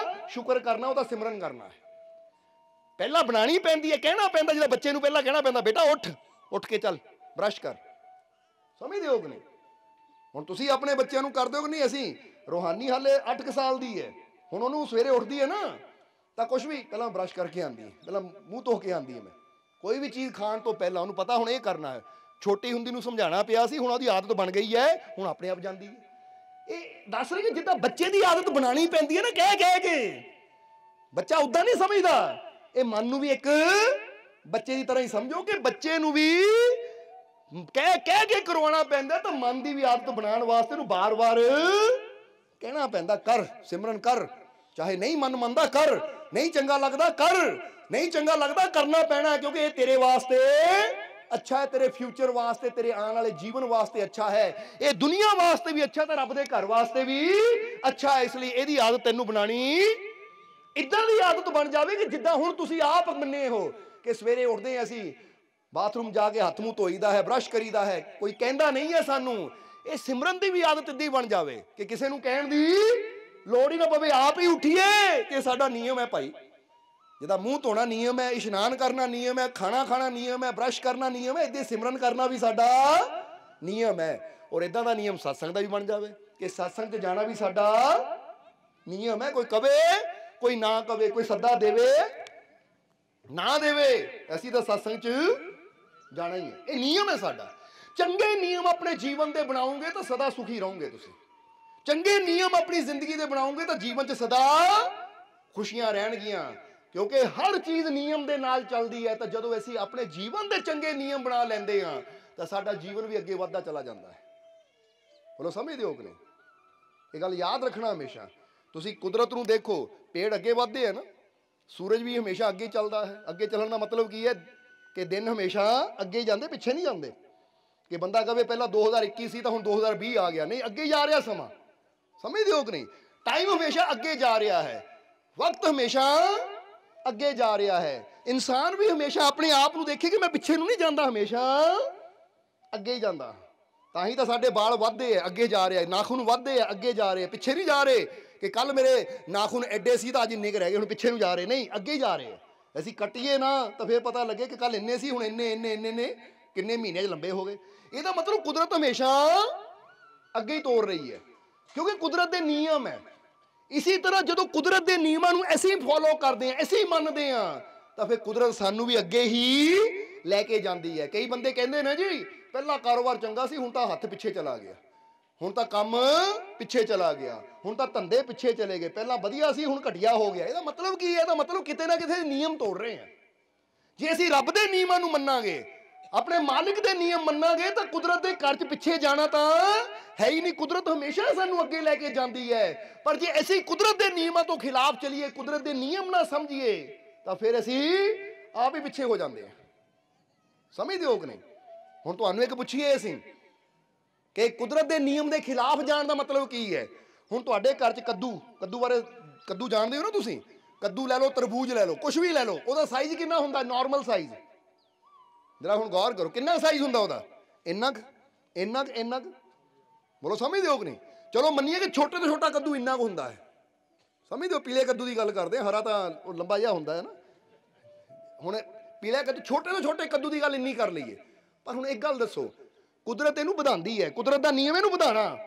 Speaker 1: ਸ਼ੁਕਰ ਕਰਨਾ, ਉਹਦਾ ਸਿਮਰਨ ਕਰਨਾ ਹੈ। ਪਹਿਲਾਂ ਬਣਾਉਣੀ ਪੈਂਦੀ ਹੈ, ਕਹਿਣਾ ਪੈਂਦਾ, ਜਿਹੜਾ ਬੱਚੇ ਨੂੰ ਪਹਿਲਾਂ ਕਹਿਣਾ ਪੈਂਦਾ, ਬੇਟਾ ਉੱਠ ਕੇ ਚੱਲ ਬਰਸ਼ ਕਰ। ਸਮਝਦੇ ਹੋ ਕਿ ਨਹੀਂ? ਹੁਣ ਤੁਸੀਂ ਆਪਣੇ ਬੱਚਿਆਂ ਨੂੰ ਕਰਦੇ ਹੋ ਕਿ ਨਹੀਂ? ਅਸੀਂ ਰੋਹਾਨੀ ਹਾਲੇ 8 ਸਾਲ ਦੀ ਹੈ, ਹੁਣ ਉਹਨੂੰ ਸਵੇਰੇ ਉੱਠਦੀ ਹੈ ਨਾ ਤਾਂ ਕੁਛ ਵੀ ਪਹਿਲਾਂ ਬਰਸ਼ ਕਰਕੇ ਆਉਂਦੀ ਹੈ, ਪਹਿਲਾਂ ਮੂੰਹ ਧੋ ਕੇ ਆਉਂਦੀ ਹੈ। ਮੈਂ ਕੋਈ ਵੀ ਚੀਜ਼ ਖਾਣ ਤੋਂ ਪਹਿਲਾਂ ਉਹਨੂੰ ਪਤਾ ਹੁਣ ਇਹ ਕਰਨਾ ਹੈ। ਛੋਟੀ ਹੁੰਦੀ ਨੂੰ ਸਮਝਾਉਣਾ ਪਿਆ ਸੀ, ਹੁਣ ਉਹਦੀ ਆਦਤ ਬਣ ਗਈ ਹੈ, ਹੁਣ ਆਪਣੇ ਆਪ ਜਾਂਦੀ ਹੈ। ਇਹ ਦੱਸ ਰਹੀ ਕਿ ਜਿੱਦਾਂ ਬੱਚੇ ਦੀ ਆਦਤ ਬਣਾਉਣੀ ਪੈਂਦੀ ਹੈ ਨਾ ਕਹਿ ਕੇ, ਬੱਚਾ ਉੱਦਾਂ ਨਹੀਂ ਸਮਝਦਾ। ਇਹ ਮਨ ਨੂੰ ਵੀ ਇੱਕ ਬੱਚੇ ਦੀ ਤਰ੍ਹਾਂ ਹੀ ਸਮਝੋ ਕਿ ਬੱਚੇ ਨੂੰ ਵੀ ਕਹਿ ਕੇ ਕਰਵਾਉਣਾ ਪੈਂਦਾ, ਤਾਂ ਮਨ ਦੀ ਵੀ ਆਦਤ ਬਣਾਉਣ ਵਾਸਤੇ ਇਹਨੂੰ ਬਾਰ-ਬਾਰ ਕਹਿਣਾ ਪੈਂਦਾ, ਕਰ ਸਿਮਰਨ ਕਰ, ਚਾਹੇ ਨਹੀਂ ਮਨ ਮੰਨਦਾ ਕਰ, ਨਹੀਂ ਚੰਗਾ ਲੱਗਦਾ ਕਰ, ਨਹੀਂ ਚੰਗਾ ਲੱਗਦਾ ਕਰਨਾ ਪੈਣਾ, ਕਿਉਂਕਿ ਇਹ ਤੇਰੇ ਵਾਸਤੇ ਅੱਛਾ ਹੈ, ਤੇਰੇ ਫਿਊਚਰ ਵਾਸਤੇ, ਤੇਰੇ ਆਉਣ ਵਾਲੇ ਜੀਵਨ ਵਾਸਤੇ ਅੱਛਾ ਹੈ, ਇਹ ਦੁਨੀਆ ਵਾਸਤੇ ਵੀ ਅੱਛਾ ਤੇ ਰੱਬ ਦੇ ਘਰ ਵਾਸਤੇ ਵੀ ਅੱਛਾ ਹੈ। ਇਸ ਲਈ ਇਹਦੀ ਆਦਤ ਤੈਨੂੰ ਬਣਾਣੀ, ਇੱਦਾਂ ਦੀ ਆਦਤ ਬਣ ਜਾਵੇ ਕਿ ਜਿੱਦਾਂ ਹੁਣ ਤੁਸੀਂ ਆਪ ਮੰਨੇ ਹੋ ਕਿ ਸਵੇਰੇ ਉੱਠਦੇ ਅਸੀਂ ਬਾਥਰੂਮ ਜਾ ਕੇ ਹੱਥ ਮੂੰਹ ਧੋਈਦਾ ਹੈ, ਬਰਸ਼ ਕਰੀਦਾ ਹੈ, ਕੋਈ ਕਹਿੰਦਾ ਨਹੀਂ ਹੈ ਸਾਨੂੰ। ਇਹ ਸਿਮਰਨ ਦੀ ਵੀ ਆਦਤ ਇੱਦਾਂ ਹੀ ਬਣ ਜਾਵੇ ਕਿ ਕਿਸੇ ਨੂੰ ਕਹਿਣ ਦੀ ਲੋੜ ਹੀ ਨਾ ਪਵੇ, ਆਪ ਹੀ ਉੱਠੀਏ ਕਿ ਸਾਡਾ ਨਿਯਮ ਹੈ ਭਾਈ, ਜਿੱਦਾਂ ਮੂੰਹ ਧੋਣਾ ਨਿਯਮ ਹੈ, ਇਸ਼ਨਾਨ ਕਰਨਾ ਨਿਯਮ ਹੈ, ਖਾਣਾ ਖਾਣਾ ਨਿਯਮ ਹੈ, ਬਰਸ਼ ਕਰਨਾ ਨਿਯਮ ਹੈ, ਇੱਦਾਂ ਸਿਮਰਨ ਕਰਨਾ ਵੀ ਸਾਡਾ ਨਿਯਮ ਹੈ। ਔਰ ਇੱਦਾਂ ਦਾ ਨਿਯਮ ਸਤਸੰਗ ਦਾ ਵੀ ਬਣ ਜਾਵੇ ਕਿ ਸਤਸੰਗ 'ਚ ਜਾਣਾ ਵੀ ਸਾਡਾ ਨਿਯਮ ਹੈ। ਕੋਈ ਕਵੇ ਕੋਈ ਨਾ ਕਵੇ, ਕੋਈ ਸੱਦਾ ਦੇਵੇ ਨਾ ਦੇਵੇ, ਅਸੀਂ ਤਾਂ ਸਤਸੰਗ 'ਚ ਜਾਣਾ ਹੀ ਹੈ, ਇਹ ਨਿਯਮ ਹੈ ਸਾਡਾ। ਚੰਗੇ ਨਿਯਮ ਆਪਣੇ ਜੀਵਨ ਦੇ ਬਣਾਓਗੇ ਤਾਂ ਸਦਾ ਸੁਖੀ ਰਹੋਗੇ ਤੁਸੀਂ। ਚੰਗੇ ਨਿਯਮ ਆਪਣੀ ਜ਼ਿੰਦਗੀ ਦੇ ਬਣਾਓਗੇ ਤਾਂ ਜੀਵਨ 'ਚ ਸਦਾ ਖੁਸ਼ੀਆਂ ਰਹਿਣਗੀਆਂ, ਕਿਉਂਕਿ ਹਰ ਚੀਜ਼ ਨਿਯਮ ਦੇ ਨਾਲ ਚੱਲਦੀ ਹੈ। ਤਾਂ ਜਦੋਂ ਅਸੀਂ ਆਪਣੇ ਜੀਵਨ ਦੇ ਚੰਗੇ ਨਿਯਮ ਬਣਾ ਲੈਂਦੇ ਹਾਂ ਤਾਂ ਸਾਡਾ ਜੀਵਨ ਵੀ ਅੱਗੇ ਵੱਧਦਾ ਚਲਾ ਜਾਂਦਾ ਹੈ। ਬੋਲੋ ਸਮਝਦੇ ਹੋ ਕਿ ਨਹੀਂ? ਇਹ ਗੱਲ ਯਾਦ ਰੱਖਣਾ ਹਮੇਸ਼ਾ। ਤੁਸੀਂ ਕੁਦਰਤ ਨੂੰ ਦੇਖੋ, ਪੇੜ ਅੱਗੇ ਵੱਧਦੇ ਆ ਨਾ, ਸੂਰਜ ਵੀ ਹਮੇਸ਼ਾ ਅੱਗੇ ਚੱਲਦਾ ਹੈ। ਅੱਗੇ ਚੱਲਣ ਦਾ ਮਤਲਬ ਕੀ ਹੈ ਕਿ ਦਿਨ ਹਮੇਸ਼ਾ ਅੱਗੇ ਜਾਂਦੇ, ਪਿੱਛੇ ਨਹੀਂ ਜਾਂਦੇ। ਕਿ ਬੰਦਾ ਕਹੇ ਪਹਿਲਾਂ 2021 ਸੀ ਤਾਂ ਹੁਣ 2020 ਆ ਗਿਆ, ਨਹੀਂ, ਅੱਗੇ ਜਾ ਰਿਹਾ ਸਮਾਂ। ਸਮਝਦੇ ਹੋ ਕਿ ਨਹੀਂ? ਟਾਈਮ ਹਮੇਸ਼ਾ ਅੱਗੇ ਜਾ ਰਿਹਾ ਹੈ, ਵਕਤ ਹਮੇਸ਼ਾ ਅੱਗੇ ਜਾ ਰਿਹਾ ਹੈ। ਇਨਸਾਨ ਵੀ ਹਮੇਸ਼ਾ ਆਪਣੇ ਆਪ ਨੂੰ ਦੇਖੇ ਕਿ ਮੈਂ ਪਿੱਛੇ ਨੂੰ ਨਹੀਂ ਜਾਂਦਾ, ਹਮੇਸ਼ਾ ਅੱਗੇ ਹੀ ਜਾਂਦਾ। ਤਾਂ ਹੀ ਤਾਂ ਸਾਡੇ ਵਾਲ ਵੱਧਦੇ ਆ, ਅੱਗੇ ਜਾ ਰਿਹਾ, ਨਾਖੂਨ ਵੱਧਦੇ ਆ, ਅੱਗੇ ਜਾ ਰਹੇ, ਪਿੱਛੇ ਨਹੀਂ ਜਾ ਰਹੇ। ਕਿ ਕੱਲ ਮੇਰੇ ਨਾਖੂਨ ਐਡੇ ਸੀ ਤਾਂ ਅੱਜ ਇੰਨੇ ਕੁ ਰਹਿ ਗਏ, ਹੁਣ ਪਿੱਛੇ ਨੂੰ ਜਾ ਰਹੇ, ਨਹੀਂ, ਅੱਗੇ ਜਾ ਰਹੇ। ਅਸੀਂ ਕੱਟੀਏ ਨਾ ਤਾਂ ਫਿਰ ਪਤਾ ਲੱਗੇ ਕਿ ਕੱਲ ਇੰਨੇ ਸੀ, ਹੁਣ ਇੰਨੇ ਇੰਨੇ ਇੰਨੇ ਨੇ, ਕਿੰਨੇ ਮਹੀਨੇ 'ਚ ਲੰਬੇ ਹੋ ਗਏ। ਇਹਦਾ ਮਤਲਬ ਕੁਦਰਤ ਹਮੇਸ਼ਾ ਅੱਗੇ ਹੀ ਤੋੜ ਰਹੀ ਹੈ, ਕਿਉਂਕਿ ਕੁਦਰਤ ਦੇ ਨਿਯਮ ਹੈ। ਇਸੇ ਤਰ੍ਹਾਂ ਜਦੋਂ ਕੁਦਰਤ ਦੇ ਨਿਯਮਾਂ ਨੂੰ ਅਸੀਂ ਫੋਲੋ ਕਰਦੇ ਹਾਂ, ਅਸੀਂ ਮੰਨਦੇ ਹਾਂ, ਤਾਂ ਫਿਰ ਕੁਦਰਤ ਸਾਨੂੰ ਵੀ ਅੱਗੇ ਹੀ ਲੈ ਕੇ ਜਾਂਦੀ ਹੈ। ਕਈ ਬੰਦੇ ਕਹਿੰਦੇ ਨੇ ਜੀ ਪਹਿਲਾਂ ਕਾਰੋਬਾਰ ਚੰਗਾ ਸੀ, ਹੁਣ ਤਾਂ ਹੱਥ ਪਿੱਛੇ ਚਲਾ ਗਿਆ, ਹੁਣ ਤਾਂ ਕੰਮ ਪਿੱਛੇ ਚਲਾ ਗਿਆ, ਹੁਣ ਤਾਂ ਧੰਦੇ ਪਿੱਛੇ ਚਲੇ ਗਏ, ਪਹਿਲਾਂ ਵਧੀਆ ਸੀ ਹੁਣ ਘਟੀਆ ਹੋ ਗਿਆ। ਇਹਦਾ ਮਤਲਬ ਕੀ ਹੈ? ਇਹਦਾ ਮਤਲਬ ਕਿਤੇ ਨਾ ਕਿਤੇ ਨਿਯਮ ਤੋੜ ਰਹੇ ਹਾਂ। ਜੇ ਅਸੀਂ ਰੱਬ ਦੇ ਨਿਯਮਾਂ ਨੂੰ ਮੰਨਾਂਗੇ, ਆਪਣੇ ਮਾਲਿਕ ਦੇ ਨਿਯਮ ਮੰਨਾਂਗੇ, ਤਾਂ ਕੁਦਰਤ ਦੇ ਘਰ 'ਚ ਪਿੱਛੇ ਜਾਣਾ ਤਾਂ ਹੈ ਹੀ ਨਹੀਂ। ਕੁਦਰਤ ਹਮੇਸ਼ਾ ਸਾਨੂੰ ਅੱਗੇ ਲੈ ਕੇ ਜਾਂਦੀ ਹੈ। ਪਰ ਜੇ ਅਸੀਂ ਕੁਦਰਤ ਦੇ ਨਿਯਮਾਂ ਤੋਂ ਖਿਲਾਫ ਚਲੀਏ, ਕੁਦਰਤ ਦੇ ਨਿਯਮ ਨਾ ਸਮਝੀਏ, ਤਾਂ ਫਿਰ ਅਸੀਂ ਆਪ ਹੀ ਪਿੱਛੇ ਹੋ ਜਾਂਦੇ ਹਾਂ। ਸਮਝਦੇ ਹੋ ਕਿ ਨਹੀਂ? ਹੁਣ ਤੁਹਾਨੂੰ ਇੱਕ ਪੁੱਛੀਏ ਅਸੀਂ ਕਿ ਕੁਦਰਤ ਦੇ ਨਿਯਮ ਦੇ ਖਿਲਾਫ ਜਾਣ ਦਾ ਮਤਲਬ ਕੀ ਹੈ? ਹੁਣ ਤੁਹਾਡੇ ਘਰ 'ਚ ਕੱਦੂ ਬਾਰੇ, ਕੱਦੂ ਜਾਣਦੇ ਹੋ ਨਾ ਤੁਸੀਂ? ਕੱਦੂ ਲੈ ਲਓ, ਤਰਬੂਜ ਲੈ ਲਓ, ਕੁਛ ਵੀ ਲੈ ਲਓ, ਉਹਦਾ ਸਾਈਜ਼ ਕਿੰਨਾ ਹੁੰਦਾ? Normal size. ਜਰਾ ਹੁਣ ਗੌਰ ਕਰੋ, ਕਿੰਨਾ ਸਾਈਜ਼ ਹੁੰਦਾ ਉਹਦਾ? ਇੰਨਾ ਕੁ, ਇੰਨਾ ਕੁ, ਇੰਨਾ ਕੁ। ਬੋਲੋ, ਸਮਝਦੇ ਹੋ ਕਿ ਨਹੀਂ? ਚਲੋ ਮੰਨੀਏ ਕਿ ਛੋਟੇ ਤੋਂ ਛੋਟਾ ਕੱਦੂ ਇੰਨਾ ਕੁ ਹੁੰਦਾ ਹੈ। ਸਮਝਦੇ ਹੋ? ਪੀਲੇ ਕੱਦੂ ਦੀ ਗੱਲ ਕਰਦੇ ਹਾਂ, ਹਰਾ ਤਾਂ ਉਹ ਲੰਬਾ ਜਿਹਾ ਹੁੰਦਾ ਹੈ ਨਾ। ਹੁਣ ਪੀਲੇ ਕੱਦੂ, ਛੋਟੇ ਤੋਂ ਛੋਟੇ ਕੱਦੂ ਦੀ ਗੱਲ ਇੰਨੀ ਕਰ ਲਈਏ। ਪਰ ਹੁਣ ਇੱਕ ਗੱਲ ਦੱਸੋ, ਕੁਦਰਤ ਇਹਨੂੰ ਵਧਾਉਂਦੀ ਹੈ, ਕੁਦਰਤ ਦਾ ਨਿਯਮ ਇਹਨੂੰ ਵਧਾਉਣਾ,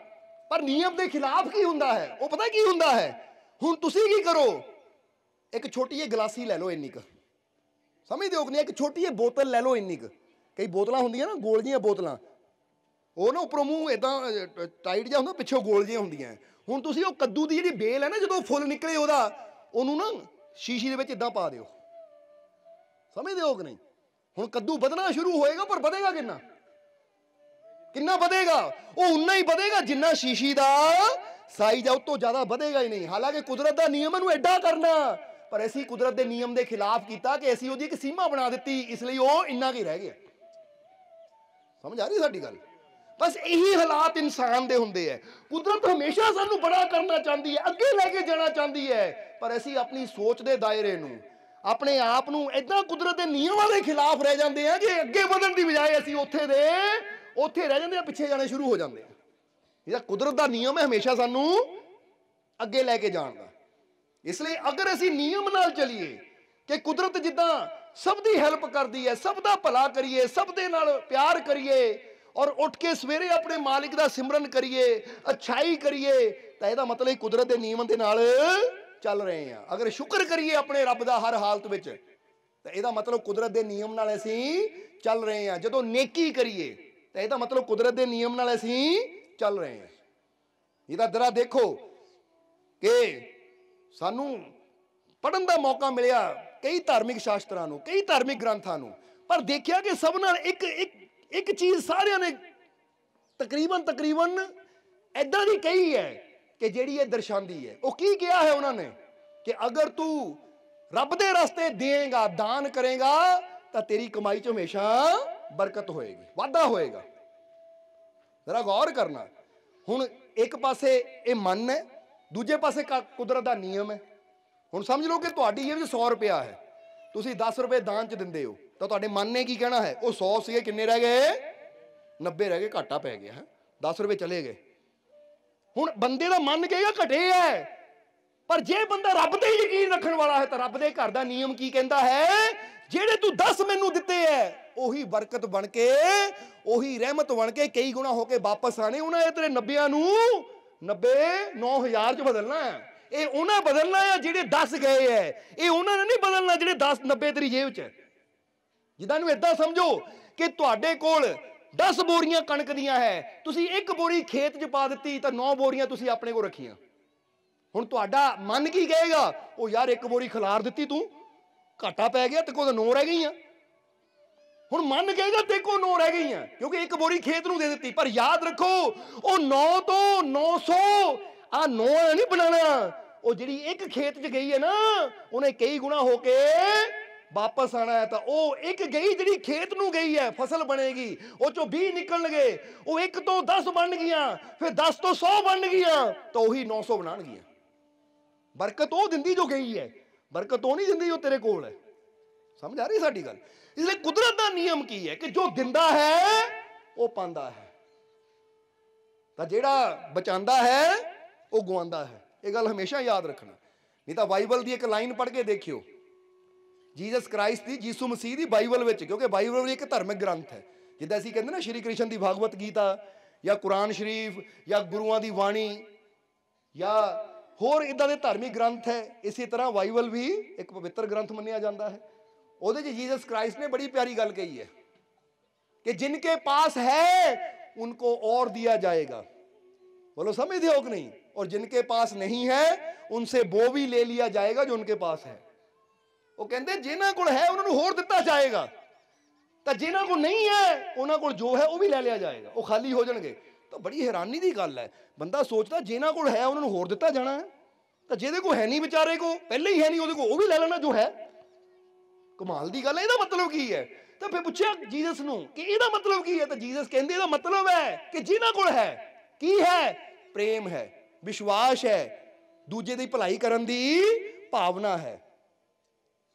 Speaker 1: ਪਰ ਨਿਯਮ ਦੇ ਖਿਲਾਫ ਕੀ ਹੁੰਦਾ ਹੈ? ਉਹ ਪਤਾ ਕੀ ਹੁੰਦਾ ਹੈ? ਹੁਣ ਤੁਸੀਂ ਕੀ ਕਰੋ, ਇੱਕ ਛੋਟੀ ਜਿਹੀ ਗਲਾਸੀ ਲੈ ਲਓ, ਇੰਨੀ ਕੁ। ਸਮਝਦੇ ਹੋ ਕਿ ਨਹੀਂ? ਇੱਕ ਛੋਟੀ ਜਿਹੀ ਬੋਤਲ ਲੈ ਲਓ, ਇੰਨੀ ਕੁ। ਕਈ ਬੋਤਲਾਂ ਹੁੰਦੀਆਂ ਨਾ ਗੋਲ ਜਿਹੀਆਂ ਬੋਤਲਾਂ, ਉਹ ਨਾ ਉੱਪਰੋਂ ਮੂੰਹ ਇੱਦਾਂ ਟਾਈਟ ਜਿਹਾ ਹੁੰਦਾ, ਪਿੱਛੋਂ ਗੋਲ ਜਿਹੀਆਂ ਹੁੰਦੀਆਂ। ਹੁਣ ਤੁਸੀਂ ਉਹ ਕੱਦੂ ਦੀ ਜਿਹੜੀ ਬੇਲ ਹੈ ਨਾ, ਜਦੋਂ ਫੁੱਲ ਨਿਕਲੇ ਉਹਦਾ, ਉਹਨੂੰ ਨਾ ਸ਼ੀਸ਼ੀ ਦੇ ਵਿੱਚ ਇੱਦਾਂ ਪਾ ਦਿਓ। ਸਮਝਦੇ ਹੋ ਕਿ ਨਹੀਂ? ਹੁਣ ਕੱਦੂ ਵਧਣਾ ਸ਼ੁਰੂ ਹੋਏਗਾ, ਪਰ ਵਧੇਗਾ ਕਿੰਨਾ? ਕਿੰਨਾ ਵਧੇਗਾ? ਉਹ ਉਨਾ ਹੀ ਵਧੇਗਾ ਜਿੰਨਾ ਸ਼ੀਸ਼ੀ ਦਾ ਸਾਈਜ਼ ਆ, ਉਹ ਤੋਂ ਜ਼ਿਆਦਾ ਵਧੇਗਾ ਹੀ ਨਹੀਂ। ਹਾਲਾਂਕਿ ਕੁਦਰਤ ਦਾ ਨਿਯਮ ਨੂੰ ਐਡਾ ਕਰਨਾ, ਪਰ ਅਸੀਂ ਕੁਦਰਤ ਦੇ ਨਿਯਮ ਦੇ ਖਿਲਾਫ ਕੀਤਾ ਕਿ ਅਸੀਂ ਉਹਦੀ ਇੱਕ ਸੀਮਾ ਬਣਾ ਦਿੱਤੀ, ਇਸ ਲਈ ਉਹ ਇੰਨਾ ਕੀ ਰਹਿ ਗਿਆ। ਸਮਝ ਆ ਰਹੀ ਸਾਡੀ ਗੱਲ? ਬਸ ਇਹੀ ਹਾਲਾਤ ਇਨਸਾਨ ਦੇ ਹੁੰਦੇ ਹੈ। ਕੁਦਰਤ ਹਮੇਸ਼ਾ ਸਾਨੂੰ ਬੜਾ ਕਰਨਾ ਚਾਹੁੰਦੀ ਹੈ, ਅੱਗੇ ਲੈ ਕੇ ਜਾਣਾ ਚਾਹੁੰਦੀ ਹੈ, ਪਰ ਅਸੀਂ ਆਪਣੀ ਸੋਚ ਦੇ ਦਾਇਰੇ ਨੂੰ, ਆਪਣੇ ਆਪ ਨੂੰ ਏਦਾਂ ਕੁਦਰਤ ਦੇ ਨਿਯਮਾਂ ਦੇ ਖਿਲਾਫ ਰਹਿ ਜਾਂਦੇ ਆ ਕਿ ਅੱਗੇ ਵਧਣ ਦੀ ਬਜਾਏ ਅਸੀਂ ਉੱਥੇ ਰਹਿ ਜਾਂਦੇ ਆ, ਪਿੱਛੇ ਜਾਣੇ ਸ਼ੁਰੂ ਹੋ ਜਾਂਦੇ ਆ। ਇਹਦਾ ਕੁਦਰਤ ਦਾ ਨਿਯਮ ਹੈ ਹਮੇਸ਼ਾ ਸਾਨੂੰ ਅੱਗੇ ਲੈ ਕੇ ਜਾਣ ਦਾ। ਇਸ ਲਈ ਅਗਰ ਅਸੀਂ ਨਿਯਮ ਨਾਲ ਚੱਲੀਏ ਕਿ ਕੁਦਰਤ ਜਿੱਦਾਂ ਸਭ ਦੀ ਹੈਲਪ ਕਰਦੀ ਹੈ, ਸਭ ਦਾ ਭਲਾ ਕਰੀਏ, ਸਭ ਦੇ ਨਾਲ ਪਿਆਰ ਕਰੀਏ, ਔਰ ਉੱਠ ਕੇ ਸਵੇਰੇ ਆਪਣੇ ਮਾਲਿਕ ਦਾ ਸਿਮਰਨ ਕਰੀਏ, ਅੱਛਾਈ ਕਰੀਏ, ਤਾਂ ਇਹਦਾ ਮਤਲਬ ਕੁਦਰਤ ਦੇ ਨਿਯਮ ਦੇ ਨਾਲ ਚੱਲ ਰਹੇ ਹਾਂ। ਅਗਰ ਸ਼ੁਕਰ ਕਰੀਏ ਆਪਣੇ ਰੱਬ ਦਾ ਹਰ ਹਾਲਤ ਵਿੱਚ, ਤਾਂ ਇਹਦਾ ਮਤਲਬ ਕੁਦਰਤ ਦੇ ਨਿਯਮ ਨਾਲ ਅਸੀਂ ਚੱਲ ਰਹੇ ਹਾਂ। ਜਦੋਂ ਨੇਕੀ ਕਰੀਏ, ਤਾਂ ਇਹਦਾ ਮਤਲਬ ਕੁਦਰਤ ਦੇ ਨਿਯਮ ਨਾਲ ਅਸੀਂ ਚੱਲ ਰਹੇ ਹਾਂ। ਇਹਦਾ ਜ਼ਰਾ ਦੇਖੋ ਕਿ ਸਾਨੂੰ ਪੜ੍ਹਨ ਦਾ ਮੌਕਾ ਮਿਲਿਆ ਕਈ ਧਾਰਮਿਕ ਸ਼ਾਸਤਰਾਂ ਨੂੰ, ਕਈ ਧਾਰਮਿਕ ਗ੍ਰੰਥਾਂ ਨੂੰ, ਪਰ ਦੇਖਿਆ ਕਿ ਸਭ ਨਾਲ ਇੱਕ ਚੀਜ਼ ਸਾਰਿਆਂ ਨੇ ਤਕਰੀਬਨ ਏਦਾਂ ਦੀ ਕਹੀ ਹੈ ਕਿ ਜਿਹੜੀ ਇਹ ਦਰਸਾਉਂਦੀ ਹੈ। ਉਹ ਕੀ ਕਿਹਾ ਹੈ ਉਹਨਾਂ ਨੇ? ਕਿ ਅਗਰ ਤੂੰ ਰੱਬ ਦੇ ਰਸਤੇ ਦੇਏਗਾ, ਦਾਨ ਕਰੇਗਾ, ਤਾਂ ਤੇਰੀ ਕਮਾਈ 'ਚ ਹਮੇਸ਼ਾ ਬਰਕਤ ਹੋਏਗੀ, ਵਾਧਾ ਹੋਏਗਾ। ਜ਼ਰਾ ਗੌਰ ਕਰਨਾ। ਹੁਣ ਇੱਕ ਪਾਸੇ ਇਹ ਮਨ ਹੈ, ਦੂਜੇ ਪਾਸੇ ਕੁਦਰਤ ਦਾ ਨਿਯਮ ਹੈ। ਹੁਣ ਸਮਝ ਲਓ ਕਿ ਤੁਹਾਡੀ ਜੇਬ 'ਚ 100 ਰੁਪਇਆ ਹੈ, ਤੁਸੀਂ 10 ਰੁਪਏ ਦਾਨ 'ਚ ਦਿੰਦੇ ਹੋ, ਤਾਂ ਤੁਹਾਡੇ ਮਨ ਨੇ ਕੀ ਕਹਿਣਾ ਹੈ? ਉਹ 100 ਸੀਗੇ, ਕਿੰਨੇ ਰਹਿ ਗਏ? 90 ਰਹਿ ਗਏ, ਘਾਟਾ ਪੈ ਗਿਆ ਹੈ, 10 ਰੁਪਏ ਚਲੇ ਗਏ। ਹੁਣ ਬੰਦੇ ਦਾ ਮਨ ਕਹੇਗਾ ਘਟੇ ਹੈ, ਪਰ ਜੇ ਬੰਦਾ ਰੱਬ ਤੇ ਯਕੀਨ ਰੱਖਣ ਵਾਲਾ ਹੈ, ਤਾਂ ਰੱਬ ਦੇ ਘਰ ਦਾ ਨਿਯਮ ਕੀ ਕਹਿੰਦਾ ਹੈ? ਜਿਹੜੇ ਤੂੰ 10 ਮੈਨੂੰ ਦਿੱਤੇ ਹੈ, ਉਹੀ ਬਰਕਤ ਬਣ ਕੇ, ਉਹੀ ਰਹਿਮਤ ਬਣ ਕੇ ਕਈ ਗੁਣਾ ਹੋ ਕੇ ਵਾਪਸ ਆਣੇ। ਉਹਨਾਂ ਨੇ ਤੇਰੇ 90 ਨੂੰ 90,000 ਚ ਬਦਲਣਾ ਹੈ। ਇਹ ਉਹਨਾਂ ਬਦਲਣਾ ਹੈ ਜਿਹੜੇ 10 ਗਏ ਹੈ, ਇਹ ਉਹਨਾਂ ਨੇ ਨਹੀਂ ਬਦਲਣਾ ਜਿਹੜੇ 90 ਤੇਰੀ ਜੇਬ 'ਚ ਹੈ। ਜਿੱਦਾਂ ਨੂੰ ਏਦਾਂ ਸਮਝੋ ਕਿ ਤੁਹਾਡੇ ਕੋਲ 10 ਬੋਰੀਆਂ ਕਣਕ ਦੀਆਂ ਹੈ, ਤੁਸੀਂ ਇੱਕ ਬੋਰੀ ਖੇਤ 'ਚ ਪਾ ਦਿੱਤੀ, ਤਾਂ 9 ਬੋਰੀਆਂ ਤੁਸੀਂ ਆਪਣੇ ਕੋਲ ਰੱਖੀਆਂ। ਹੁਣ ਤੁਹਾਡਾ ਮਨ ਕੀ ਕਹੇਗਾ? ਉਹ ਯਾਰ ਇੱਕ ਬੋਰੀ ਖਿਲਾਰ ਦਿੱਤੀ ਤੂੰ, ਘਾਟਾ ਪੈ ਗਿਆ, ਤੇ ਕੋਲ 9 ਰਹਿ ਗਈਆਂ। ਹੁਣ ਮਨ ਕਹੇਗਾ ਤੇ ਕੋਲ 9 ਰਹਿ ਗਈਆਂ, ਕਿਉਂਕਿ ਇੱਕ ਬੋਰੀ ਖੇਤ ਨੂੰ ਦੇ ਦਿੱਤੀ। ਪਰ ਯਾਦ ਰੱਖੋ, ਉਹ 9 ਤੋਂ 900 9 ਨਹੀਂ ਬਣਾਉਣਾ, ਉਹ ਜਿਹੜੀ ਇੱਕ ਖੇਤ 'ਚ ਗਈ ਹੈ ਨਾ, ਉਹਨੇ ਕਈ ਗੁਣਾ ਹੋ ਕੇ ਵਾਪਸ ਆਣਾ ਹੈ। ਤਾਂ ਉਹ ਇੱਕ ਗਈ ਜਿਹੜੀ ਖੇਤ ਨੂੰ ਗਈ ਹੈ, ਫਸਲ ਬਣੇਗੀ, ਉਹ ਚੋਂ 20 ਨਿਕਲਣਗੇ, ਉਹ 1 ਤੋਂ 10 ਬਣ ਗਈਆਂ, ਫਿਰ 10 ਤੋਂ 100 ਬਣ ਗਈਆਂ, ਤਾਂ ਉਹੀ 900 ਬਣਾਉਣਗੀਆਂ। ਬਰਕਤ ਉਹ ਦਿੰਦੀ ਜੋ ਗਈ ਹੈ, ਬਰਕਤ ਉਹ ਨਹੀਂ ਦਿੰਦੀ ਜੋ ਤੇਰੇ ਕੋਲ ਹੈ। ਸਮਝ ਆ ਰਹੀ ਸਾਡੀ ਗੱਲ? ਇਸ ਲਈ ਕੁਦਰਤ ਦਾ ਨਿਯਮ ਕੀ ਹੈ ਕਿ ਜੋ ਦਿੰਦਾ ਹੈ ਉਹ ਪਾਉਂਦਾ ਹੈ, ਤਾਂ ਜਿਹੜਾ ਬਚਾਉਂਦਾ ਹੈ ਉਹ ਗਵਾਉਂਦਾ ਹੈ। ਇਹ ਗੱਲ ਹਮੇਸ਼ਾ ਯਾਦ ਰੱਖਣਾ। ਨਹੀਂ ਤਾਂ ਬਾਈਬਲ ਦੀ ਇੱਕ ਲਾਈਨ ਪੜ੍ਹ ਕੇ ਦੇਖਿਓ, ਜੀਸਸ ਕ੍ਰਾਈਸਟ ਦੀ, ਯਿਸੂ ਮਸੀਹ ਦੀ ਬਾਈਬਲ ਵਿੱਚ, ਕਿਉਂਕਿ ਬਾਈਬਲ ਵੀ ਇੱਕ ਧਾਰਮਿਕ ਗ੍ਰੰਥ ਹੈ। ਜਿੱਦਾਂ ਅਸੀਂ ਕਹਿੰਦੇ ਨਾ ਸ਼੍ਰੀ ਕ੍ਰਿਸ਼ਨ ਦੀ ਭਾਗਵਤ ਗੀਤਾ ਜਾਂ ਕੁਰਾਨ ਸ਼ਰੀਫ ਜਾਂ ਗੁਰੂਆਂ ਦੀ ਬਾਣੀ ਜਾਂ ਹੋਰ ਇੱਦਾਂ ਦੇ ਧਾਰਮਿਕ ਗ੍ਰੰਥ ਹੈ, ਇਸੇ ਤਰ੍ਹਾਂ ਬਾਈਬਲ ਵੀ ਇੱਕ ਪਵਿੱਤਰ ਗ੍ਰੰਥ ਮੰਨਿਆ ਜਾਂਦਾ ਹੈ। ਉਹਦੇ 'ਚ ਜੀਸਸ ਕ੍ਰਾइस्ट ने बड़ी प्यारी गल कही है कि जिनके पास है उनको और दिया जाएगा। बोलो समझते हो कि नहीं? और जिनके पास नहीं है उनसे वो भी ले लिया जाएगा जो उनके पास है। वो कहते जिन्हां कोल है उन्होंने होर दिता जाएगा, तो जिन्हां कोल नहीं है उन्हां कोल जो है वो भी ले लिया जाएगा, वो खाली हो जाएंगे। तो बड़ी हैरानी की गल है, बंदा सोचता जिन्हां कोल है उन्होंने होर दिता जाना है, तो जिहदे कोल है नहीं बेचारे को पहले ही है नहीं, वो भी ले लेना जो है। कमाल की गल है। ਇਹਦਾ मतलब की है? तो फिर पूछा जीसस ਨੂੰ कि ਇਹਦਾ मतलब की है, तो जीसस कहते ਇਹਦਾ मतलब है कि जिन्हां कोल है की है, प्रेम है, विश्वास है, दूजे ਦੀ ਭਲਾਈ ਕਰਨ ਦੀ ਭਾਵਨਾ है।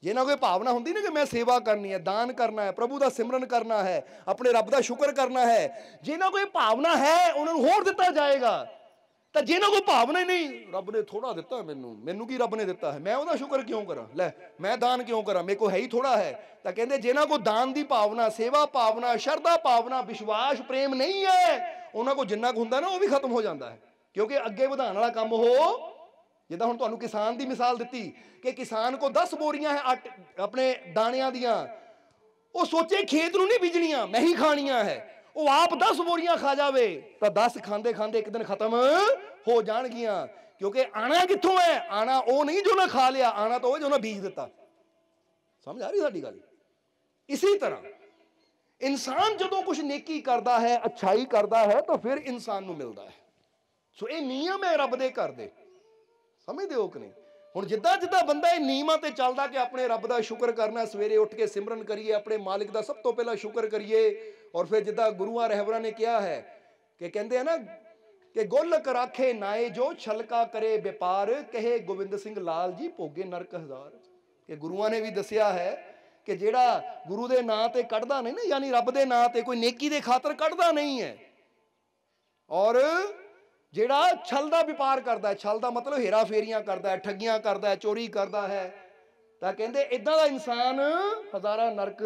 Speaker 1: जिन्हां कोई भावना होंदी ना कि मैं सेवा करनी है, दान करना है, प्रभु का सिमरन करना है, अपने रब का शुक्र करना है, जिन्हां कोई भावना है उन्होंने होर दिता जाएगा। तो जिन्हां कोई भावना ही नहीं, रब ने थोड़ा दिता मैनू की रब ने दिता है, मैं उसका शुक्र क्यों करा, लै मैं दान क्यों करा, मेरे को है ही थोड़ा है। तो कहते जिन्हां को दान की भावना, सेवा भावना, शरधा भावना, विश्वास, प्रेम नहीं है, उन्हां को जिन्ना कुछ हुंदा ना वो भी खत्म हो जाता है। क्योंकि अगे वधाण वाला काम हो, जिद्दां हुण तुहानूं किसान की मिसाल दी कि किसान को 10 बोरियां है अपने दाणियां दियां, वो सोचे खेत नूं नहीं बीजणियां, मैं ही खाणियां है, वो आप 10 बोरियां खा जावे तो 10 खांदे खांदे एक दिन खत्म हो जाणगियां। क्योंकि आना कित्थों है? आना वो नहीं जो ना खा लिया, आना तो वो जो ना बीज दिता। समझ आ रही साडी गल? इसी तरह इंसान जदों कुछ नेकी करता है, अच्छाई करता है, तो फिर इंसान नूं मिलता है। सो ये नियम है रब दे घर दे, समझते हो कि नहीं? हुण जिद्दां जिद्दां बंदा ये नियमां ते चलदा कि अपने रब दा शुक्र करना, सवेरे उठ के सिमरन करिए, अपने मालिक दा सब तो पहला शुक्र करिए, और फिर जिद्दां गुरुआं रहबरां ने कहा है कि कहंदे हैं ना कि गोलक राखे नाए जो छलका करे व्यापार, कहे गोविंद सिंह लाल जी भोगे नरक हजार। कि गुरुआं ने भी दसिया है कि जिहड़ा गुरु दे नां ते कढ़दा नहीं ना, यानी रब दे नां ते कोई नेकी दे खातर कढ़दा नहीं है, और जिहड़ा छल दा व्यापार करता है, छल दा मतलब हेरा फेरियां करता है, ठगियां करता है, चोरी करता है, तो कहते इदां दा इंसान हजारां नरक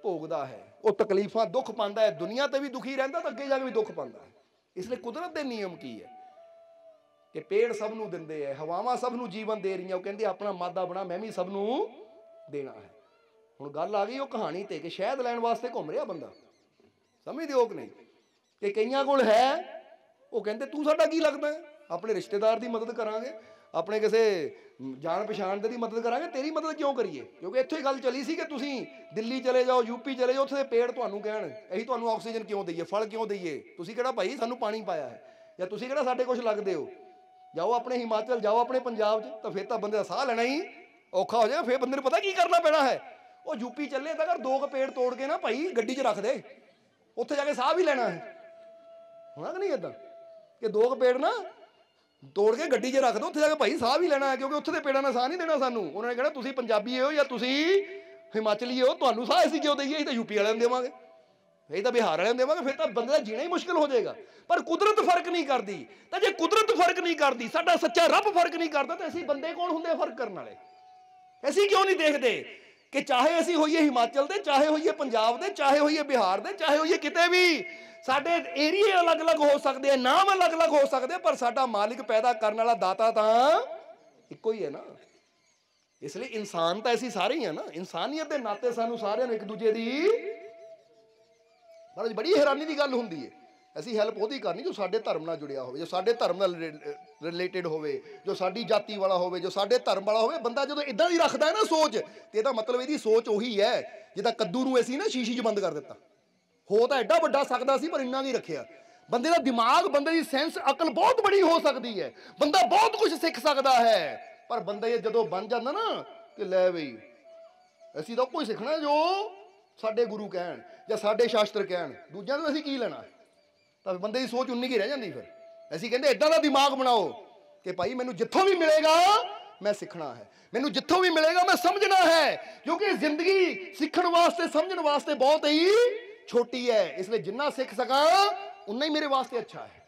Speaker 1: भोगदा है। वो तकलीफां दुख पांदा है, दुनिया ते भी दुखी रहिंदा तो अगे जाके भी दुख पांदा है। इसलिए कुदरत के नियम की है कि पेड़ सब नूं दिंदे है, हवावां सब नूं जीवन दे रही, कहंदे अपना मादा बना, मैं भी सब नूं देना है। हुण गल आ गई वो कहानी ते कि शहद लैण वास्ते घुम रहा बंदा, समझदे हो कि नहीं? कि कईयां कोल है, वो कहते तू साडा की लगदा है, अपने रिश्तेदार की मदद करांगे, अपने किसी जान पछाण दी मदद करांगे, तेरी मदद क्यों करिए? क्योंकि इत्थों ही गल चली सी कि तुसीं दिल्ली चले जाओ, यूपी चले जाओ, उत्थे दे पेड़ तुहानूं कहण असीं तुहानूं ऑक्सीजन क्यों दईए, फल क्यों दईए, तुसीं किहड़ा भाई सानूं पानी पाया है, या तुसीं किहड़ा साडे कुछ लगदे हो, जाओ अपने हिमाचल, जाओ अपने पंजाब च, तो फिर तो बंदे दा साह लेना ही औखा हो जाएगा। फिर बंदे नूं पता की करना पैना है, वो यूपी चले तो अगर 2 पेड़ तोड़ के ना भाई गड्डी च रख दे, उत्थे जाके साह भी लेना है, होना कि नहीं? इदां कि 2 पेड़ ना तोड़ के गड्डी च रख दो, उत्थे जाके भाई साह भी लेना है, क्योंकि उत्थे दे पेड़ां ने साह नहीं देना सानूं। उन्होंने कहना तुसीं पंजाबी हो या तुसीं हिमाचली हो, तुहानूं साह असीं क्यों दईए, असीं तां यूपी वालिआं नूं देवांगे, असीं तां बिहार वालिआं नूं देवांगे, फिर तां बंदे दा जीना ही मुश्किल हो जाएगा। पर कुदरत फर्क नहीं करती, तो जे कुदरत फर्क नहीं करती, साडा सच्चा रब फर्क नहीं करता, तो असीं बंदे कौन हुंदे फर्क करन वाले? असीं क्यों नहीं देखते कि चाहे असीं होईए हिमाचल दे, चाहे होईए पंजाब दे, चाहे होईए बिहार दे, चाहे होईए किते भी, साडे एरिए अलग अलग हो सकते हैं, नाम अलग अलग हो सकते हैं, पर साडा मालिक पैदा करने वाला दाता तां इक्को ही है ना। इसलिए इंसान तो ऐसी सारे ही है ना, इंसानियत के नाते सानू सारिआं नूं एक दूजे दी पर बड़ी हैरानी की गल हुंदी है। असीं हैल्प उहदी करनी जो साडे धर्म नाल जुड़िया होवे, जो साडे धर्म नाल रिलेटेड होवे, जो साडी जाति वाला होवे, जो साडे धर्म वाला होवे। बंदा जदों इदां दी रखदा है ना सोच, ते इहदा मतलब इहदी सोच उही है जिद्दां कद्दू नूं असीं ना शीशी 'च बंद कर दित्ता, हो तो एडा वड्डा सकदा सी पर इन्ना नहीं रखिया। ਬੰਦੇ ਦਾ ਦਿਮਾਗ, ਬੰਦੇ ਦੀ ਸੈਂਸ, ਅਕਲ ਬਹੁਤ ਬੜੀ ਹੋ ਸਕਦੀ ਹੈ, ਬੰਦਾ ਬਹੁਤ ਕੁਝ ਸਿੱਖ ਸਕਦਾ ਹੈ, ਪਰ ਬੰਦਾ ਇਹ ਜਦੋਂ ਬਣ ਜਾਂਦਾ ਨਾ ਕਿ ਲੈ ਬਈ ਅਸੀਂ ਤਾਂ ਕੋਈ ਸਿੱਖਣਾ ਜੋ ਸਾਡੇ ਗੁਰੂ ਕਹਿਣ ਜਾਂ ਸਾਡੇ ਸ਼ਾਸਤਰ ਕਹਿਣ, ਦੂਜਿਆਂ ਤੋਂ ਅਸੀਂ ਕੀ ਲੈਣਾ, ਤਾਂ ਬੰਦੇ ਦੀ ਸੋਚ ਉਨੀ ਕੀ ਰਹਿ ਜਾਂਦੀ। ਫਿਰ ਅਸੀਂ ਕਹਿੰਦੇ ਇੱਦਾਂ ਦਾ ਦਿਮਾਗ ਬਣਾਓ ਕਿ ਭਾਈ ਮੈਨੂੰ ਜਿੱਥੋਂ ਵੀ ਮਿਲੇਗਾ ਮੈਂ ਸਿੱਖਣਾ ਹੈ, ਮੈਨੂੰ ਜਿੱਥੋਂ ਵੀ ਮਿਲੇਗਾ ਮੈਂ ਸਮਝਣਾ ਹੈ, ਕਿਉਂਕਿ ਜ਼ਿੰਦਗੀ ਸਿੱਖਣ ਵਾਸਤੇ, ਸਮਝਣ ਵਾਸਤੇ ਬਹੁਤ ਹੀ ਛੋਟੀ ਹੈ, ਇਸ ਲਈ ਜਿੰਨਾ ਸਿੱਖ ਸਕਾਂ ਉਨਾ ਹੀ ਮੇਰੇ ਵਾਸਤੇ ਅੱਛਾ ਹੈ।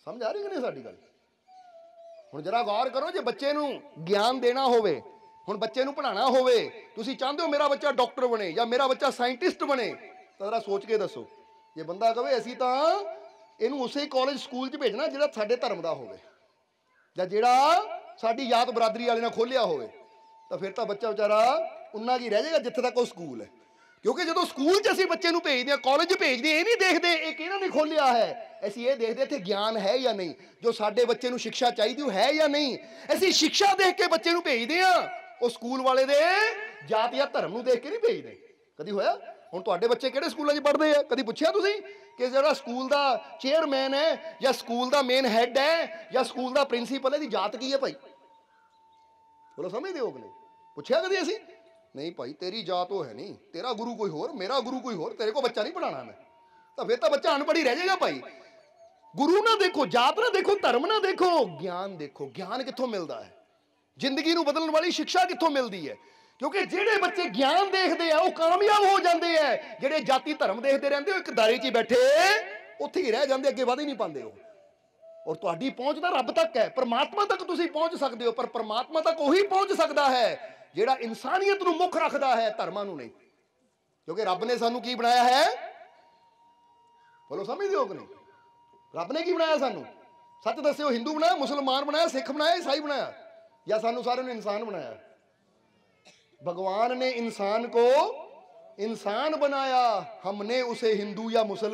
Speaker 1: ਸਮਝ ਆ ਰਹੀ ਕਿ ਨਹੀਂ ਸਾਡੀ ਗੱਲ? ਹੁਣ ਜਰਾ ਗੌਰ ਕਰੋ, ਜੇ ਬੱਚੇ ਨੂੰ ਗਿਆਨ ਦੇਣਾ ਹੋਵੇ, ਹੁਣ ਬੱਚੇ ਨੂੰ ਪੜ੍ਹਾਉਣਾ ਹੋਵੇ, ਤੁਸੀਂ ਚਾਹੁੰਦੇ ਹੋ ਮੇਰਾ ਬੱਚਾ ਡਾਕਟਰ ਬਣੇ ਜਾਂ ਮੇਰਾ ਬੱਚਾ ਸਾਇੰਟਿਸਟ ਬਣੇ, ਤਾਂ ਜਰਾ ਸੋਚ ਕੇ ਦੱਸੋ। ਜੇ ਬੰਦਾ ਕਹੇ ਅਸੀਂ ਤਾਂ ਇਹਨੂੰ ਉਸੇ ਕਾਲਜ ਸਕੂਲ 'ਚ ਭੇਜਣਾ ਜਿਹੜਾ ਸਾਡੇ ਧਰਮ ਦਾ ਹੋਵੇ ਜਾਂ ਜਿਹੜਾ ਸਾਡੀ ਜਾਤ ਬਰਾਦਰੀ ਵਾਲੇ ਨਾਲ ਖੋਲ੍ਹਿਆ ਹੋਵੇ, ਤਾਂ ਫਿਰ ਤਾਂ ਬੱਚਾ ਵਿਚਾਰਾ ਉਨਾ ਕੀ ਰਹਿ ਜਾਏਗਾ ਜਿੱਥੇ ਤੱਕ ਉਹ ਸਕੂਲ ਹੈ। ਕਿਉਂਕਿ ਜਦੋਂ ਸਕੂਲ 'ਚ ਅਸੀਂ ਬੱਚੇ ਨੂੰ ਭੇਜਦੇ ਹਾਂ, ਕਾਲਜ 'ਚ ਭੇਜਦੇ, ਇਹ ਨਹੀਂ ਦੇਖਦੇ ਇਹ ਕਿਹਨਾਂ ਨੇ ਖੋਲ੍ਹਿਆ ਹੈ, ਅਸੀਂ ਇਹ ਦੇਖਦੇ ਇੱਥੇ ਗਿਆਨ ਹੈ ਜਾਂ ਨਹੀਂ, ਜੋ ਸਾਡੇ ਬੱਚੇ ਨੂੰ ਸਿੱਖਿਆ ਚਾਹੀਦੀ ਉਹ ਹੈ ਜਾਂ ਨਹੀਂ। ਅਸੀਂ ਸਿੱਖਿਆ ਦੇਖ ਕੇ ਬੱਚੇ ਨੂੰ ਭੇਜਦੇ ਹਾਂ, ਉਹ ਸਕੂਲ ਵਾਲੇ ਦੇ ਜਾਤ ਜਾਂ ਧਰਮ ਨੂੰ ਦੇਖ ਕੇ ਨਹੀਂ ਭੇਜਦੇ। ਕਦੀ ਹੋਇਆ? ਹੁਣ ਤੁਹਾਡੇ ਬੱਚੇ ਕਿਹੜੇ ਸਕੂਲਾਂ 'ਚ ਪੜ੍ਹਦੇ ਆ, ਕਦੀ ਪੁੱਛਿਆ ਤੁਸੀਂ ਕਿ ਜਿਹੜਾ ਸਕੂਲ ਦਾ ਚੇਅਰਮੈਨ ਹੈ ਜਾਂ ਸਕੂਲ ਦਾ ਮੇਨ ਹੈਡ ਹੈ ਜਾਂ ਸਕੂਲ ਦਾ ਪ੍ਰਿੰਸੀਪਲ ਹੈ, ਦੀ ਜਾਤ ਕੀ ਹੈ ਭਾਈ? ਬੋਲੋ, ਸਮਝਦੇ ਹੋ ਕਿ ਨਹੀਂ? ਪੁੱਛਿਆ ਕਦੀ ਅਸੀਂ? ਨਹੀਂ ਭਾਈ, ਤੇਰੀ ਜਾਤ ਉਹ ਹੈ ਨਹੀਂ, ਤੇਰਾ ਗੁਰੂ ਕੋਈ ਹੋਰ, ਮੇਰਾ ਗੁਰੂ ਕੋਈ ਹੋਰ, ਤੇਰੇ ਕੋਲ ਬੱਚਾ ਨਹੀਂ ਪੜ੍ਹਾਉਣਾ ਮੈਂ। ਤਾਂ ਫਿਰ ਤਾਂ ਬੱਚਾ ਅਨਪੜ੍ਹ ਹੀ ਰਹਿ ਜਾਏਗਾ ਭਾਈ। ਗੁਰੂ ਨਾ ਦੇਖੋ, ਜਾਤ ਨਾ ਦੇਖੋ, ਧਰਮ ਨਾ ਦੇਖੋ, ਗਿਆਨ ਦੇਖੋ। ਗਿਆਨ ਕਿੱਥੋਂ ਮਿਲਦਾ ਹੈ? ਜ਼ਿੰਦਗੀ ਨੂੰ ਬਦਲਣ ਵਾਲੀ ਸਿੱਖਿਆ ਕਿੱਥੋਂ ਮਿਲਦੀ ਹੈ? ਕਿਉਂਕਿ ਜਿਹੜੇ ਬੱਚੇ ਗਿਆਨ ਦੇਖਦੇ ਆ ਉਹ ਕਾਮਯਾਬ ਹੋ ਜਾਂਦੇ ਆ, ਜਿਹੜੇ ਜਾਤੀ ਧਰਮ ਦੇਖਦੇ ਰਹਿੰਦੇ ਉਹ ਇੱਕ ਦਾਇਰੇ 'ਚ ਹੀ ਬੈਠੇ ਉੱਥੇ ਹੀ ਰਹਿ ਜਾਂਦੇ, ਅੱਗੇ ਵਧ ਹੀ ਨਹੀਂ ਪਾਉਂਦੇ ਉਹ। ਔਰ ਤੁਹਾਡੀ ਪਹੁੰਚ ਤਾਂ ਰੱਬ ਤੱਕ ਹੈ, ਪਰਮਾਤਮਾ ਤੱਕ ਤੁਸੀਂ ਪਹੁੰਚ ਸਕਦੇ ਹੋ, ਪਰ ਪਰਮਾਤਮਾ ਤੱਕ ਉਹੀ ਪਹੁੰਚ ਸਕਦਾ ਹੈ ਜਿਹੜਾ ਇਨਸਾਨੀਅਤ ਨੂੰ ਮੁੱਖ ਰੱਖਦਾ ਹੈ, ਧਰਮਾਂ ਨੂੰ ਨਹੀਂ। ਕਿਉਂਕਿ ਰੱਬ ਨੇ ਸਾਨੂੰ ਕੀ ਬਣਾਇਆ ਹੈ? ਬੋਲੋ, ਸਮਝਦੇ ਹੋ ਕਿ ਨਹੀਂ? ਰੱਬ ਨੇ ਕੀ ਬਣਾਇਆ ਸਾਨੂੰ? ਸੱਚ ਦੱਸਿਓ, ਹਿੰਦੂ ਬਣਾਇਆ, ਮੁਸਲਮਾਨ ਬਣਾਇਆ, ਸਿੱਖ ਬਣਾਇਆ, ਈਸਾਈ ਬਣਾਇਆ, ਜਾਂ ਸਾਨੂੰ ਸਾਰਿਆਂ ਨੂੰ ਇਨਸਾਨ ਬਣਾਇਆ? भगवान ने इंसान को इंसान बनाया, हमने उसे हिंदू या मुसल,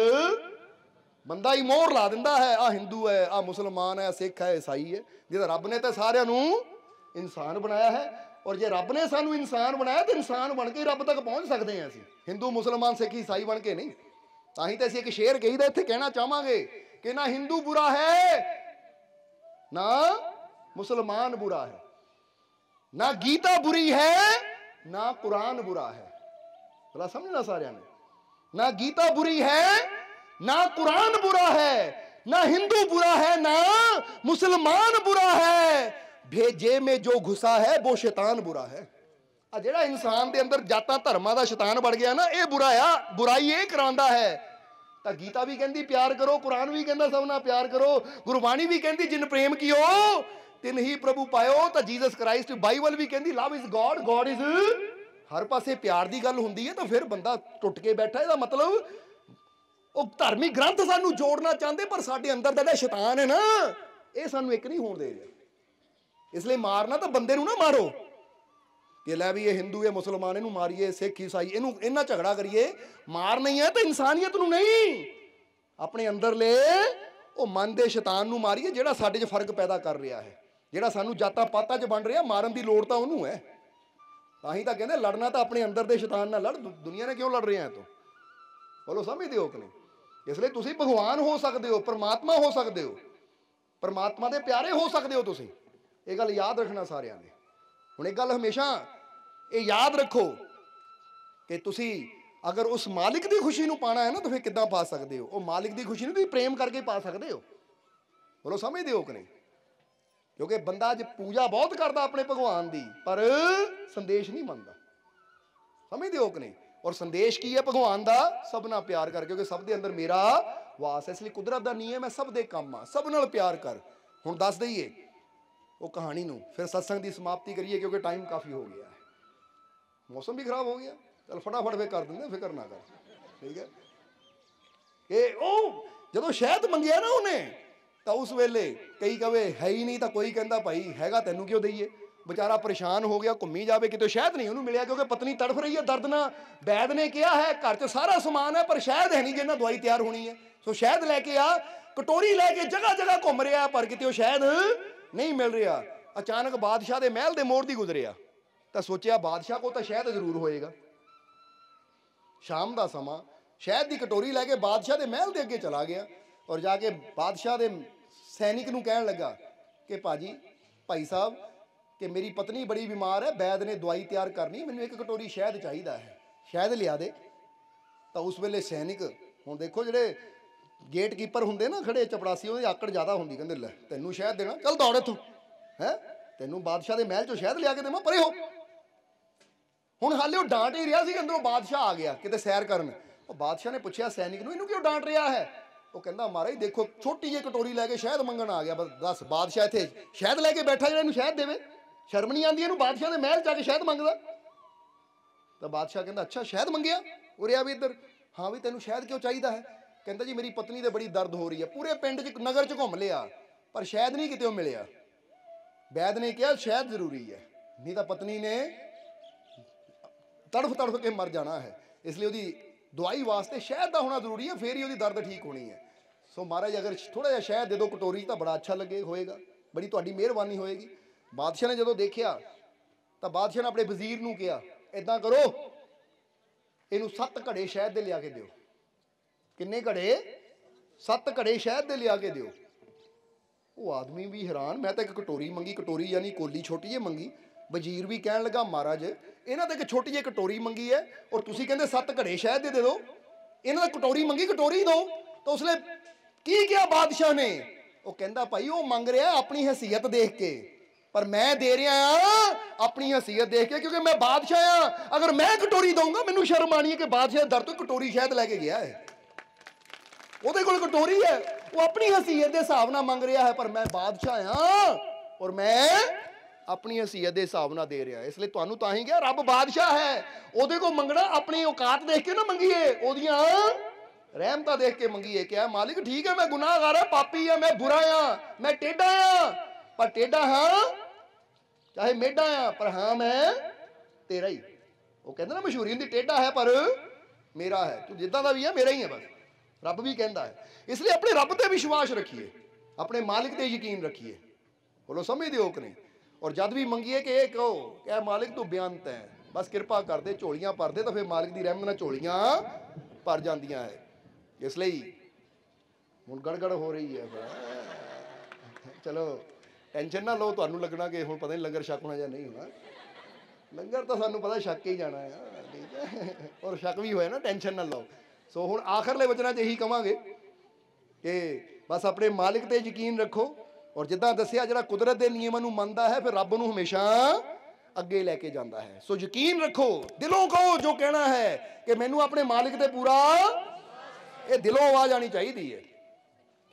Speaker 1: बंदा ही मोहर ला दिंदा है, आ हिंदू है, आ मुसलमान है, सिख है, ईसाई है, जिहदा रब ने तो सारिਆਂ ਨੂੰ इंसान बनाया है। और जे रब ने सानू इंसान बनाया तो इंसान बन के रब तक पहुंच सकते हैं। ਅਸੀਂ हिंदू मुसलमान सिख ईसाई बन के नहीं। ਤਾਂ ਹੀ ਤਾਂ ਅਸੀਂ ਇੱਕ ਸ਼ੇਰ ਕਹੀਦਾ ਇੱਥੇ ਕਹਿਣਾ ਚਾਹਾਂਗੇ ਕਿ ਨਾ ਹਿੰਦੂ बुरा है ना मुसलमान बुरा है, ना गीता बुरी है ना कुरान बुरा है। भला समझना सारे ने, ना गीता बुरी है ना कुरान बुरा है, ना हिंदू बुरा है ना मुसलमान बुरा है, भेजे में जो घुसा है वो शैतान बुरा है। आ जेड़ा इंसान दे अंदर जातां धर्मां दा शैतान बढ़ गया ना, ये बुरा आ, बुराई ये करांदा है। तां गीता भी कहंदी प्यार करो, कुरान भी कहंदा सब नाल प्यार करो, गुरबाणी भी कहंदी जिन प्रेम कियो ਤਿੰਨ ਹੀ ਪ੍ਰਭੂ ਪਾਇਓ, ਤਾਂ ਜੀਸਸ ਕ੍ਰਾਈਸਟ, ਬਾਈਬਲ ਵੀ ਕਹਿੰਦੀ love is God, God is, ਹਰ ਪਾਸੇ ਪਿਆਰ ਦੀ ਗੱਲ ਹੁੰਦੀ ਹੈ। ਤਾਂ ਫਿਰ ਬੰਦਾ ਟੁੱਟ ਕੇ ਬੈਠਾ, ਇਹਦਾ ਮਤਲਬ ਉਹ ਧਾਰਮਿਕ ਗ੍ਰੰਥ ਸਾਨੂੰ ਜੋੜਨਾ ਚਾਹੁੰਦੇ, ਪਰ ਸਾਡੇ ਅੰਦਰ ਦਾ ਜਿਹੜਾ ਸ਼ੈਤਾਨ ਹੈ ਨਾ, ਇਹ ਸਾਨੂੰ ਇੱਕ ਨਹੀਂ ਹੋਣ ਦੇ ਰਿਹਾ। ਇਸ ਲਈ ਮਾਰਨਾ ਤਾਂ ਬੰਦੇ ਨੂੰ ਨਾ ਮਾਰੋ ਕਿ ਲੈ ਵੀ ਇਹ ਹਿੰਦੂ ਹੈ, ਮੁਸਲਮਾਨ, ਇਹਨੂੰ ਮਾਰੀਏ, ਸਿੱਖ ਈਸਾਈ, ਇਹਨੂੰ ਇਹਨਾਂ ਝਗੜਾ ਕਰੀਏ। ਮਾਰ ਨਹੀਂ ਹੈ ਤਾਂ ਇਨਸਾਨੀਅਤ ਨੂੰ ਨਹੀਂ, ਆਪਣੇ ਅੰਦਰਲੇ ਉਹ ਮਨ ਦੇ ਸ਼ੈਤਾਨ ਨੂੰ ਮਾਰੀਏ ਜਿਹੜਾ ਸਾਡੇ 'ਚ ਫਰਕ ਪੈਦਾ ਕਰ ਰਿਹਾ ਹੈ, ਜਿਹੜਾ ਸਾਨੂੰ ਜਾਤਾਂ ਪਾਤਾਂ 'ਚ ਵੰਡ ਰਿਹਾ। ਮਾਰਨ ਦੀ ਲੋੜ ਤਾਂ ਉਹਨੂੰ ਹੈ। ਤਾਂ ਹੀ ਤਾਂ ਕਹਿੰਦੇ ਲੜਨਾ ਤਾਂ ਆਪਣੇ ਅੰਦਰ ਦੇ ਸ਼ੈਤਾਨ ਨਾਲ ਲੜ, ਦੁਨੀਆ ਨੇ ਕਿਉਂ ਲੜ ਰਹੇ ਆ ਤੂੰ? ਬੋਲੋ, ਸਮਝਦੇ ਹੋ ਕਿ ਨਹੀਂ? ਇਸ ਲਈ ਤੁਸੀਂ ਭਗਵਾਨ ਹੋ ਸਕਦੇ ਹੋ, ਪਰਮਾਤਮਾ ਹੋ ਸਕਦੇ ਹੋ, ਪਰਮਾਤਮਾ ਦੇ ਪਿਆਰੇ ਹੋ ਸਕਦੇ ਹੋ ਤੁਸੀਂ। ਇਹ ਗੱਲ ਯਾਦ ਰੱਖਣਾ ਸਾਰਿਆਂ ਨੇ। ਹੁਣ ਇੱਕ ਗੱਲ ਹਮੇਸ਼ਾ ਇਹ ਯਾਦ ਰੱਖੋ ਕਿ ਤੁਸੀਂ ਅਗਰ ਉਸ ਮਾਲਿਕ ਦੀ ਖੁਸ਼ੀ ਨੂੰ ਪਾਣਾ ਹੈ ਨਾ, ਤਾਂ ਫਿਰ ਕਿੱਦਾਂ ਪਾ ਸਕਦੇ ਹੋ? ਉਹ ਮਾਲਿਕ ਦੀ ਖੁਸ਼ੀ ਨੂੰ ਤੁਸੀਂ ਪ੍ਰੇਮ ਕਰਕੇ ਪਾ ਸਕਦੇ ਹੋ। ਬੋਲੋ, ਸਮਝਦੇ ਹੋ ਕਿ ਨਹੀਂ? ਕਿਉਂਕਿ ਬੰਦਾ ਅੱਜ ਪੂਜਾ ਬਹੁਤ ਕਰਦਾ ਆਪਣੇ ਭਗਵਾਨ ਦੀ, ਪਰ ਸੰਦੇਸ਼ ਨਹੀਂ ਮੰਨਦਾ। ਸਮਝਦੇ ਹੋ ਕਿ ਨਹੀਂ? ਔਰ ਸੰਦੇਸ਼ ਕੀ ਹੈ ਭਗਵਾਨ ਦਾ? ਸਭ ਨਾਲ ਪਿਆਰ ਕਰ, ਕਿਉਂਕਿ ਸਭ ਦੇ ਅੰਦਰ ਮੇਰਾ ਵਾਸ ਹੈ। ਇਸ ਲਈ ਕੁਦਰਤ ਦਾ ਨਿਯਮ ਹੈ, ਸਭ ਦੇ ਕੰਮ ਆ, ਸਭ ਨਾਲ ਪਿਆਰ ਕਰ। ਹੁਣ ਦੱਸ ਦਈਏ ਉਹ ਕਹਾਣੀ ਨੂੰ, ਫਿਰ ਸਤਸੰਗ ਦੀ ਸਮਾਪਤੀ ਕਰੀਏ, ਕਿਉਂਕਿ ਟਾਈਮ ਕਾਫੀ ਹੋ ਗਿਆ ਹੈ, ਮੌਸਮ ਵੀ ਖਰਾਬ ਹੋ ਗਿਆ। ਚਲ ਫਟਾਫਟ ਫਿਰ ਕਰ ਦਿੰਦੇ, ਫਿਕਰ ਨਾ ਕਰ, ਠੀਕ ਹੈ। ਇਹ ਉਹ ਜਦੋਂ ਸ਼ਹਿਦ ਮੰਗਿਆ ਨਾ ਉਹਨੇ, ਤਾਂ ਉਸ ਵੇਲੇ ਕਈ ਕਵੇ ਹੈ ਹੀ ਨਹੀਂ, ਤਾਂ ਕੋਈ ਕਹਿੰਦਾ ਭਾਈ ਹੈਗਾ, ਤੈਨੂੰ ਕਿਉਂ ਦਈਏ। बेचारा परेशान हो गया, घूमी जाए कितों शहद नहीं उन्होंने मिले, क्योंकि पत्नी तड़फ रही है दर्द ना। वैद ने कहा है घर च सारा समान है पर शहद है नहीं जिन्हें दवाई तैयार होनी है, सो शहद लैके आ। कटोरी लैके जगह जगह घूम रहा है पर कितों शहद नहीं मिल रहा। अचानक बादशाह के महल के मोड़ दी गुजरिया तो सोचा बादशाह को तो शहद जरूर होएगा। शाम का समा शहद की कटोरी लैके बादशाह के महल के अगे चला गया। और जाके बादशाह दे सैनिक नूं कहण लगा कि भाजी भाई साहब कि मेरी पत्नी बड़ी बीमार है, वैद ने दवाई तैयार करनी, मैनूं एक कटोरी शहद चाहिदा है, शहद लिया दे। तो उस वेले सैनिक हुण देखो जिहड़े गेट कीपर हुंदे ना खड़े चपड़ासी, उहदी आकड़ ज़्यादा हुंदी, कहंदे लै तैनूं शहद देना, चल दौड़ इत्थों है, तैनूं बादशाह दे महल चों शहद लिया के देवां, परे हो। हुण हाले वो डांट ही रहा सी, अंदरों बादशाह आ गया किते सैर करन। वो बादशाह ने पुछया सैनिक नूं इहनूं क्यों डांट रहा है? वो कहंदा महाराज देखो छोटी जी कटोरी लैके शहद मंगण आ गया, बस दस बादशाह इत्थे शहद लैके बैठा जिहड़ा इहनूं शहद देवे, शर्म नहीं आती इहनूं बादशाह दे महल जाके शहद मंगदा। तो बादशाह कहंदा अच्छा शहद मंगिया, उरे आ भी इधर, हाँ भी तैनूं शहद क्यों चाहिदा है? कहंदा जी मेरी पत्नी दे बड़ी दर्द हो रही है, पूरे पिंड च नगर च घुम लिया पर शहद नहीं किते मिलिया। वैद ने कहा शहद जरूरी है, नहीं तो पत्नी ने तड़फ तड़फ के मर जाना है, इसलिए उसकी दवाई वास्ते शहद का होना जरूरी है, फिर ही उसकी दर्द ठीक होनी है। सो महाराज अगर थोड़ा जिहा शहद दे दो कटोरी तो बड़ा अच्छा लगे होएगा, बड़ी तुहाडी मेहरबानी होएगी। बादशाह ने जो देखा तो बादशाह ने अपने वजीर नूं कहा इदां करो इनू 7 घड़े शहद दे लिया के दिओ। किन्ने घड़े? 7 घड़े शहद दे लिया के दिओ। वो आदमी भी हैरान, मैं तो एक कटोरी मंगी, कटोरी यानी कोली छोटी जी मंगी। वजीर भी कहन लगा महाराज इन्हां ते एक छोटी जी कटोरी मंगी है और तुसीं कहंदे 7 घड़े शहद दे दो, इन्हां दा कटोरी मंगी कटोरी दो। तो उसने की किया बादशाह ने? वो कहंदा भाई वो मंग रहा अपनी हैसीयत देख के, पर मैं दे रहा अपनी हैसीयत देख के, क्योंकि मैं बादशाह हाँ। अगर मैं कटोरी दूंगा मैनूं शर्म आनी है कि बादशाह दर तो कटोरी शहद लैके गया है, ਉਹਦੇ ਕੋਲ कटोरी है, वो अपनी हैसीयत के हिसाब नाल मंग रहा है, पर मैं बादशाह हाँ और मैं अपनी हैसीयत के हिसाब नाल दे रहा। इसलिए तुहानूं तां ही कहा रब बादशाह है, ਉਹਦੇ को मंगना अपनी औकात देख के ना मंगीए, ਉਹਦੀਆਂ रहमतां देख के मंगीए। क्या मालिक ठीक है मैं गुनाहगार हाँ, पापी हाँ, मैं बुरा हाँ, मैं टेढ़ा हाँ, पर टेढ़ा हाँ चाहे मेढ़ा हाँ, पर हाँ मैं तेरा ही। वो कहते ना मशहूरी हुंदी टेढ़ा है पर मेरा है, तू जिद्दां दा भी है मेरा ही है, बस रब भी कहता है। इसलिए अपने रब ते विश्वास रखिए, अपने मालिक ते यकीन रखिए। बोलो समझदे हो कि नहीं? और जद भी मंगिए कि ये कहो क्या मालिक तू बेअंत है, बस कृपा कर दे, झोलियां भर दे, तो फिर मालिक की रहमत नाल झोलियां भर जांदियां है। इसलिए हुण गड़गड़ हो रही है, चलो टेंशन ना लो, तुहानूं लगना कि हुण पता नहीं लंगर छक होना या नहीं होना, लंगर तो सानूं पता छक के ही जाना है, ठीक है, और छक भी होया ना, टेंशन ना लो। सो हुण आखिरले वचनां 'च यही कहांगे कि बस अपने मालिक ते यकीन रखो, और जिद्दां दस्सिया जिहड़ा कुदरत के नियमां नूं मनदा है फिर रब नूं हमेशा अगे लैके जांदा है। सो यकीन रखो, दिलों कहो जो कहना है कि मैनूं अपने मालिक ते पूरा, ये दिलों आवाज़ आनी चाहिए है,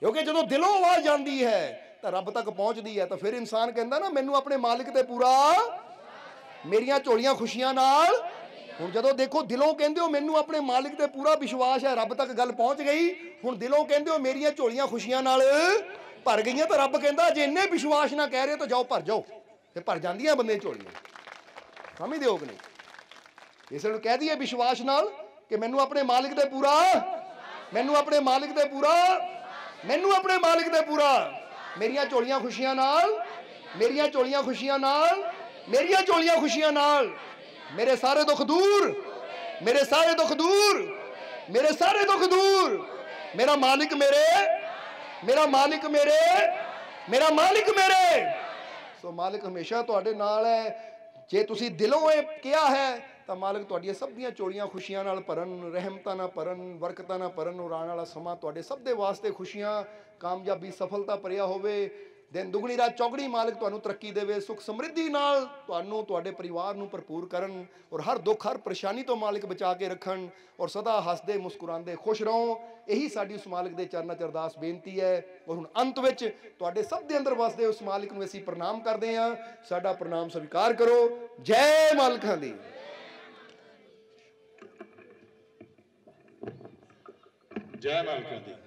Speaker 1: क्योंकि जो दिलों आवाज़ आती है तो रब तक पहुँचती है। तो फिर इंसान कहता ना मैनूं अपने मालिक ते पूरा, मेरियां झोलियां खुशियां नाल। हुण जदों देखो दिलों कहंदे हो मैनूं अपने मालिक ते पूरा विश्वास है, रब तक गल पहुँच गई। हुण दिलों कहंदे हो मेरियां झोलियां खुशियां नाल भर गई, तो रब कहंदा जे इन्ने विश्वास ना कह रहे तो जाओ भर जाओ, फिर भर जांदियां बंदे झोलियां। समझदे हो कि नहीं? इस नूं कह दईए विश्वास नाल कि मैनूं अपने मालिक ते पूरा, मैनूं अपने मालिक ते पूरा, मैनूं अपने मालिक ते पूरा, मेरियां झोलियां खुशियां नाल, मेरियां झोलियां खुशियां नाल, मेरियां झोलियां खुशियां नाल, मेरे सारे दुख दूर, मेरे सारे दुख दूर, मेरे सारे दुख दूर, मेरा मालिक मेरे, मेरा मालिक मेरे, मेरा मालिक मेरे। सो मालिक हमेशा तुहाडे नाल है। जे तुसी दिलों ये किया है तो मालिक तुहाडियां सब दियां झोलियां खुशियां नाल भरन, रहमतां नाल भरन, बरकतां नाल भरन, और आने वाला समा तुहाडे सब दे वास्ते खुशियां, कामयाबी, सफलता भरिया होवे। दिन दुगनी रात चौगनी मालिक तुहानूं तरक्की देवे, सुख समृद्धि नाल तुहानूं तुहाडे परिवार नूं भरपूर करन, और हर दुख हर परेशानी तो मालिक बचा के रखन, और सदा हसदे मुस्कुरांदे खुश रहो। यही साडी उस मालिक दे चरनां च अरदास बेनती है। और हुण अंत विच तुहाडे सब दे अंदर वसदे उस मालिक नूं असीं प्रणाम करदे हां। साडा प्रणाम स्वीकार करो। जय मालिकां दी।
Speaker 2: जय मालिकां दी।